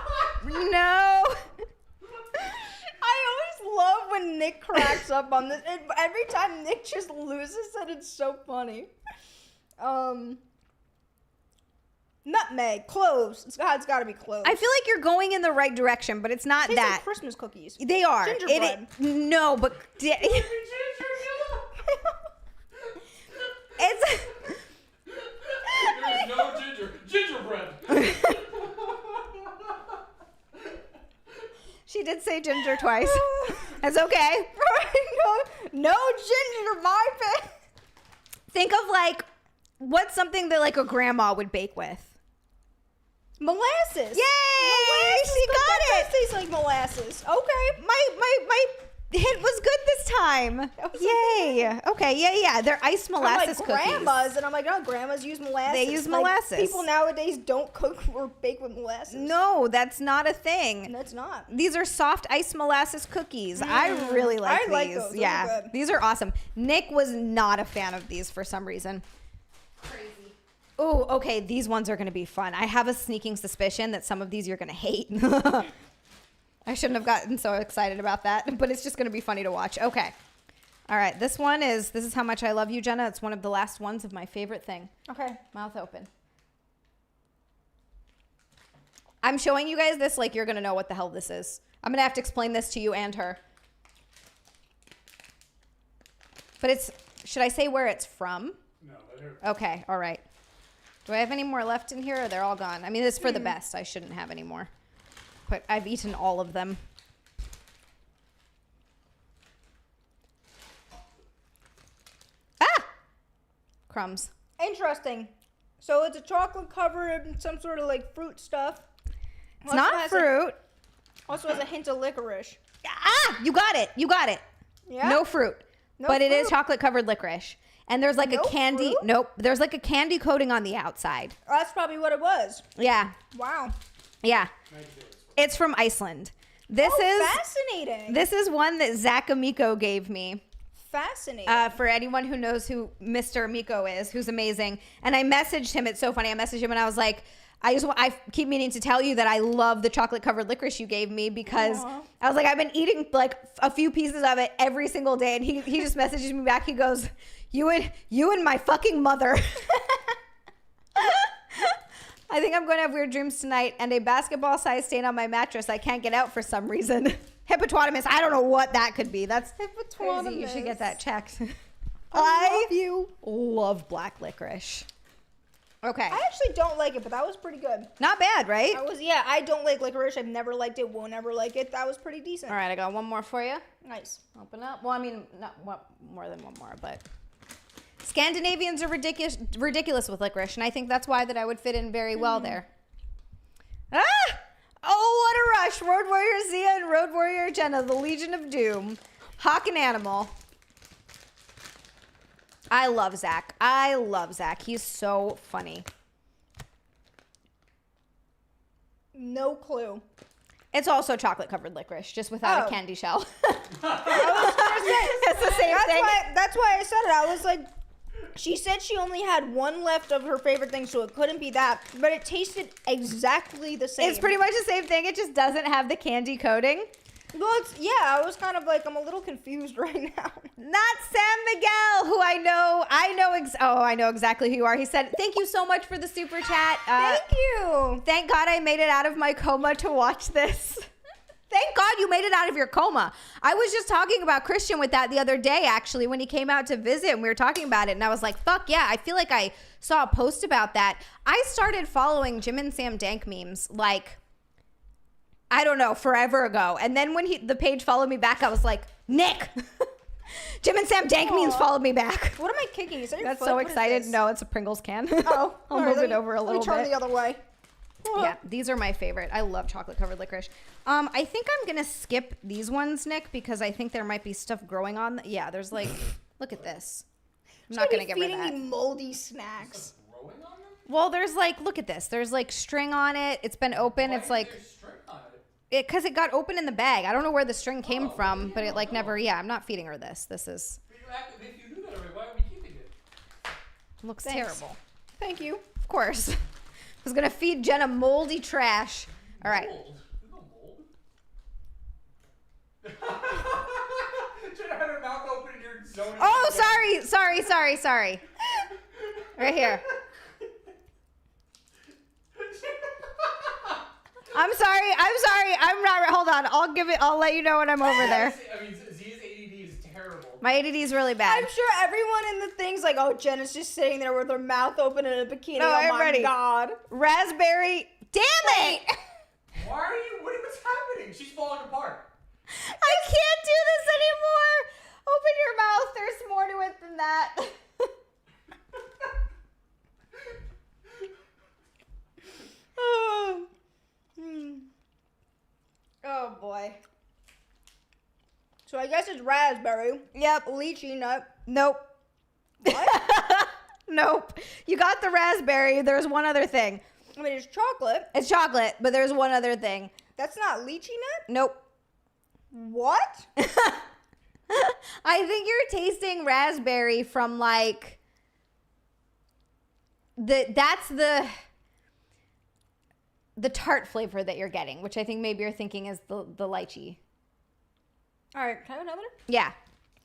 Speaker 1: No.
Speaker 2: I always love when Nick cracks up on this. Every time Nick just loses it, it's so funny. Nutmeg, cloves. It's got to be cloves.
Speaker 1: I feel like you're going in the right direction, but it's not
Speaker 2: Tastes
Speaker 1: that.
Speaker 2: like Christmas cookies.
Speaker 1: They are.
Speaker 2: Gingerbread.
Speaker 1: No, but it's.
Speaker 3: There's no ginger. Gingerbread.
Speaker 1: She did say ginger twice. It's okay.
Speaker 2: no ginger, my bad.
Speaker 1: Think of like what's something that like a grandma would bake with.
Speaker 2: Molasses.
Speaker 1: Yay!
Speaker 2: Molasses.
Speaker 1: She got
Speaker 2: That
Speaker 1: it.
Speaker 2: tastes like molasses. Okay.
Speaker 1: My hit was good this time. Yay. Okay, yeah. They're iced molasses
Speaker 2: I'm like,
Speaker 1: cookies.
Speaker 2: grandmas, and I'm like, oh, grandmas use molasses.
Speaker 1: They use
Speaker 2: Like,
Speaker 1: molasses.
Speaker 2: People nowadays don't cook or bake with molasses.
Speaker 1: No, that's not a thing.
Speaker 2: That's not.
Speaker 1: These are soft iced molasses cookies. I really like
Speaker 2: I
Speaker 1: these.
Speaker 2: like those. Those are
Speaker 1: Yeah,
Speaker 2: good.
Speaker 1: these are awesome. Nick was not a fan of these for some reason. Crazy. Oh, okay. These ones are going to be fun. I have a sneaking suspicion that some of these you're going to hate. I shouldn't have gotten so excited about that, but it's just going to be funny to watch. Okay. All right. This is how much I love you, Jenna. It's one of the last ones of my favorite thing.
Speaker 2: Okay.
Speaker 1: Mouth open. I'm showing you guys this like you're going to know what the hell this is. I'm going to have to explain this to you and her. But should I say where it's from?
Speaker 3: No, let her.
Speaker 1: Okay, all right. Do I have any more left in here or they're all gone? I mean, it's for the best. I shouldn't have any more. But I've eaten all of them. crumbs.
Speaker 2: Interesting. So it's a chocolate covered some sort of like fruit stuff.
Speaker 1: It's not fruit.
Speaker 2: Also has a hint of licorice.
Speaker 1: You got it.
Speaker 2: Yeah.
Speaker 1: No fruit. But it is chocolate covered licorice. And there's like a candy.
Speaker 2: Fruit?
Speaker 1: Nope. There's like a candy coating on the outside.
Speaker 2: Oh, that's probably what it was.
Speaker 1: Yeah.
Speaker 2: Wow.
Speaker 1: Yeah. It's from Iceland. This is
Speaker 2: fascinating.
Speaker 1: This is one that Zach Amico gave me.
Speaker 2: Fascinating.
Speaker 1: For anyone who knows who Mr. Amico is, who's amazing. And I messaged him. It's so funny. I messaged him and I was like, I keep meaning to tell you that I love the chocolate covered licorice you gave me because I was like, I've been eating like a few pieces of it every single day. And he just messages me back. He goes, you and my fucking mother. I think I'm going to have weird dreams tonight and a basketball size stain on my mattress I can't get out for some reason. Hippopotamus. I don't know what that could be. That's crazy. You should get that checked. I love black licorice. Okay.
Speaker 2: I actually don't like it, but that was pretty good.
Speaker 1: Not bad, right?
Speaker 2: I don't like licorice. I've never liked it. Won't ever like it. That was pretty decent.
Speaker 1: All right, I got one more for you.
Speaker 2: Nice.
Speaker 1: Open up. Well, I mean, not more than one more, but Scandinavians are ridiculous with licorice, and I think that's why that I would fit in very well there. Ah! Oh, what a rush. Road Warrior Xia and Road Warrior Jenna, the Legion of Doom. Hawk and Animal. I love Zach. He's so funny.
Speaker 2: No clue.
Speaker 1: It's also chocolate covered licorice, just without a candy shell.
Speaker 2: I was gonna say,
Speaker 1: it's the same thing.
Speaker 2: That's why I said it. I was like, she said she only had one left of her favorite thing, so it couldn't be that. But it tasted exactly the same.
Speaker 1: It's pretty much the same thing. It just doesn't have the candy coating.
Speaker 2: Well, I was kind of like, I'm a little confused right now.
Speaker 1: Not Sam Miguel, who I know exactly who you are. He said, thank you so much for the super chat.
Speaker 2: Thank you.
Speaker 1: Thank God I made it out of my coma to watch this. Thank God you made it out of your coma. I was just talking about Christian with that the other day, actually, when he came out to visit and we were talking about it. And I was like, fuck yeah, I feel like I saw a post about that. I started following Jim and Sam Dank memes like, I don't know, forever ago. And then when the page followed me back, I was like, Nick, Jim and Sam Dank memes followed me back.
Speaker 2: What am I kicking? Is that your
Speaker 1: That's
Speaker 2: foot?
Speaker 1: so
Speaker 2: What is
Speaker 1: excited.
Speaker 2: this?
Speaker 1: No, it's a Pringles can.
Speaker 2: Oh,
Speaker 1: I'll move it over a little
Speaker 2: bit. Let me turn
Speaker 1: bit.
Speaker 2: the other way.
Speaker 1: Yeah, these are my favorite. I love chocolate covered licorice. I think I'm gonna skip these ones, Nick, because I think there might be stuff growing on. Yeah, there's like, look at this. I'm not gonna get rid of that.
Speaker 2: Feeding me moldy snacks.
Speaker 3: Growing on them?
Speaker 1: Well, there's like, look at this. There's like string on it. It's been open. It's like,
Speaker 3: There's string on it.
Speaker 1: because it got open in the bag. I don't know where the string came from, but it like never. Yeah, I'm not feeding her this. This is
Speaker 3: If you knew that already, why are we keeping it?
Speaker 1: looks
Speaker 2: Thanks.
Speaker 1: terrible.
Speaker 2: Thank you.
Speaker 1: Of course. I was gonna feed Jenna moldy trash. All right.
Speaker 3: Mold. There's no mold. Jenna had her mouth open and you're zoning.
Speaker 1: Oh, sorry. Right here. I'm sorry. I'm not. Hold on. I'll let you know when I'm over there.
Speaker 3: I mean, Z's ADD is terrible.
Speaker 1: My ADD is really bad.
Speaker 2: I'm sure everyone in the thing's like, oh, Jenna's just sitting there with her mouth open in a bikini.
Speaker 1: No,
Speaker 2: oh
Speaker 1: I'm
Speaker 2: my
Speaker 1: ready.
Speaker 2: God.
Speaker 1: Raspberry. Damn it!
Speaker 3: Why are you? What's happening? She's falling apart.
Speaker 1: I can't do this anymore. Open your mouth. There's more to it than that. Oh boy.
Speaker 2: So I guess it's raspberry.
Speaker 1: Yep.
Speaker 2: Lychee nut.
Speaker 1: Nope.
Speaker 2: What?
Speaker 1: Nope. You got the raspberry. There's one other thing.
Speaker 2: I mean, it's chocolate.
Speaker 1: It's chocolate, but there's one other thing.
Speaker 2: That's not lychee nut?
Speaker 1: Nope.
Speaker 2: What?
Speaker 1: I think you're tasting raspberry from like that's the tart flavor that you're getting, which I think maybe you're thinking is the lychee.
Speaker 2: All right, can I have another?
Speaker 1: Yeah.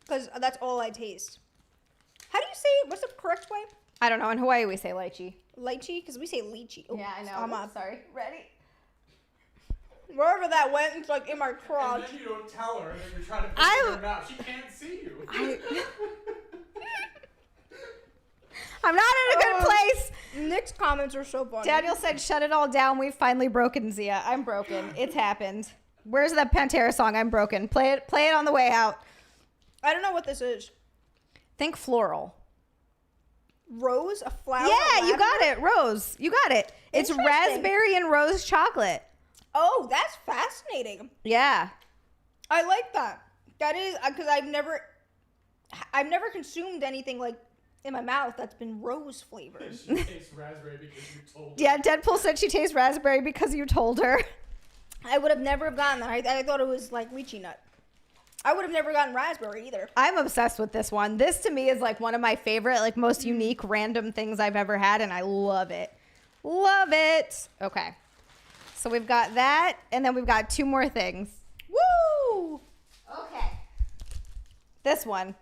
Speaker 2: Because that's all I taste. How do you say, what's the correct way?
Speaker 1: I don't know. In Hawaii, we say lychee.
Speaker 2: Lychee? Because we say lychee. Oh,
Speaker 1: Yeah, I know.
Speaker 2: I'm up.
Speaker 1: Sorry. Ready?
Speaker 2: Wherever that went, it's like in my crotch.
Speaker 3: And then you don't tell her, and then you're trying to put it in her mouth. She can't see you.
Speaker 1: I'm not in a good place.
Speaker 2: Nick's comments are so funny.
Speaker 1: Daniel said, shut it all down. We've finally broken Xia. I'm broken. It's happened. Where's that Pantera song? I'm broken. Play it on the way out.
Speaker 2: I don't know what this is.
Speaker 1: Think floral.
Speaker 2: Rose, a flower.
Speaker 1: Yeah, you got it. Rose. You got it. It's raspberry and rose chocolate.
Speaker 2: Oh, that's fascinating.
Speaker 1: Yeah.
Speaker 2: I like that. That is because I've never consumed anything like in my mouth that's been rose flavored.
Speaker 3: She tastes raspberry because you told her.
Speaker 1: Yeah, Deadpool said she tastes raspberry because you told her.
Speaker 2: I would have never gotten that. I thought it was like lychee nut. I would have never gotten raspberry either.
Speaker 1: I'm obsessed with this one. This to me is like one of my favorite, like most unique random things I've ever had, and I love it. Love it. Okay. So we've got that, and then we've got 2 more things. Woo! Okay. This one.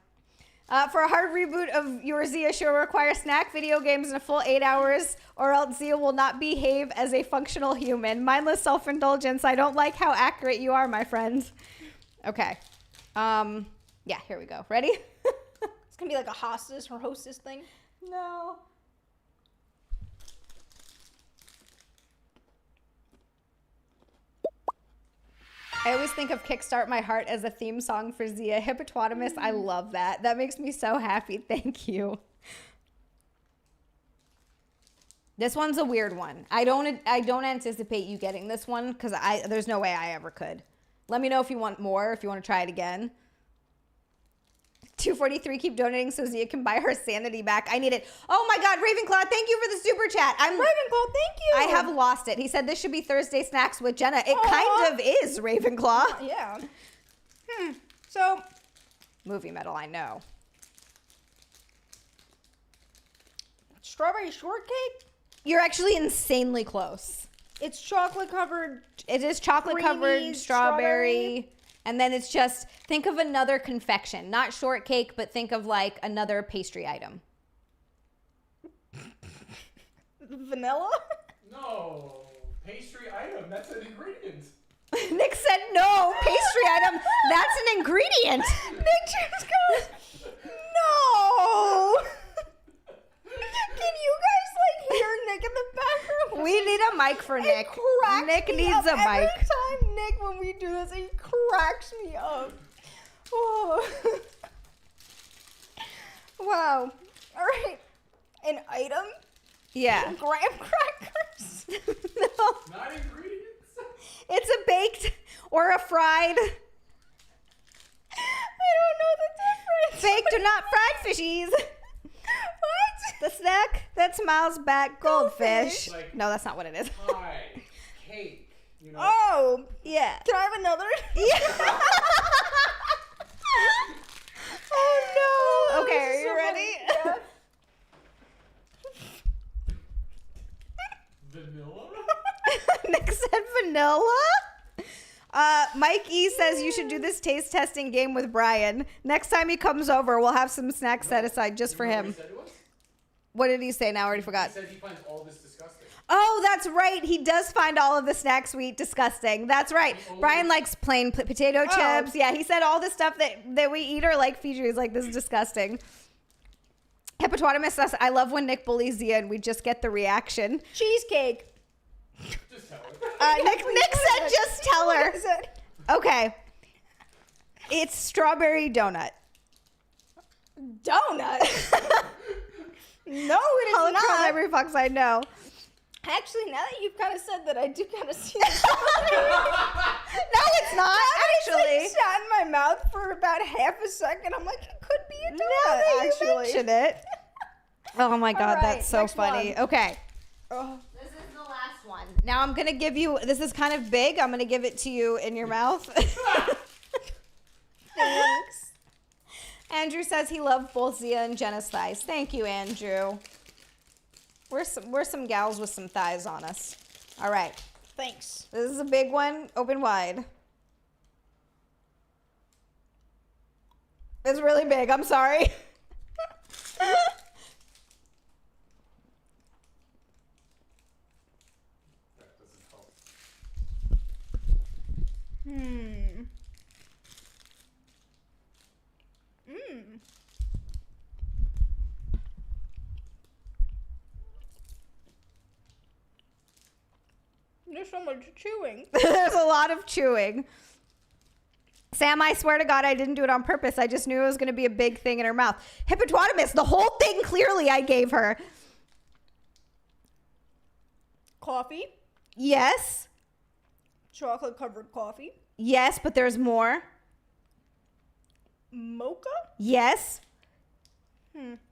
Speaker 1: For a hard reboot of your Xia show require snack, video games, and a full 8 hours, or else Xia will not behave as a functional human. Mindless self-indulgence. I don't like how accurate you are, my friend. Okay. Yeah, here we go. Ready?
Speaker 2: It's gonna be like a hostess or hostess thing.
Speaker 1: No. I always think of Kickstart My Heart as a theme song for Xia. Hippopotamus, I love that. That makes me so happy. Thank you. This one's a weird one. I don't anticipate you getting this one because there's no way I ever could. Let me know if you want more, if you want to try it again. 243, keep donating so Xia can buy her sanity back. I need it. Oh my God, Ravenclaw, thank you for the super chat.
Speaker 2: Ravenclaw, thank you.
Speaker 1: I have lost it. He said this should be Thursday snacks with Jenna. It kind of is, Ravenclaw.
Speaker 2: Yeah. So.
Speaker 1: Movie medal, I know.
Speaker 2: Strawberry shortcake?
Speaker 1: You're actually insanely close.
Speaker 2: It's chocolate covered.
Speaker 1: It is chocolate covered strawberry. And then it's just, think of another confection. Not shortcake, but think of like another pastry item.
Speaker 2: Vanilla?
Speaker 3: No. Pastry item. That's an ingredient.
Speaker 1: Nick said no. Pastry item. That's an ingredient.
Speaker 2: Nick just goes, no. Can you guys like hear Nick in the background?
Speaker 1: We need a mic for Nick. Nick needs a mic.
Speaker 2: Every time Nick, when we do this, he cracks me up. Oh. Wow. All right. An item?
Speaker 1: Yeah.
Speaker 2: Graham crackers?
Speaker 1: No.
Speaker 3: Not ingredients.
Speaker 1: It's a baked or a fried.
Speaker 2: I don't know the difference.
Speaker 1: Baked or not fried fishies.
Speaker 2: What?
Speaker 1: The snack that smiles back, goldfish.
Speaker 3: Like
Speaker 1: No, that's not what it is.
Speaker 3: pie, cake, you know.
Speaker 2: Oh.
Speaker 1: Yeah.
Speaker 2: Can I have another?
Speaker 1: Yeah. Oh no. Okay, are you
Speaker 2: So
Speaker 1: ready?
Speaker 2: funny. Yeah.
Speaker 3: Vanilla?
Speaker 1: Nick said vanilla. Mike E says you should do this taste testing game with Brian. Next time he comes over, we'll have some snacks set aside just for him. What did he say now? I already forgot.
Speaker 3: He said he finds all this disgusting.
Speaker 1: Oh, that's right. He does find all of the snacks we eat disgusting. That's right. Brian likes plain potato chips. Yeah, he said all the stuff that we eat are like Fiji. He's like, this is disgusting. Hippopotamus says, I love when Nick bullies Xia and we just get the reaction.
Speaker 2: Cheesecake.
Speaker 3: Just tell her.
Speaker 1: Nick said, just tell her.
Speaker 2: What is it?
Speaker 1: Okay. It's strawberry donut.
Speaker 2: Donut? No, it is
Speaker 1: Holochrome
Speaker 2: not.
Speaker 1: every fox I know.
Speaker 2: Actually, now that you've kind of said that, I do kind of see it.
Speaker 1: No, it's not, actually.
Speaker 2: It's like sat in my mouth for about half a second. I'm like, it could be a donut,
Speaker 1: Now that you
Speaker 2: actually.
Speaker 1: mention it. Oh my God,
Speaker 2: All right,
Speaker 1: that's so
Speaker 2: next
Speaker 1: funny.
Speaker 2: one.
Speaker 1: Okay.
Speaker 2: Oh.
Speaker 1: This is the last one. Now I'm going to give you, this is kind of big. I'm going to give it to you in your mouth.
Speaker 2: Thanks.
Speaker 1: Andrew says he loved both Xia and Jenna's thighs. Thank you, Andrew. We're some gals with some thighs on us. All right.
Speaker 2: Thanks.
Speaker 1: This is a big one. Open wide. It's really big. I'm sorry.
Speaker 3: That doesn't help.
Speaker 2: There's so much chewing.
Speaker 1: There's a lot of chewing. Sam, I swear to God, I didn't do it on purpose. I just knew it was going to be a big thing in her mouth. Hippopotamus, the whole thing clearly I gave her.
Speaker 2: Coffee.
Speaker 1: Yes.
Speaker 2: Chocolate covered coffee.
Speaker 1: Yes, but there's more.
Speaker 2: Mocha?
Speaker 1: Yes.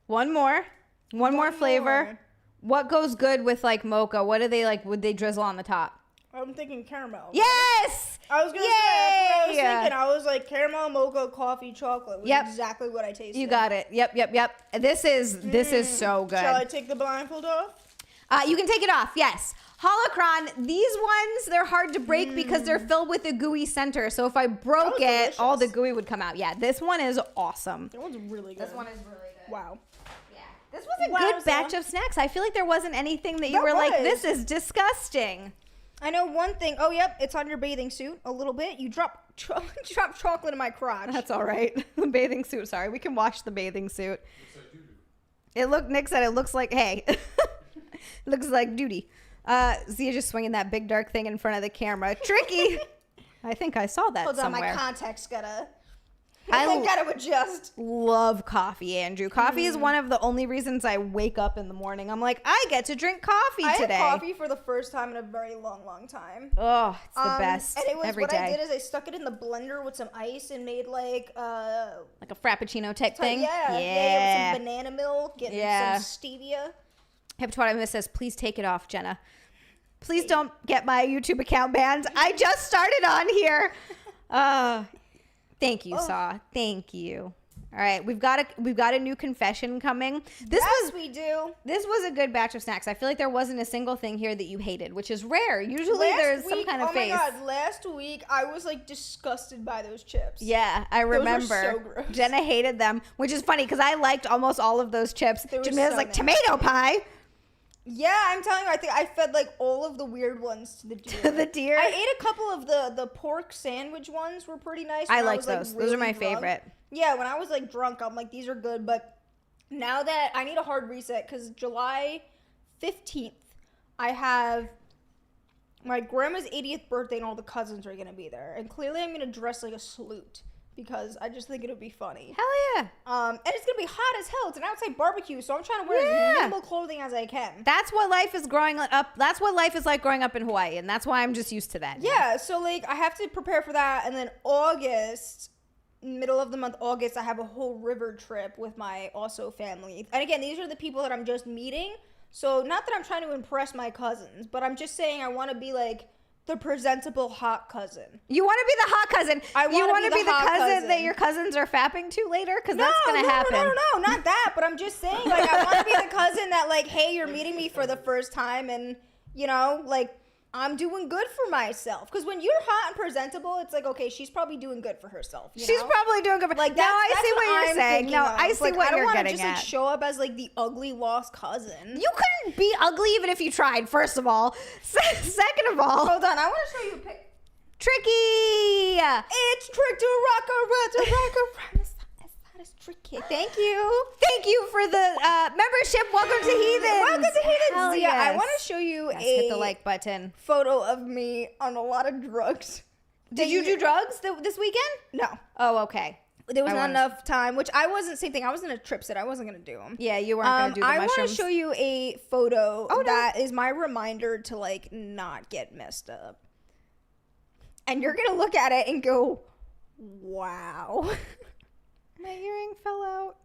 Speaker 1: One more. One more flavor.
Speaker 2: more.
Speaker 1: What goes good with like mocha? What do they like? Would they drizzle on the top?
Speaker 2: I'm thinking caramel.
Speaker 1: Yes.
Speaker 2: I was gonna say that's what I was
Speaker 1: Yay!
Speaker 2: thinking. I was like caramel, mocha, coffee, chocolate. Was
Speaker 1: Yep.
Speaker 2: exactly what I tasted.
Speaker 1: You got it. Yep. This is so good.
Speaker 2: Shall I take the blindfold off?
Speaker 1: You can take it off. Yes. Holocron, these ones, they're hard to break because they're filled with a gooey center. So if I broke it,
Speaker 2: delicious.
Speaker 1: all the gooey would come out. Yeah, this one is awesome.
Speaker 2: That one's really good.
Speaker 1: This one is really good.
Speaker 2: Wow.
Speaker 1: Yeah. This was a good
Speaker 2: Wowza.
Speaker 1: batch of snacks. I feel like there wasn't anything that you
Speaker 2: There
Speaker 1: were like,
Speaker 2: was.
Speaker 1: this is disgusting.
Speaker 2: I know one thing. Oh, yep. It's on your bathing suit a little bit. You drop chocolate in my crotch.
Speaker 1: That's all right. The bathing suit. Sorry, we can wash the bathing suit. Nick said it looks like, hey, looks like duty. Xia just swinging that big dark thing in front of the camera. Tricky. I think I saw that
Speaker 2: Hold on,
Speaker 1: somewhere.
Speaker 2: my contact's gotta
Speaker 1: I
Speaker 2: gotta adjust.
Speaker 1: love coffee, Andrew. Coffee is one of the only reasons I wake up in the morning. I'm like, I get to drink coffee
Speaker 2: I
Speaker 1: today.
Speaker 2: had coffee for the first time in a very long time.
Speaker 1: Oh, it's the best.
Speaker 2: And it was
Speaker 1: every
Speaker 2: what
Speaker 1: day.
Speaker 2: I did is I stuck it in the blender with some ice and made like
Speaker 1: a frappuccino type thing.
Speaker 2: yeah, with some banana milk and
Speaker 1: Yeah.
Speaker 2: some stevia.
Speaker 1: Hippopotamus says, please take it off, Jenna. Please don't get my YouTube account banned. I just started on here. Thank you, Saw. Thank you. All right, we've got a new confession coming.
Speaker 2: We do.
Speaker 1: This was a good batch of snacks. I feel like there wasn't a single thing here that you hated, which is rare. Usually there's some kind of face.
Speaker 2: Oh my god, last week I was like disgusted by those chips.
Speaker 1: Yeah, I remember.
Speaker 2: so gross.
Speaker 1: Jenna hated them, which is funny because I liked almost all of those chips.
Speaker 2: They were
Speaker 1: Jenna was
Speaker 2: so
Speaker 1: like,
Speaker 2: nasty.
Speaker 1: tomato pie.
Speaker 2: Yeah, I'm telling you, I think I fed like all of the weird ones to the deer.
Speaker 1: To the deer?
Speaker 2: I ate a couple of the pork sandwich ones were pretty nice.
Speaker 1: I
Speaker 2: when
Speaker 1: like
Speaker 2: was, like,
Speaker 1: those. Those
Speaker 2: really
Speaker 1: are my
Speaker 2: drunk.
Speaker 1: favorite.
Speaker 2: Yeah, when I was like drunk, I'm like, these are good, but now that I need a hard reset because July 15th, I have my grandma's 80th birthday and all the cousins are gonna be there, and clearly I'm gonna dress like a salute because I just think it'll be funny.
Speaker 1: Hell yeah.
Speaker 2: And it's gonna be hot as hell. It's an outside barbecue, so I'm trying to wear
Speaker 1: Yeah.
Speaker 2: as minimal clothing as I can.
Speaker 1: That's what life is growing up. That's what life is like growing up in Hawaii, and that's why I'm just used to that.
Speaker 2: Yeah, so like I have to prepare for that, and then August, middle of the month, August, I have a whole river trip with my also family. And again, these are the people that I'm just meeting. So not that I'm trying to impress my cousins, but I'm just saying I want to be like the presentable hot cousin.
Speaker 1: You want to be the hot cousin. You
Speaker 2: wanna
Speaker 1: want to
Speaker 2: be
Speaker 1: be
Speaker 2: the
Speaker 1: the
Speaker 2: hot
Speaker 1: cousin
Speaker 2: cousin.
Speaker 1: that your cousins are fapping to later? Because that's going to happen.
Speaker 2: No, not that. But I'm just saying, like, I want to be the cousin that, like, hey, you're meeting me for the first time, and you know, like, I'm doing good for myself. Because when you're hot and presentable, it's like, okay, she's probably doing good for herself. You
Speaker 1: She's
Speaker 2: know?
Speaker 1: probably doing good.
Speaker 2: Like,
Speaker 1: now
Speaker 2: that's
Speaker 1: I see what you're
Speaker 2: I'm
Speaker 1: saying.
Speaker 2: thinking
Speaker 1: No,
Speaker 2: of.
Speaker 1: I see
Speaker 2: Like,
Speaker 1: what
Speaker 2: I don't
Speaker 1: you're
Speaker 2: wanna
Speaker 1: getting
Speaker 2: just,
Speaker 1: at.
Speaker 2: like, show up as like the ugly lost cousin.
Speaker 1: You couldn't be ugly even if you tried, first of all. Second of all,
Speaker 2: Hold on, I want to show you a pic.
Speaker 1: tricky.
Speaker 2: It's trick to rock. It's not as tricky. Thank you.
Speaker 1: Thank you for the membership. Welcome to Heathens.
Speaker 2: Welcome to Heathens.
Speaker 1: Hell
Speaker 2: Zia,
Speaker 1: yes.
Speaker 2: I want to show you
Speaker 1: Yes, hit the
Speaker 2: a
Speaker 1: like button.
Speaker 2: photo of me on a lot of drugs.
Speaker 1: Did you do drugs this weekend?
Speaker 2: No.
Speaker 1: Oh, okay.
Speaker 2: There was
Speaker 1: I
Speaker 2: not
Speaker 1: wanna-
Speaker 2: enough time, which I wasn't, same thing. I was in a trip sit. I wasn't going to do them.
Speaker 1: Yeah, you weren't going to do the
Speaker 2: I
Speaker 1: mushrooms.
Speaker 2: want to show you a photo
Speaker 1: no.
Speaker 2: that is my reminder to, like, not get messed up. And you're going to look at it and go, wow.
Speaker 1: My earring fell out.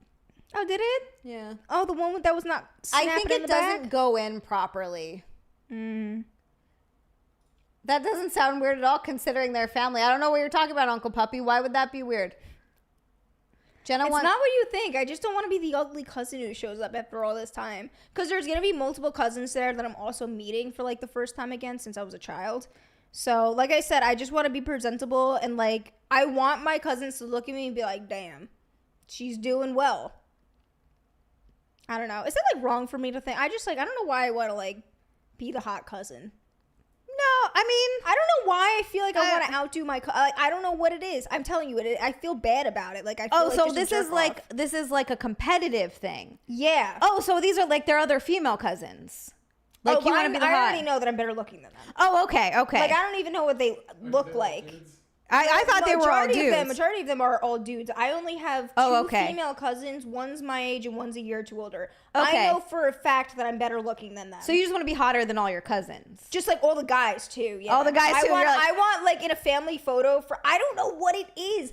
Speaker 2: Oh, did it?
Speaker 1: Yeah.
Speaker 2: Oh, the one that was not
Speaker 1: I
Speaker 2: snapping
Speaker 1: think
Speaker 2: in
Speaker 1: it
Speaker 2: the
Speaker 1: doesn't
Speaker 2: back?
Speaker 1: go in properly. That doesn't sound weird at all considering their family. I don't know what you're talking about, Uncle Puppy. Why would that be weird? Jenna
Speaker 2: It's not what you think. I just don't want to be the ugly cousin who shows up after all this time. Because there's going to be multiple cousins there that I'm also meeting for, like, the first time again since I was a child. So, like I said, I just want to be presentable. And, like, I want my cousins to look at me and be like, damn, she's doing well. I don't know. Is that, like, wrong for me to think? I don't know why I want to, like, be the hot cousin.
Speaker 1: No, I mean,
Speaker 2: I don't know why I feel like I want to outdo my I don't know what it is. I'm telling you, I feel bad about it. Like, I feel like
Speaker 1: so
Speaker 2: just a
Speaker 1: this is
Speaker 2: jerk
Speaker 1: like
Speaker 2: off.
Speaker 1: this is like a competitive thing.
Speaker 2: Yeah.
Speaker 1: Oh, so these are like their other female cousins. Like you want to be the
Speaker 2: I
Speaker 1: hot.
Speaker 2: already know that I'm better looking than them.
Speaker 1: Oh, okay.
Speaker 2: Like, I don't even know what they look like.
Speaker 3: Kids.
Speaker 1: I thought they were all dudes.
Speaker 2: Majority of them are all dudes. I only have two female cousins. One's my age and one's a year or two older. Okay. I know for a fact that I'm better looking than them.
Speaker 1: So you just want to be hotter than all your cousins?
Speaker 2: Just like all the guys too. Yeah.
Speaker 1: All the guys too.
Speaker 2: I want like in a family photo for, I don't know what it is.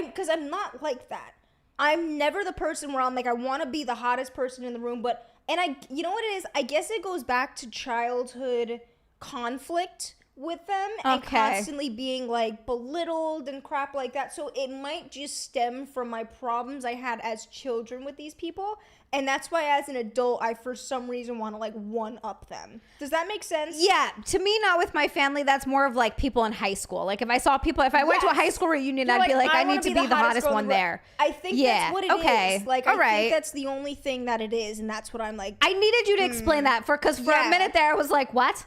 Speaker 2: Because I'm not like that. I'm never the person where I'm like, I want to be the hottest person in the room. You know what it is? I guess it goes back to childhood conflict with them and constantly being like belittled and crap like that. So it might just stem from my problems I had as children with these people. And that's why as an adult, I for some reason want to like one up them. Does that make sense?
Speaker 1: Yeah. To me, not with my family. That's more of like people in high school. Like if I went to a high school reunion, I'd be like, I need to be the hottest one there.
Speaker 2: I think that's what it is. Like, I think that's the only thing that it is. And that's what I'm like.
Speaker 1: I needed you to explain that because for a minute there, I was like, what?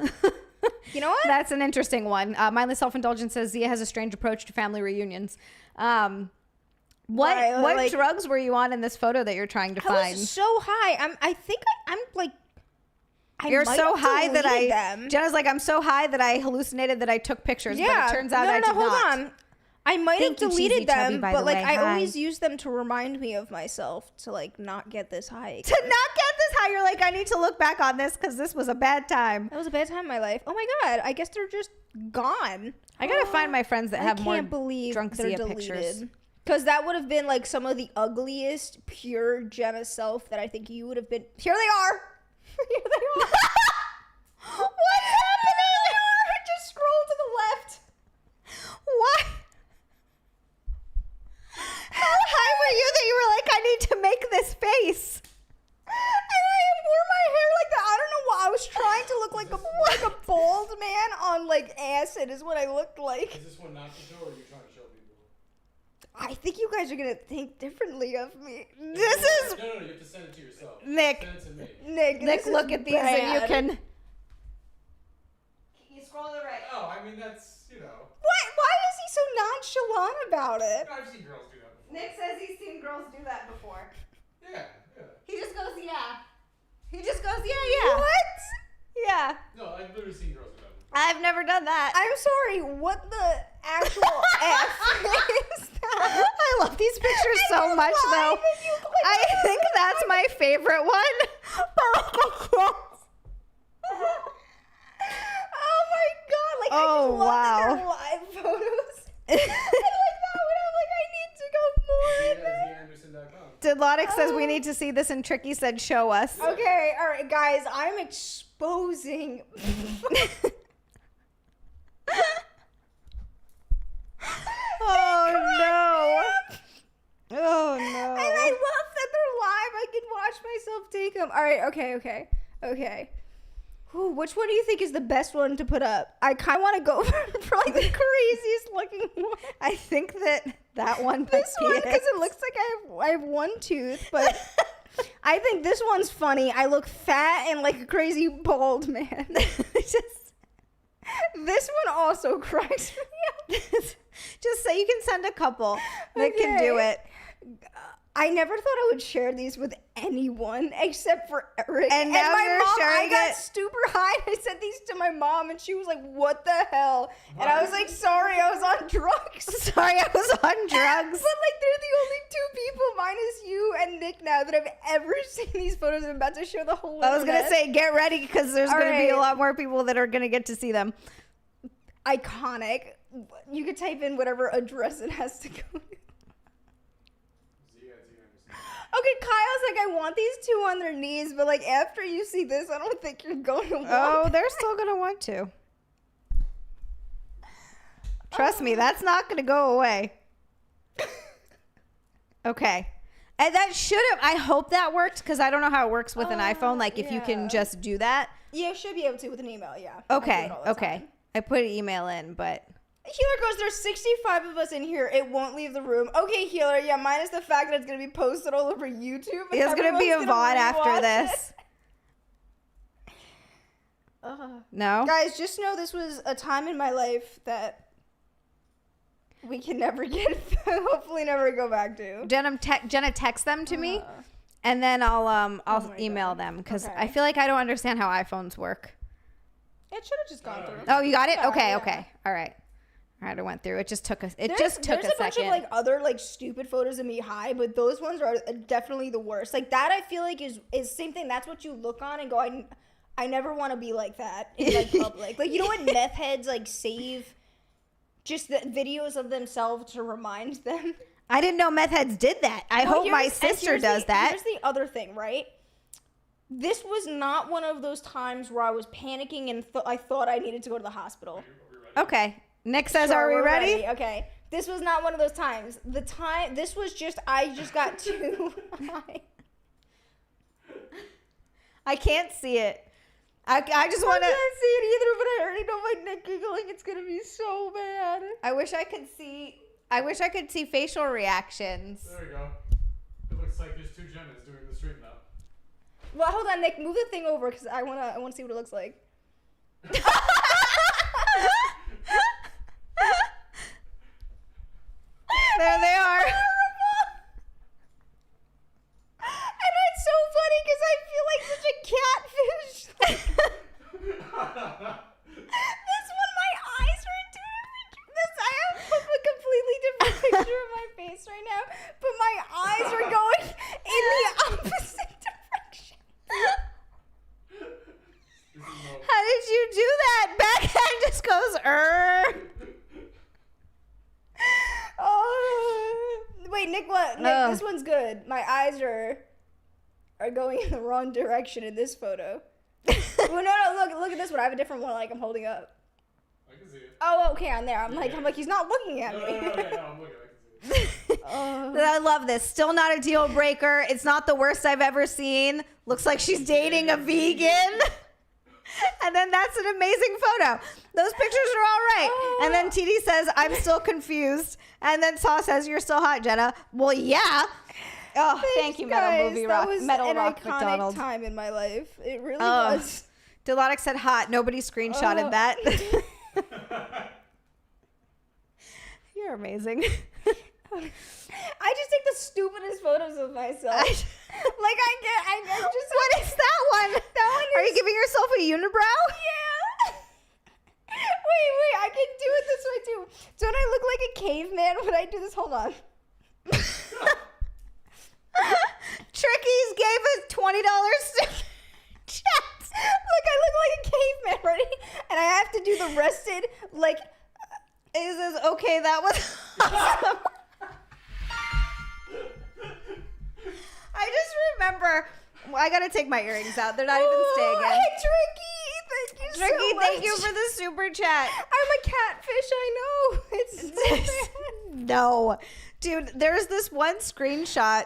Speaker 2: You know what?
Speaker 1: That's an interesting one. Mindless Self-Indulgence says Xia has a strange approach to family reunions. What drugs were you on in this photo that you're trying to find?
Speaker 2: I was so high. I think I'm like.
Speaker 1: You're so high that Jenna's like, I'm so high that I hallucinated that I took pictures. Yeah. But it turns out I did not.
Speaker 2: Hold on. I might have deleted them, but like I always use them to remind me of myself to like not get this high.
Speaker 1: To not get this high, you're like, I need to look back on this because this was a bad time.
Speaker 2: That was a bad time in my life. Oh my god, I guess they're just gone.
Speaker 1: I gotta find my friends that have more drunk Xia pictures.
Speaker 2: Because that would have been like some of the ugliest pure Jenna self that I think you would have been. Here they are. Here they are. What's happening? Just scroll to the left.
Speaker 1: What? How high were you that you were like, I need to make this face?
Speaker 2: And I wore my hair like that. I don't know why. I was trying to look like a bald man on like acid is what I looked like.
Speaker 3: Is this one not to show or are you trying to show people?
Speaker 2: I think you guys are going to think differently of me.
Speaker 1: This is...
Speaker 3: No, you have to send it to yourself.
Speaker 1: Nick,
Speaker 3: send it to me.
Speaker 1: Nick, look at these and you can...
Speaker 2: You scroll to the right.
Speaker 3: Oh, I mean, that's, you know...
Speaker 2: What? Why is he so nonchalant about it?
Speaker 3: I've seen girls do that before.
Speaker 1: Nick says he's seen girls do that before.
Speaker 3: Yeah.
Speaker 1: He just goes, yeah. He just goes, yeah.
Speaker 2: What?
Speaker 1: Yeah.
Speaker 3: No, I've literally seen girls do that before.
Speaker 1: I've never done that.
Speaker 2: I'm sorry, what the actual F is that?
Speaker 1: I love these pictures so much, though. I think that's my favorite one.
Speaker 2: Oh my god! Like, I just love that they're live photos. I like that one. I'm like, I need to go more in there.
Speaker 1: Didlotic says we need to see this, and Tricky said show us.
Speaker 2: Okay, all right, guys. I'm exposing.
Speaker 1: Oh no! Oh no!
Speaker 2: And I love that they're live. I can watch myself take them. All right. Okay. Ooh, which one do you think is the best one to put up? I kind of want to go for like the craziest looking one.
Speaker 1: I think that one.
Speaker 2: This one, because it looks like I have one tooth, but I think this one's funny. I look fat and like a crazy bald man. This one also cracks me up.
Speaker 1: Just say you can send a couple that can do it.
Speaker 2: I never thought I would share these with anyone except for Eric.
Speaker 1: And now
Speaker 2: my
Speaker 1: you're
Speaker 2: mom,
Speaker 1: sharing
Speaker 2: I got super high and I sent these to my mom and she was like, what the hell? And I was like, sorry, I was on drugs.
Speaker 1: Sorry, I was on drugs.
Speaker 2: But like, they're the only two people, minus you and Nick now, that I've ever seen these photos. I'm about to show the whole
Speaker 1: I was going to say, get ready because there's going to be a lot more people that are going to get to see them.
Speaker 2: Iconic. You could type in whatever address it has to go to. Okay, Kyle's like, I want these two on their knees, but like after you see this, I don't think you're going to want
Speaker 1: Oh, they're still going to want to. Trust me, that's not going to go away. Okay. And that should have, I hope that worked because I don't know how it works with an iPhone. Like if you can just do that.
Speaker 2: Yeah, you should be able to with an email, yeah.
Speaker 1: Okay, I put an email in, but...
Speaker 2: Healer goes, there's 65 of us in here. It won't leave the room. Okay, Healer, yeah, minus the fact that it's going to be posted all over YouTube.
Speaker 1: It's going to be a VOD after this. No?
Speaker 2: Guys, just know this was a time in my life that we can never get, hopefully never go back to.
Speaker 1: Jenna text them to me, and then I'll email them, because I feel like I don't understand how iPhones work.
Speaker 2: It should have just gone through.
Speaker 1: Oh, you got it? Okay. All right. right, I went through. It just took a.
Speaker 2: There's a bunch of like other like stupid photos of me high, but those ones are definitely the worst. Like that, I feel like is same thing. That's what you look on and go, I never want to be like that in like public. Like, you know what meth heads like save just the videos of themselves to remind them.
Speaker 1: I didn't know meth heads did that. I hope my sister does that.
Speaker 2: Here's the other thing, right? This was not one of those times where I was panicking and I thought I needed to go to the hospital.
Speaker 1: Okay. Nick says, are we ready?
Speaker 2: Okay. This was not one of those times. This was just, I just got too high.
Speaker 1: I can't see it. I just want to.
Speaker 2: I can't see it either, but I already know my neck giggling. It's going to be so bad.
Speaker 1: I wish I could see facial reactions.
Speaker 3: There we go. It looks like there's two Jennas doing the stream now.
Speaker 2: Well, hold on, Nick. Move the thing over because I wanna see what it looks like.
Speaker 1: There they are.
Speaker 2: And it's so funny because I feel like such a catfish. This one, my eyes are doing this. I have a completely different picture of my face right now, but my eyes are going in the opposite direction.
Speaker 1: How did you do that? Backhand just goes,
Speaker 2: Oh, wait, Nick, what? Nick, this one's good. My eyes are going in the wrong direction in this photo. Well, no, look at this one. I have a different one, like I'm holding up.
Speaker 3: I can see it.
Speaker 2: Oh, okay, I'm there. I'm like, he's not looking at me.
Speaker 3: No, I'm looking. I can see it.
Speaker 1: I love this. Still not a deal breaker. It's not the worst I've ever seen. Looks like she's dating a vegan. And then that's an amazing photo. Those pictures are all right. And then TD says, I'm still confused. And then Saw says, you're still hot, Jenna. Well, yeah. Oh, thank you, Metal Movie Rock. Metal Rock McDonald.
Speaker 2: That was an iconic time in my life. It really was.
Speaker 1: Dilotic said hot. Nobody screenshotted that. You're amazing.
Speaker 2: I just take the stupidest photos of myself. I just.
Speaker 1: What is that one?
Speaker 2: That one is.
Speaker 1: Are you giving yourself a unibrow?
Speaker 2: Yeah. Wait, I can do it this way too. Don't I look like a caveman when I do this? Hold on.
Speaker 1: Trickies gave us $20 checks.
Speaker 2: Look, I look like a caveman, ready? And I have to do the rested, like.
Speaker 1: Is this okay? That was awesome. I just remember, I gotta take my earrings out. They're not even staying in.
Speaker 2: Hey, Tricky, thank you so much.
Speaker 1: Thank you for the super chat.
Speaker 2: I'm a catfish, I know. It's so bad.
Speaker 1: No. Dude, there's this one screenshot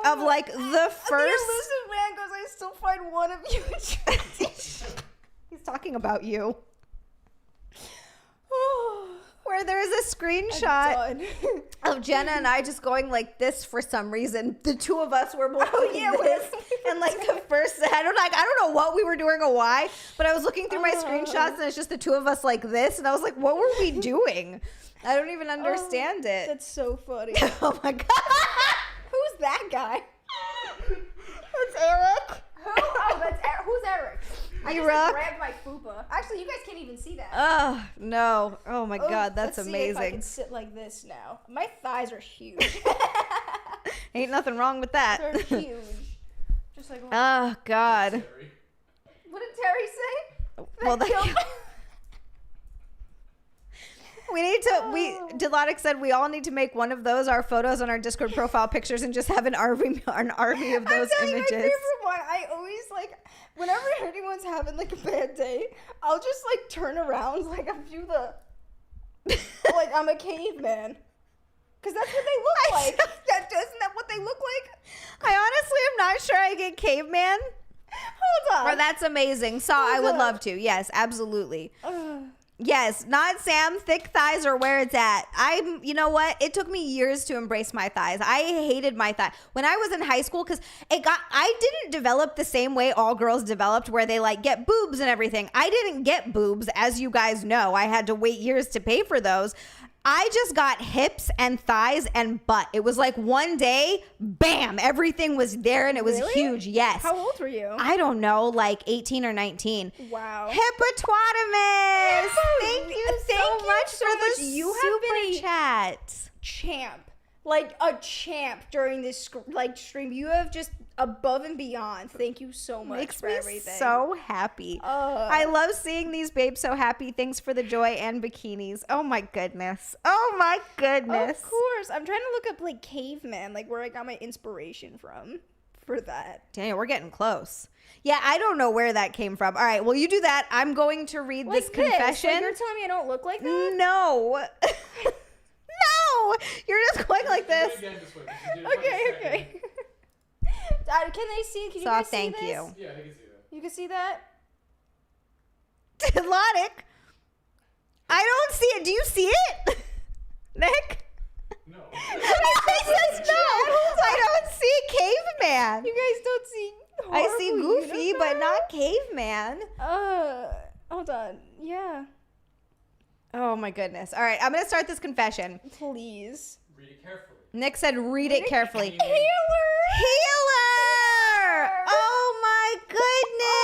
Speaker 1: of like the first.
Speaker 2: The elusive man goes, I still find one of you attractive.
Speaker 1: He's talking about you. Where there's a screenshot of Jenna and I just going like this for some reason. The two of us were both this. And like the first, I don't know what we were doing or why, but I was looking through my screenshots and it's just the two of us like this. And I was like, what were we doing? I don't even understand it.
Speaker 2: That's so funny.
Speaker 1: Oh my God.
Speaker 2: Who's that guy?
Speaker 1: That's Eric.
Speaker 2: Who? Oh, that's Eric. Who's Eric? I just like, grabbed my fupa. Actually, you guys can't even see that.
Speaker 1: Oh, no. Oh, my God. That's
Speaker 2: let's
Speaker 1: amazing.
Speaker 2: See if I can sit like this now. My thighs are huge.
Speaker 1: Ain't nothing wrong with that.
Speaker 2: They're huge. Just like.
Speaker 1: Oh, God.
Speaker 2: What did Terry say?
Speaker 1: Well, we need to. Dilotic said we all need to make one of those our photos on our Discord profile pictures and just have an army of those
Speaker 2: I'm
Speaker 1: images.
Speaker 2: you, my favorite one. I always like whenever anyone's having like a bad day, I'll just like turn around like I do like I'm a caveman. Because that's what they look like. Isn't that what they look like?
Speaker 1: I honestly am not sure I get caveman.
Speaker 2: Hold on.
Speaker 1: Or that's amazing. I would love to. Yes, absolutely. Yes, not Sam. Thick thighs are where it's at. You know what? It took me years to embrace my thighs. I hated my thigh when I was in high school because I didn't develop the same way all girls developed where they like get boobs and everything. I didn't get boobs, as you guys know. I had to wait years to pay for those. I just got hips and thighs and butt. It was like one day, bam, everything was there and it was
Speaker 2: Really?
Speaker 1: huge. Yes.
Speaker 2: How old were you?
Speaker 1: I don't know, like 18 or 19.
Speaker 2: Wow.
Speaker 1: Hippopotamus! Thank you so much
Speaker 2: so
Speaker 1: for
Speaker 2: much.
Speaker 1: the
Speaker 2: You have
Speaker 1: super
Speaker 2: been a
Speaker 1: chat.
Speaker 2: champ. Like a champ during this stream. You have just above and beyond. Thank you so much
Speaker 1: Makes
Speaker 2: for
Speaker 1: me
Speaker 2: everything.
Speaker 1: so happy. I love seeing these babes so happy. Thanks for the joy and bikinis. Oh my goodness. Oh my goodness.
Speaker 2: Of course. I'm trying to look up like caveman, like where I got my inspiration from for that.
Speaker 1: Daniel, we're getting close. Yeah, I don't know where that came from. All right, well, you do that. I'm going to read
Speaker 2: Like
Speaker 1: this confession.
Speaker 2: Like you're telling me I don't look like that?
Speaker 1: No. No. You're just going like this.
Speaker 3: Again, this way, 'cause you did it for a second.
Speaker 2: Okay. Can they see? Can you
Speaker 1: So,
Speaker 2: guys see
Speaker 1: thank
Speaker 2: this?
Speaker 1: you.
Speaker 3: Yeah, I can see that.
Speaker 2: You can see that?
Speaker 1: Lonic. I don't see it. Do you see it? Nick?
Speaker 3: No.
Speaker 1: He says no. I don't see caveman.
Speaker 2: You guys don't see
Speaker 1: I see
Speaker 2: horrible
Speaker 1: Goofy, but
Speaker 2: Unibrow?
Speaker 1: not caveman.
Speaker 2: Hold on. Yeah.
Speaker 1: Oh my goodness. All right, I'm going to start this confession.
Speaker 2: Please.
Speaker 3: Read it carefully.
Speaker 1: Nick said read it carefully.
Speaker 2: Healer!
Speaker 1: Healer! Oh my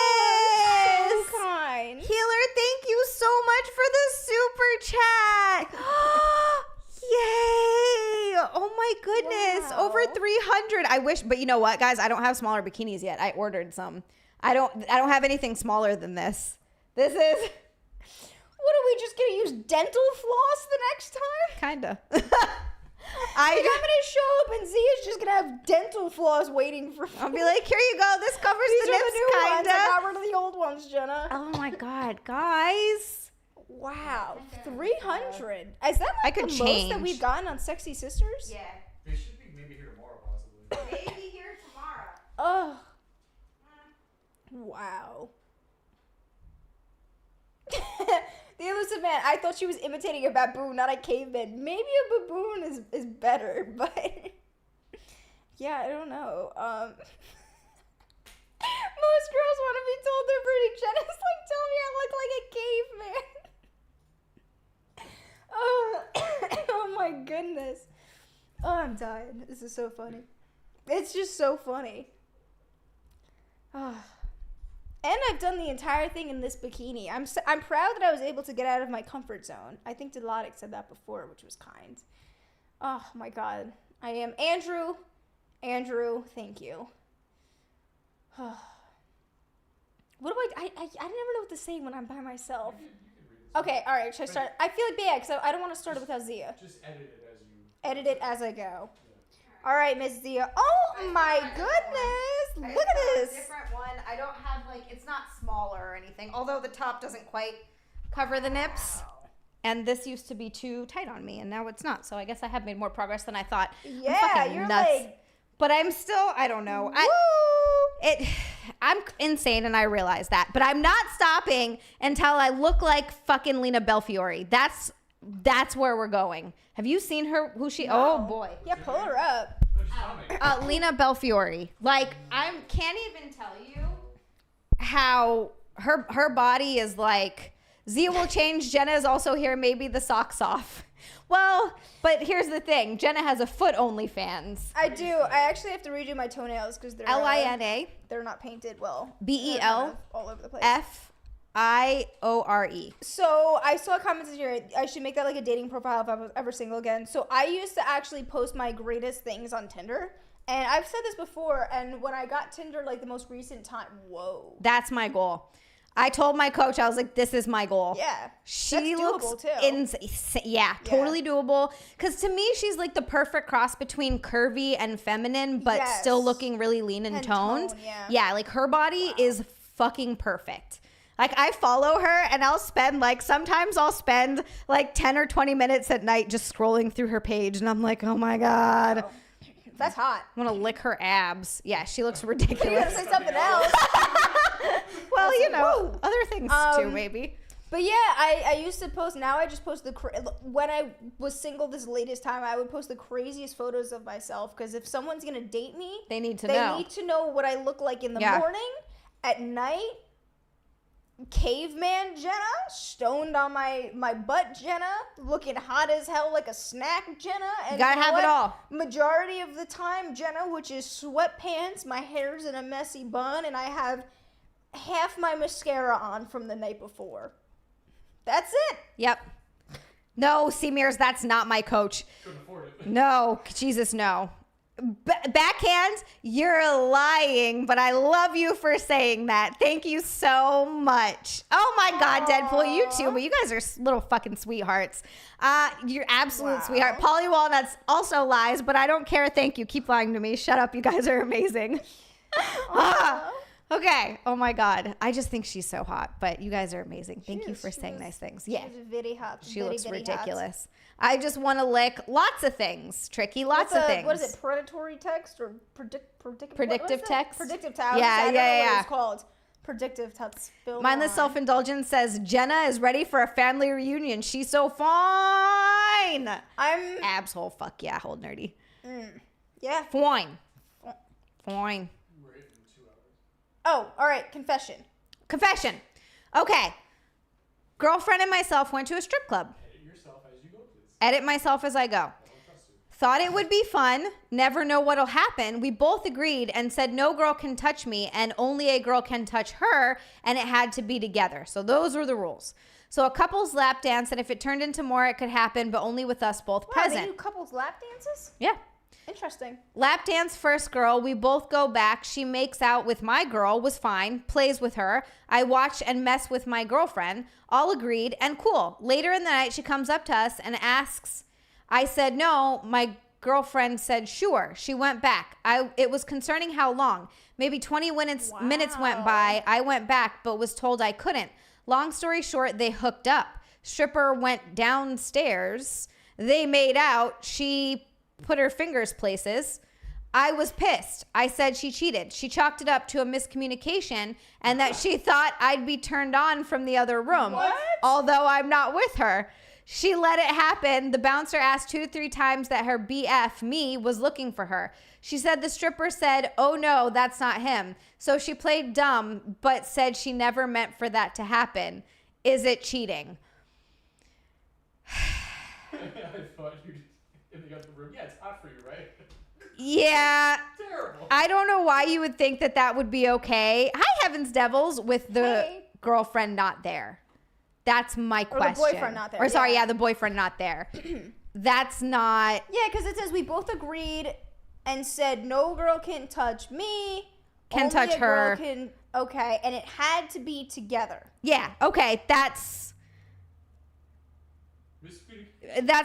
Speaker 1: goodness!
Speaker 2: So kind.
Speaker 1: Healer, thank you so much for the super chat. Yay! Oh my goodness.
Speaker 2: Wow.
Speaker 1: Over 300. I wish, but you know what, guys? I don't have smaller bikinis yet. I ordered some. I don't have anything smaller than this. This is
Speaker 2: What, are we just gonna use dental floss the next time?
Speaker 1: kinda.
Speaker 2: I'm gonna show up and Zia's just gonna have dental floss waiting for me.
Speaker 1: I'll be like, here you go. This covers
Speaker 2: These
Speaker 1: the
Speaker 2: are
Speaker 1: nips,
Speaker 2: the new ones.
Speaker 1: kinda.
Speaker 2: I got rid of the old ones, Jenna.
Speaker 1: Oh my god, guys.
Speaker 2: Wow, 300. Is that like
Speaker 1: I could
Speaker 2: the most
Speaker 1: change.
Speaker 2: that we've gotten on Sexy Sisters?
Speaker 1: Yeah.
Speaker 3: They should be maybe here tomorrow, possibly.
Speaker 1: Maybe here tomorrow.
Speaker 2: Oh. Wow. The elusive man. I thought she was imitating a baboon, not a caveman. Maybe a baboon is better, but yeah, I don't know. Most girls want to be told they're pretty. Jenna's like, tell me I look like a caveman. Oh my goodness. Oh, I'm dying. This is so funny. It's just so funny. Oh. And I've done the entire thing in this bikini. I'm proud that I was able to get out of my comfort zone. I think Dilotic said that before, which was kind. Oh my god. I am Andrew. Andrew, thank you. What do I never know what to say when I'm by myself. Okay, all right, should I start? I feel like bad because I don't want to start it without Zia.
Speaker 3: Just edit it as you.
Speaker 2: Edit it as I go. All right, Miss Zia. Oh my goodness! Look at this.
Speaker 1: Different one. I don't have it's not smaller or anything. Although the top doesn't quite cover the nips. And this used to be too tight on me, and now it's not. So I guess I have made more progress than I thought.
Speaker 2: Yeah,
Speaker 1: I'm fucking
Speaker 2: you're
Speaker 1: nuts.
Speaker 2: like.
Speaker 1: But I'm still. I don't know. I'm insane, and I realize that. But I'm not stopping until I look like fucking Lena Belfiori. That's where we're going. Have you seen her? Who she?
Speaker 2: No.
Speaker 1: Oh boy.
Speaker 2: Yeah, pull her up.
Speaker 1: Lena Belfiori. Can't even tell you how her body is like. Zia will change. Jenna is also here. Maybe the socks off. Well, but here's the thing. Jenna has a foot OnlyFans.
Speaker 2: I do. I actually have to redo my toenails because they're
Speaker 1: Lina
Speaker 2: they're not painted well.
Speaker 1: Bel
Speaker 2: all over the place.
Speaker 1: Fiore.
Speaker 2: So I saw comments here. I should make that like a dating profile if I was ever single again. So I used to actually post my greatest things on Tinder. And I've said this before. And when I got Tinder, like the most recent time, whoa.
Speaker 1: That's my goal. I told my coach, I was like, this is my goal.
Speaker 2: Yeah.
Speaker 1: She
Speaker 2: that's
Speaker 1: looks
Speaker 2: doable too.
Speaker 1: insane. Yeah, totally doable. Because to me, she's like the perfect cross between curvy and feminine, but still looking really lean and toned. Yeah, like her body is fucking perfect. Like I follow her and sometimes I'll spend like 10 or 20 minutes at night just scrolling through her page. And I'm like, oh my God.
Speaker 2: Wow. That's hot.
Speaker 1: I want to lick her abs. Yeah, she looks
Speaker 2: You
Speaker 1: ridiculous.
Speaker 2: gotta say something else.
Speaker 1: Well, other things too, maybe.
Speaker 2: But yeah, I used to post. Now I just post when I was single this latest time, I would post the craziest photos of myself. Because if someone's going to date me,
Speaker 1: They need to
Speaker 2: they
Speaker 1: know.
Speaker 2: need to know what I look like in the morning, at night, caveman Jenna, stoned on my butt Jenna, looking hot as hell like a snack Jenna. And
Speaker 1: Gotta have it all.
Speaker 2: Majority of the time Jenna, which is sweatpants, my hair's in a messy bun, and I have half my mascara on from the night before. That's it.
Speaker 1: Yep. No, Seamers, that's not my coach.
Speaker 3: Couldn't afford it.
Speaker 1: No, Jesus, no. Backhand, you're lying, but I love you for saying that. Thank you so much. Oh my God, Deadpool, you too, but you guys are little fucking sweethearts. You're absolute sweetheart. Polly Walnuts also lies, but I don't care. Thank you. Keep lying to me. Shut up. You guys are amazing. Okay. Oh my God. I just think she's so hot, but you guys are amazing. Thank you for saying nice things. Yeah.
Speaker 2: She's very hot.
Speaker 1: She looks ridiculous. I just want to lick lots of things, Tricky. Lots of things.
Speaker 2: What is it? Predatory text or
Speaker 1: predictive text?
Speaker 2: Predictive text.
Speaker 1: Yeah,
Speaker 2: I don't know
Speaker 1: yeah.
Speaker 2: what it's called. Predictive text.
Speaker 1: Mindless self-indulgence says Jenna is ready for a family reunion. She's so fine.
Speaker 2: I'm
Speaker 1: Abshole. Fuck yeah, hold nerdy.
Speaker 2: Yeah.
Speaker 1: Fine. Fine.
Speaker 3: We're hitting 2 hours.
Speaker 2: Oh, all right. Confession.
Speaker 1: Okay. Girlfriend and myself went to a strip club.
Speaker 3: Edit yourself as you go, please.
Speaker 1: Edit myself as I go.
Speaker 3: I don't trust you.
Speaker 1: Thought it would be fun. Never know what'll happen. We both agreed and said no girl can touch me and only a girl can touch her, and it had to be together. So those were the rules. So a couple's lap dance, and if it turned into more, it could happen, but only with us both
Speaker 2: Wow,
Speaker 1: present.
Speaker 2: they do couples lap dances?
Speaker 1: Yeah.
Speaker 2: Interesting.
Speaker 1: Lap dance first girl. We both go back. She makes out with my girl. Was fine. Plays with her. I watch and mess with my girlfriend. All agreed and cool. Later in the night, she comes up to us and asks. I said no. My girlfriend said sure. She went back. It was concerning how long. Maybe 20 minutes went by. I went back but was told I couldn't. Long story short, they hooked up. Stripper went downstairs. They made out. She put her fingers places. I was pissed. I said she cheated. She chalked it up to a miscommunication and that she thought I'd be turned on from the other room.
Speaker 2: What?
Speaker 1: Although I'm not with her. She let it happen. The bouncer asked 2-3 times that her BF, me, was looking for her. She said the stripper said, oh no, that's not him. So she played dumb, but said she never meant for that to happen. Is it cheating?
Speaker 3: I thought you just in the other room. Yeah, it's hot for you, right?
Speaker 1: Yeah.
Speaker 3: Terrible.
Speaker 1: I don't know why you would think that that would be okay. Hi, Heavens Devils, with the girlfriend not there. That's my question.
Speaker 2: Or the boyfriend not there.
Speaker 1: Or sorry, yeah, the boyfriend not there. That's not.
Speaker 2: Yeah, because it says we both agreed and said no girl can touch me.
Speaker 1: Can touch
Speaker 2: only a
Speaker 1: her.
Speaker 2: Girl can, okay, and it had to be together.
Speaker 1: Yeah, okay, that's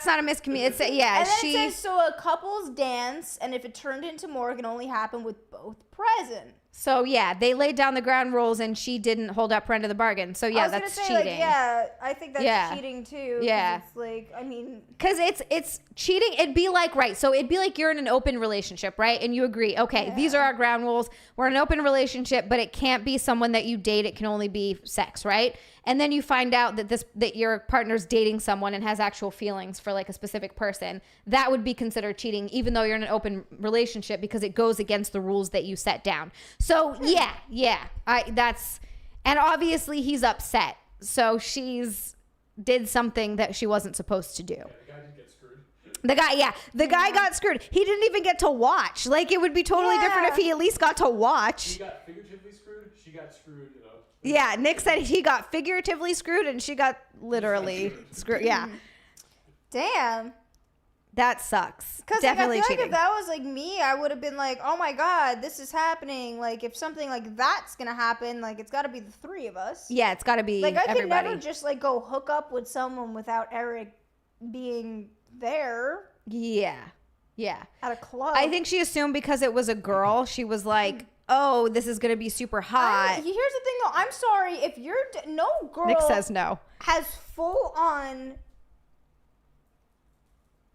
Speaker 1: not a miscommunication. Yeah,
Speaker 2: And then
Speaker 1: she.
Speaker 2: it says, so a couple's dance, and if it turned into more, it can only happen with both present.
Speaker 1: So yeah, they laid down the ground rules, and she didn't hold up her end of the bargain. So yeah, that's cheating.
Speaker 2: Like, yeah, I think that's cheating too. 'Cause
Speaker 1: Yeah.
Speaker 2: it's like, I mean,
Speaker 1: because it's cheating. It'd be like, right, so it'd be like you're in an open relationship, right, and you agree, okay, these are our ground rules. We're in an open relationship, but it can't be someone that you date. It can only be sex, right? And then you find out that your partner's dating someone and has actual feelings for like a specific person. That would be considered cheating, even though you're in an open relationship, because it goes against the rules that you set down. So yeah, and obviously he's upset. So she's did something that she wasn't supposed to do.
Speaker 3: Yeah, the guy didn't get screwed.
Speaker 1: The guy got screwed. He didn't even get to watch. Like, it would be totally different if he at least got to watch.
Speaker 3: He got figuratively screwed. She got screwed, you know.
Speaker 1: Yeah, Nick said he got figuratively screwed and she got literally screwed. Yeah.
Speaker 2: damn.
Speaker 1: That sucks.
Speaker 2: Because
Speaker 1: Definitely
Speaker 2: like, I feel
Speaker 1: cheating.
Speaker 2: like if that was like me, I would have been like, oh my God, this is happening. Like, if something like that's going to happen, like, it's got to be the three of us.
Speaker 1: Yeah, it's got to be
Speaker 2: Like, I
Speaker 1: everybody.
Speaker 2: could never just, like, go hook up with someone without Eric being there
Speaker 1: Yeah.
Speaker 2: at a club.
Speaker 1: I think she assumed because it was a girl, she was like, oh, this is going to be super hot.
Speaker 2: Here's the thing, though. I'm sorry. If no girl
Speaker 1: Nick says no.
Speaker 2: has full-on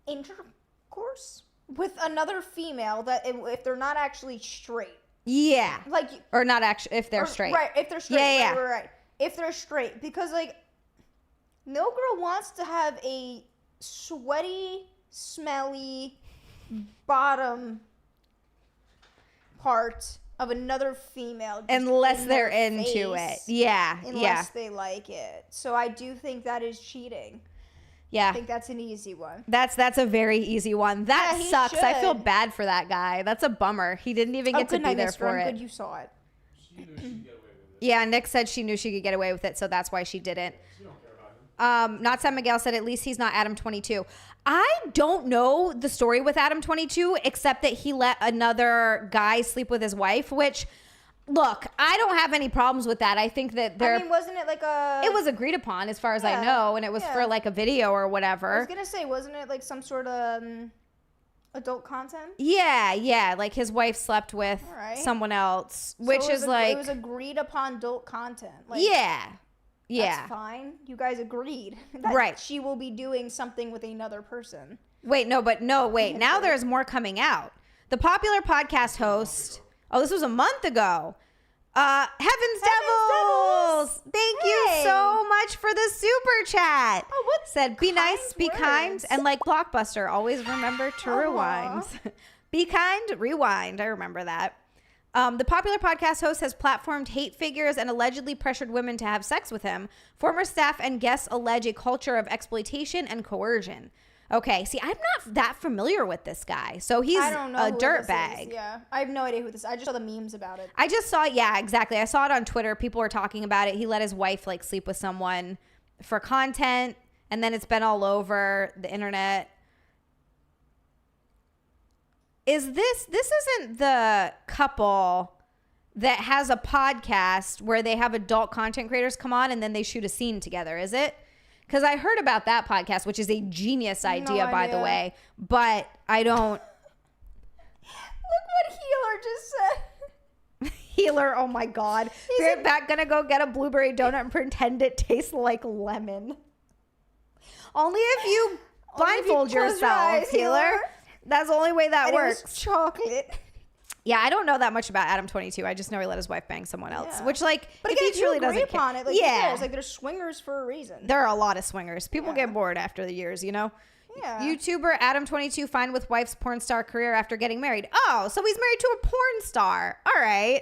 Speaker 2: intercourse with another female that if they're not actually straight.
Speaker 1: Yeah.
Speaker 2: Like,
Speaker 1: Or not actually, if they're
Speaker 2: or-
Speaker 1: straight.
Speaker 2: Right, if they're straight.
Speaker 1: Yeah.
Speaker 2: Right. If they're straight. Because, like, no girl wants to have a sweaty, smelly bottom part of another female. Just
Speaker 1: Unless
Speaker 2: in
Speaker 1: they're
Speaker 2: their
Speaker 1: into it.
Speaker 2: face,
Speaker 1: Yeah.
Speaker 2: Unless they like it. So I do think that is cheating.
Speaker 1: Yeah.
Speaker 2: I think that's an easy one.
Speaker 1: That's a very easy one. That
Speaker 2: he
Speaker 1: sucks. I feel
Speaker 2: should.
Speaker 1: bad for that guy. That's a bummer. He didn't even get to be there for
Speaker 2: I'm
Speaker 1: it.
Speaker 2: good you saw it.
Speaker 3: She knew she'd get away with it.
Speaker 1: Yeah, Nick said she knew she could get away with it, so that's why she didn't.
Speaker 3: She don't care about him.
Speaker 1: Not San Miguel said at least he's not Adam 22. I don't know the story with Adam 22 except that he let another guy sleep with his wife, which, look, I don't have any problems with that. I think that
Speaker 2: Wasn't it like a...
Speaker 1: it was agreed upon as far as I
Speaker 2: Yeah,
Speaker 1: know, and it was
Speaker 2: yeah.
Speaker 1: for like a video or
Speaker 2: I was
Speaker 1: whatever.
Speaker 2: going to say, wasn't it like some sort of adult content?
Speaker 1: Yeah, like his wife slept with
Speaker 2: All right.
Speaker 1: someone else,
Speaker 2: So
Speaker 1: which
Speaker 2: it was
Speaker 1: is like,
Speaker 2: it was agreed upon adult content. Like,
Speaker 1: yeah.
Speaker 2: That's fine. You guys agreed. That
Speaker 1: Right.
Speaker 2: She will be doing something with another person.
Speaker 1: Wait, now there's more coming out. The popular podcast host, this was a month ago. Heaven's Devils. Thank you
Speaker 2: Hey.
Speaker 1: so much for the super chat.
Speaker 2: Oh, what
Speaker 1: said, be
Speaker 2: kind
Speaker 1: nice, be kind,
Speaker 2: words.
Speaker 1: and like Blockbuster, always remember to
Speaker 2: Aw.
Speaker 1: rewind. Be kind, rewind. I remember that. The popular podcast host has platformed hate figures and allegedly pressured women to have sex with him. Former staff and guests allege a culture of exploitation and coercion. Okay, see, I'm not that familiar with this guy. So he's
Speaker 2: I don't know
Speaker 1: a
Speaker 2: who this is.
Speaker 1: dirtbag.
Speaker 2: Yeah, I have no idea who this is. I just saw the memes about it.
Speaker 1: I just saw, yeah, exactly. I saw it on Twitter. People were talking about it. He let his wife like sleep with someone for content, and then it's been all over the internet. This isn't the couple that has a podcast where they have adult content creators come on and then they shoot a scene together, is it? Because I heard about that podcast, which is a genius idea, by the way, but I don't.
Speaker 2: Look what Healer just said.
Speaker 1: Healer, oh my God. We're back gonna go get a blueberry donut and pretend it tastes like lemon. Only if you blindfold
Speaker 2: close your
Speaker 1: yourself,
Speaker 2: eyes,
Speaker 1: Healer. That's the only way that
Speaker 2: And
Speaker 1: works.
Speaker 2: it was chocolate.
Speaker 1: Yeah, I don't know that much about Adam 22. I just know he let his wife bang someone else,
Speaker 2: Yeah.
Speaker 1: which, like,
Speaker 2: But
Speaker 1: if
Speaker 2: again,
Speaker 1: he truly
Speaker 2: you agree
Speaker 1: doesn't
Speaker 2: upon
Speaker 1: care.
Speaker 2: it. Like,
Speaker 1: yeah,
Speaker 2: cares? Like, they're swingers for a reason.
Speaker 1: there are a lot of swingers. People
Speaker 2: Yeah.
Speaker 1: get bored after the years, you know?
Speaker 2: Yeah.
Speaker 1: YouTuber Adam 22 fine with wife's porn star career after getting married. Oh, so he's married to a porn star. All right.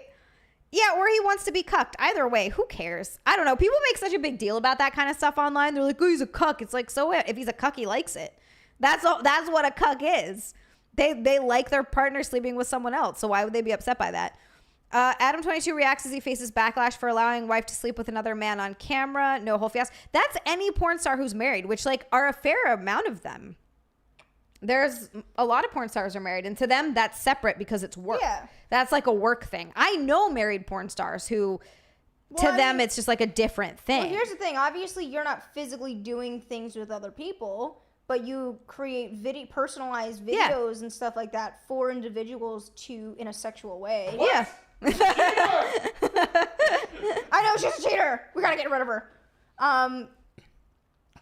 Speaker 1: Yeah, or he wants to be cucked. Either way, who cares? I don't know. People make such a big deal about that kind of stuff online. They're like, oh, he's a cuck. It's like, so what? If he's a cuck, he likes it. That's what a cuck is. They like their partner sleeping with someone else. So why would they be upset by that? Adam 22 reacts as he faces backlash for allowing wife to sleep with another man on camera. No whole fiasco. That's any porn star who's married, which like are a fair amount of them. There's a lot of porn stars are married, and to them that's separate because it's work.
Speaker 2: Yeah.
Speaker 1: That's like a work thing. I know married porn stars who, to them, it's just like a different thing.
Speaker 2: Well, here's the thing. Obviously, you're not physically doing things with other people, but you create personalized
Speaker 1: Yeah.
Speaker 2: videos and stuff like that for individuals to in a sexual way.
Speaker 1: Yeah.
Speaker 2: I know she's a cheater. We gotta get rid of her.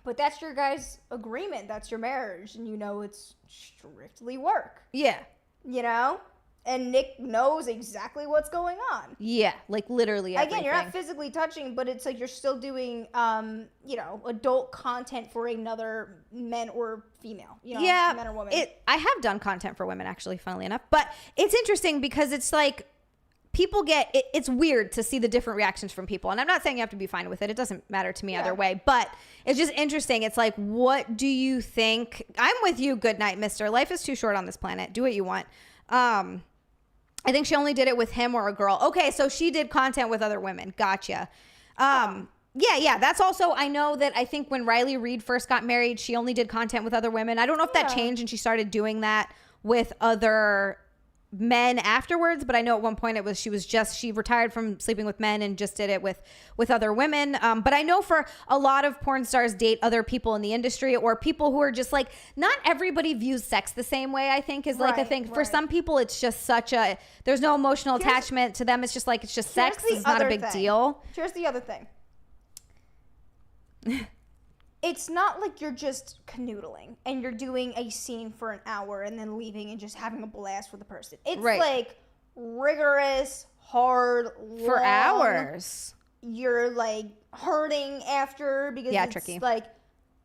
Speaker 2: But that's your guys' agreement. That's your marriage, and you know it's strictly work.
Speaker 1: Yeah.
Speaker 2: You know, and Nick knows exactly what's going on.
Speaker 1: Yeah. Like literally everything.
Speaker 2: Again, you're not physically touching, but it's like you're still doing, you know, adult content for another man or female. You know,
Speaker 1: yeah,
Speaker 2: man or woman.
Speaker 1: I have done content for women, actually, funnily enough. But it's interesting because it's like people it's weird to see the different reactions from people. And I'm not saying you have to be fine with it. It doesn't matter to me either way. But it's just interesting. It's like, what do you think? I'm with you. Good night, mister. Life is too short on this planet. Do what you want. I think she only did it with him or a girl. Okay, so she did content with other women. Gotcha. Yeah. That's also, I know that I think when Riley Reid first got married, she only did content with other women. I don't know if that changed and she started doing that with other men afterwards, but I know at one point she retired from sleeping with men and just did it with other women. But I know for a lot of porn stars date other people in the industry or people who are just like, not everybody views sex the same way, I think is like a thing. For some people, it's just there's no emotional attachment to them. It's just like, it's just sex. It's not a big deal.
Speaker 2: Here's the other thing. It's not like you're just canoodling and you're doing a scene for an hour and then leaving and just having a blast with the person. It's like rigorous, hard,
Speaker 1: for
Speaker 2: long,
Speaker 1: hours.
Speaker 2: You're like hurting after because it's
Speaker 1: tricky.
Speaker 2: Like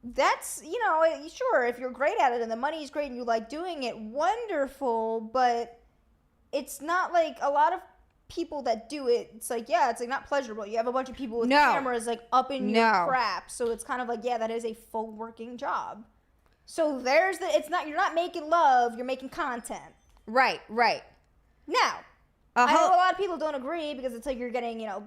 Speaker 2: that's, you know, sure, if you're great at it and the money's great and you like doing it, wonderful, but it's not like a lot of people that do it, it's like, yeah, it's like not pleasurable. You have a bunch of people with
Speaker 1: No.
Speaker 2: cameras like up in your
Speaker 1: No.
Speaker 2: crap. So it's kind of like, yeah, that is a full working job. So there's it's not, you're not making love, you're making content.
Speaker 1: Right.
Speaker 2: Now, I know a lot of people don't agree because it's like you're getting, you know,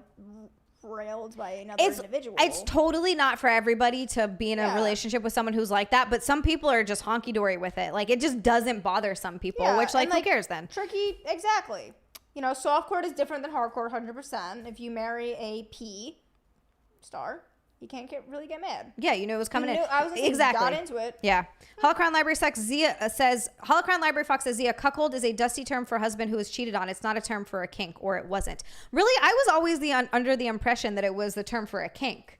Speaker 2: railed by another individual.
Speaker 1: It's totally not for everybody to be in a relationship with someone who's like that, but some people are just honky-dory with it. Like, it just doesn't bother some people, which, like, who cares then?
Speaker 2: Tricky, exactly. You know, softcore is different than hardcore 100%. If you marry a P star, you can't really get mad.
Speaker 1: Yeah, you knew it was coming in.
Speaker 2: I was exactly got into it.
Speaker 1: Yeah. Holocron Library Sex Xia says Holocron Library Fox says Xia, cuckold is a dusty term for husband who is cheated on. It's not a term for a kink, or it wasn't. Really, I was always under the impression that it was the term for a kink.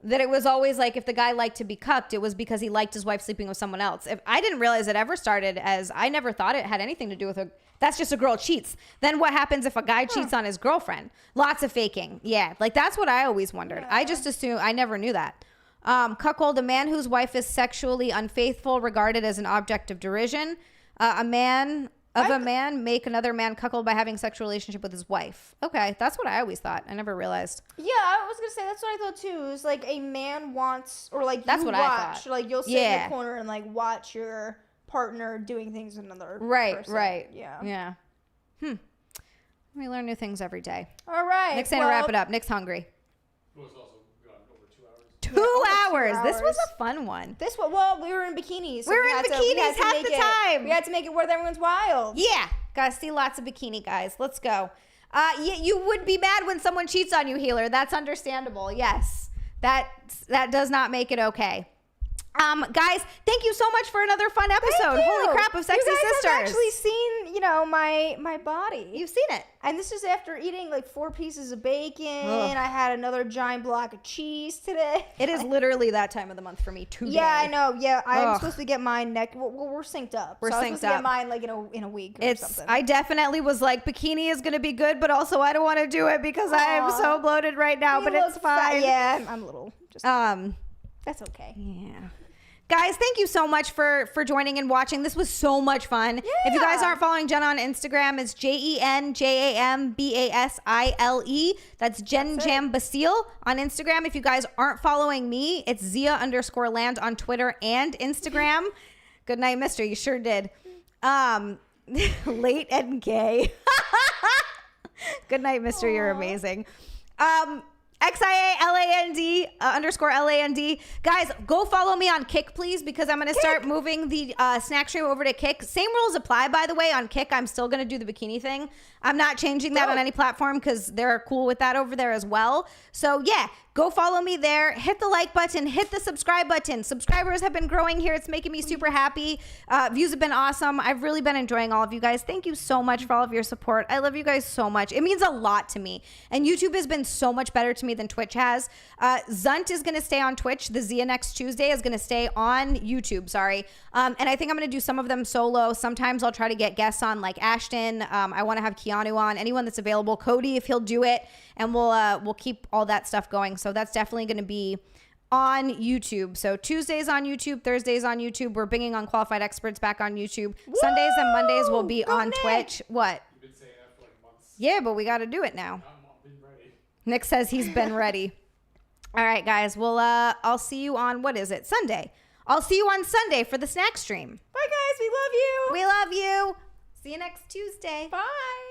Speaker 1: That it was always like if the guy liked to be cucked, it was because he liked his wife sleeping with someone else. If I didn't realize it ever started as I never thought it had anything to do with that's just a girl cheats. Then what happens if a guy cheats on his girlfriend? Lots of faking. Yeah, like that's what I always wondered. I just assumed, I never knew that. Cuckold, a man whose wife is sexually unfaithful, regarded as an object of derision. A man make another man cuckold by having sexual relationship with his wife. Okay, that's what I always thought. I never realized.
Speaker 2: Yeah, I was gonna say that's what I thought too. Is like a man wants, or like
Speaker 1: that's
Speaker 2: you
Speaker 1: what
Speaker 2: watch,
Speaker 1: I thought.
Speaker 2: Like you'll sit in the corner and like watch your partner doing things with another person. Right.
Speaker 1: Yeah. We learn new things every day.
Speaker 2: All right.
Speaker 1: Nick's saying to wrap it up. Nick's hungry.
Speaker 3: It was also gone over 2 hours.
Speaker 1: 2 hours.
Speaker 2: 2
Speaker 1: This was
Speaker 2: hours.
Speaker 1: a fun one.
Speaker 2: This one, well, we were in bikinis. So
Speaker 1: we were in bikinis half the time.
Speaker 2: We had to make it worth everyone's while.
Speaker 1: Yeah. Gotta see lots of bikini guys. Let's go. You would be mad when someone cheats on you, Healer. That's understandable. Yes. That does not make it okay. Guys, thank you so much for another fun episode. Holy crap of Sexy
Speaker 2: you guys
Speaker 1: Sisters.
Speaker 2: have actually seen, you know, my body.
Speaker 1: You've seen it.
Speaker 2: And this is after eating like 4 pieces of bacon.
Speaker 1: Ugh.
Speaker 2: I had another giant block of cheese today.
Speaker 1: It is literally that time of the month for me today.
Speaker 2: Yeah, I know. Yeah, I'm
Speaker 1: Ugh.
Speaker 2: supposed to get mine we're synced up.
Speaker 1: We're
Speaker 2: so
Speaker 1: synced
Speaker 2: I was supposed to
Speaker 1: up.
Speaker 2: get mine like in a week or something.
Speaker 1: I definitely was like, bikini is going to be good, but also I don't want to do it because I am so bloated right now, but it's fine.
Speaker 2: Yeah, I'm a little. That's okay.
Speaker 1: Yeah. Guys, thank you so much for joining and watching. This was so much fun.
Speaker 2: Yeah.
Speaker 1: If you guys aren't following Jenna on Instagram, it's JenJamBasile. That's Jen Jam Basile on Instagram. If you guys aren't following me, it's Xia_land on Twitter and Instagram. Good night, mister. You sure did. Late and gay. Good night, mister. You're amazing. XiaLand _LAND. Guys, go follow me on Kik, please, because I'm going to start moving the snack stream over to Kik. Same rules apply, by the way, on Kik. I'm still going to do the bikini thing. I'm not changing that on any platform because they're cool with that over there as well. So, yeah, go follow me there. Hit the like button. Hit the subscribe button. Subscribers have been growing here. It's making me super happy. Views have been awesome. I've really been enjoying all of you guys. Thank you so much for all of your support. I love you guys so much. It means a lot to me. And YouTube has been so much better to me than Twitch has. Zunt is going to stay on Twitch. The Xia next Tuesday is going to stay on YouTube. Sorry. And I think I'm going to do some of them solo. Sometimes I'll try to get guests on like Ashton. I want to have Keanu on. Anyone that's available. Cody, if he'll do it. And we'll keep all that stuff going. So that's definitely going to be on YouTube. So Tuesdays on YouTube, Thursdays on YouTube. We're bringing Unqualified Experts back on YouTube. Woo! Sundays and Mondays will be on Nick. Twitch. What?
Speaker 3: You've been saying that for like months.
Speaker 1: Yeah, but we got to do it now.
Speaker 3: I've been ready.
Speaker 1: Nick says he's been ready. All right, guys. Well, I'll see you on, what is it? Sunday. I'll see you on Sunday for the snack stream.
Speaker 2: Bye, guys. We love you.
Speaker 1: We love you. See you next Tuesday.
Speaker 2: Bye.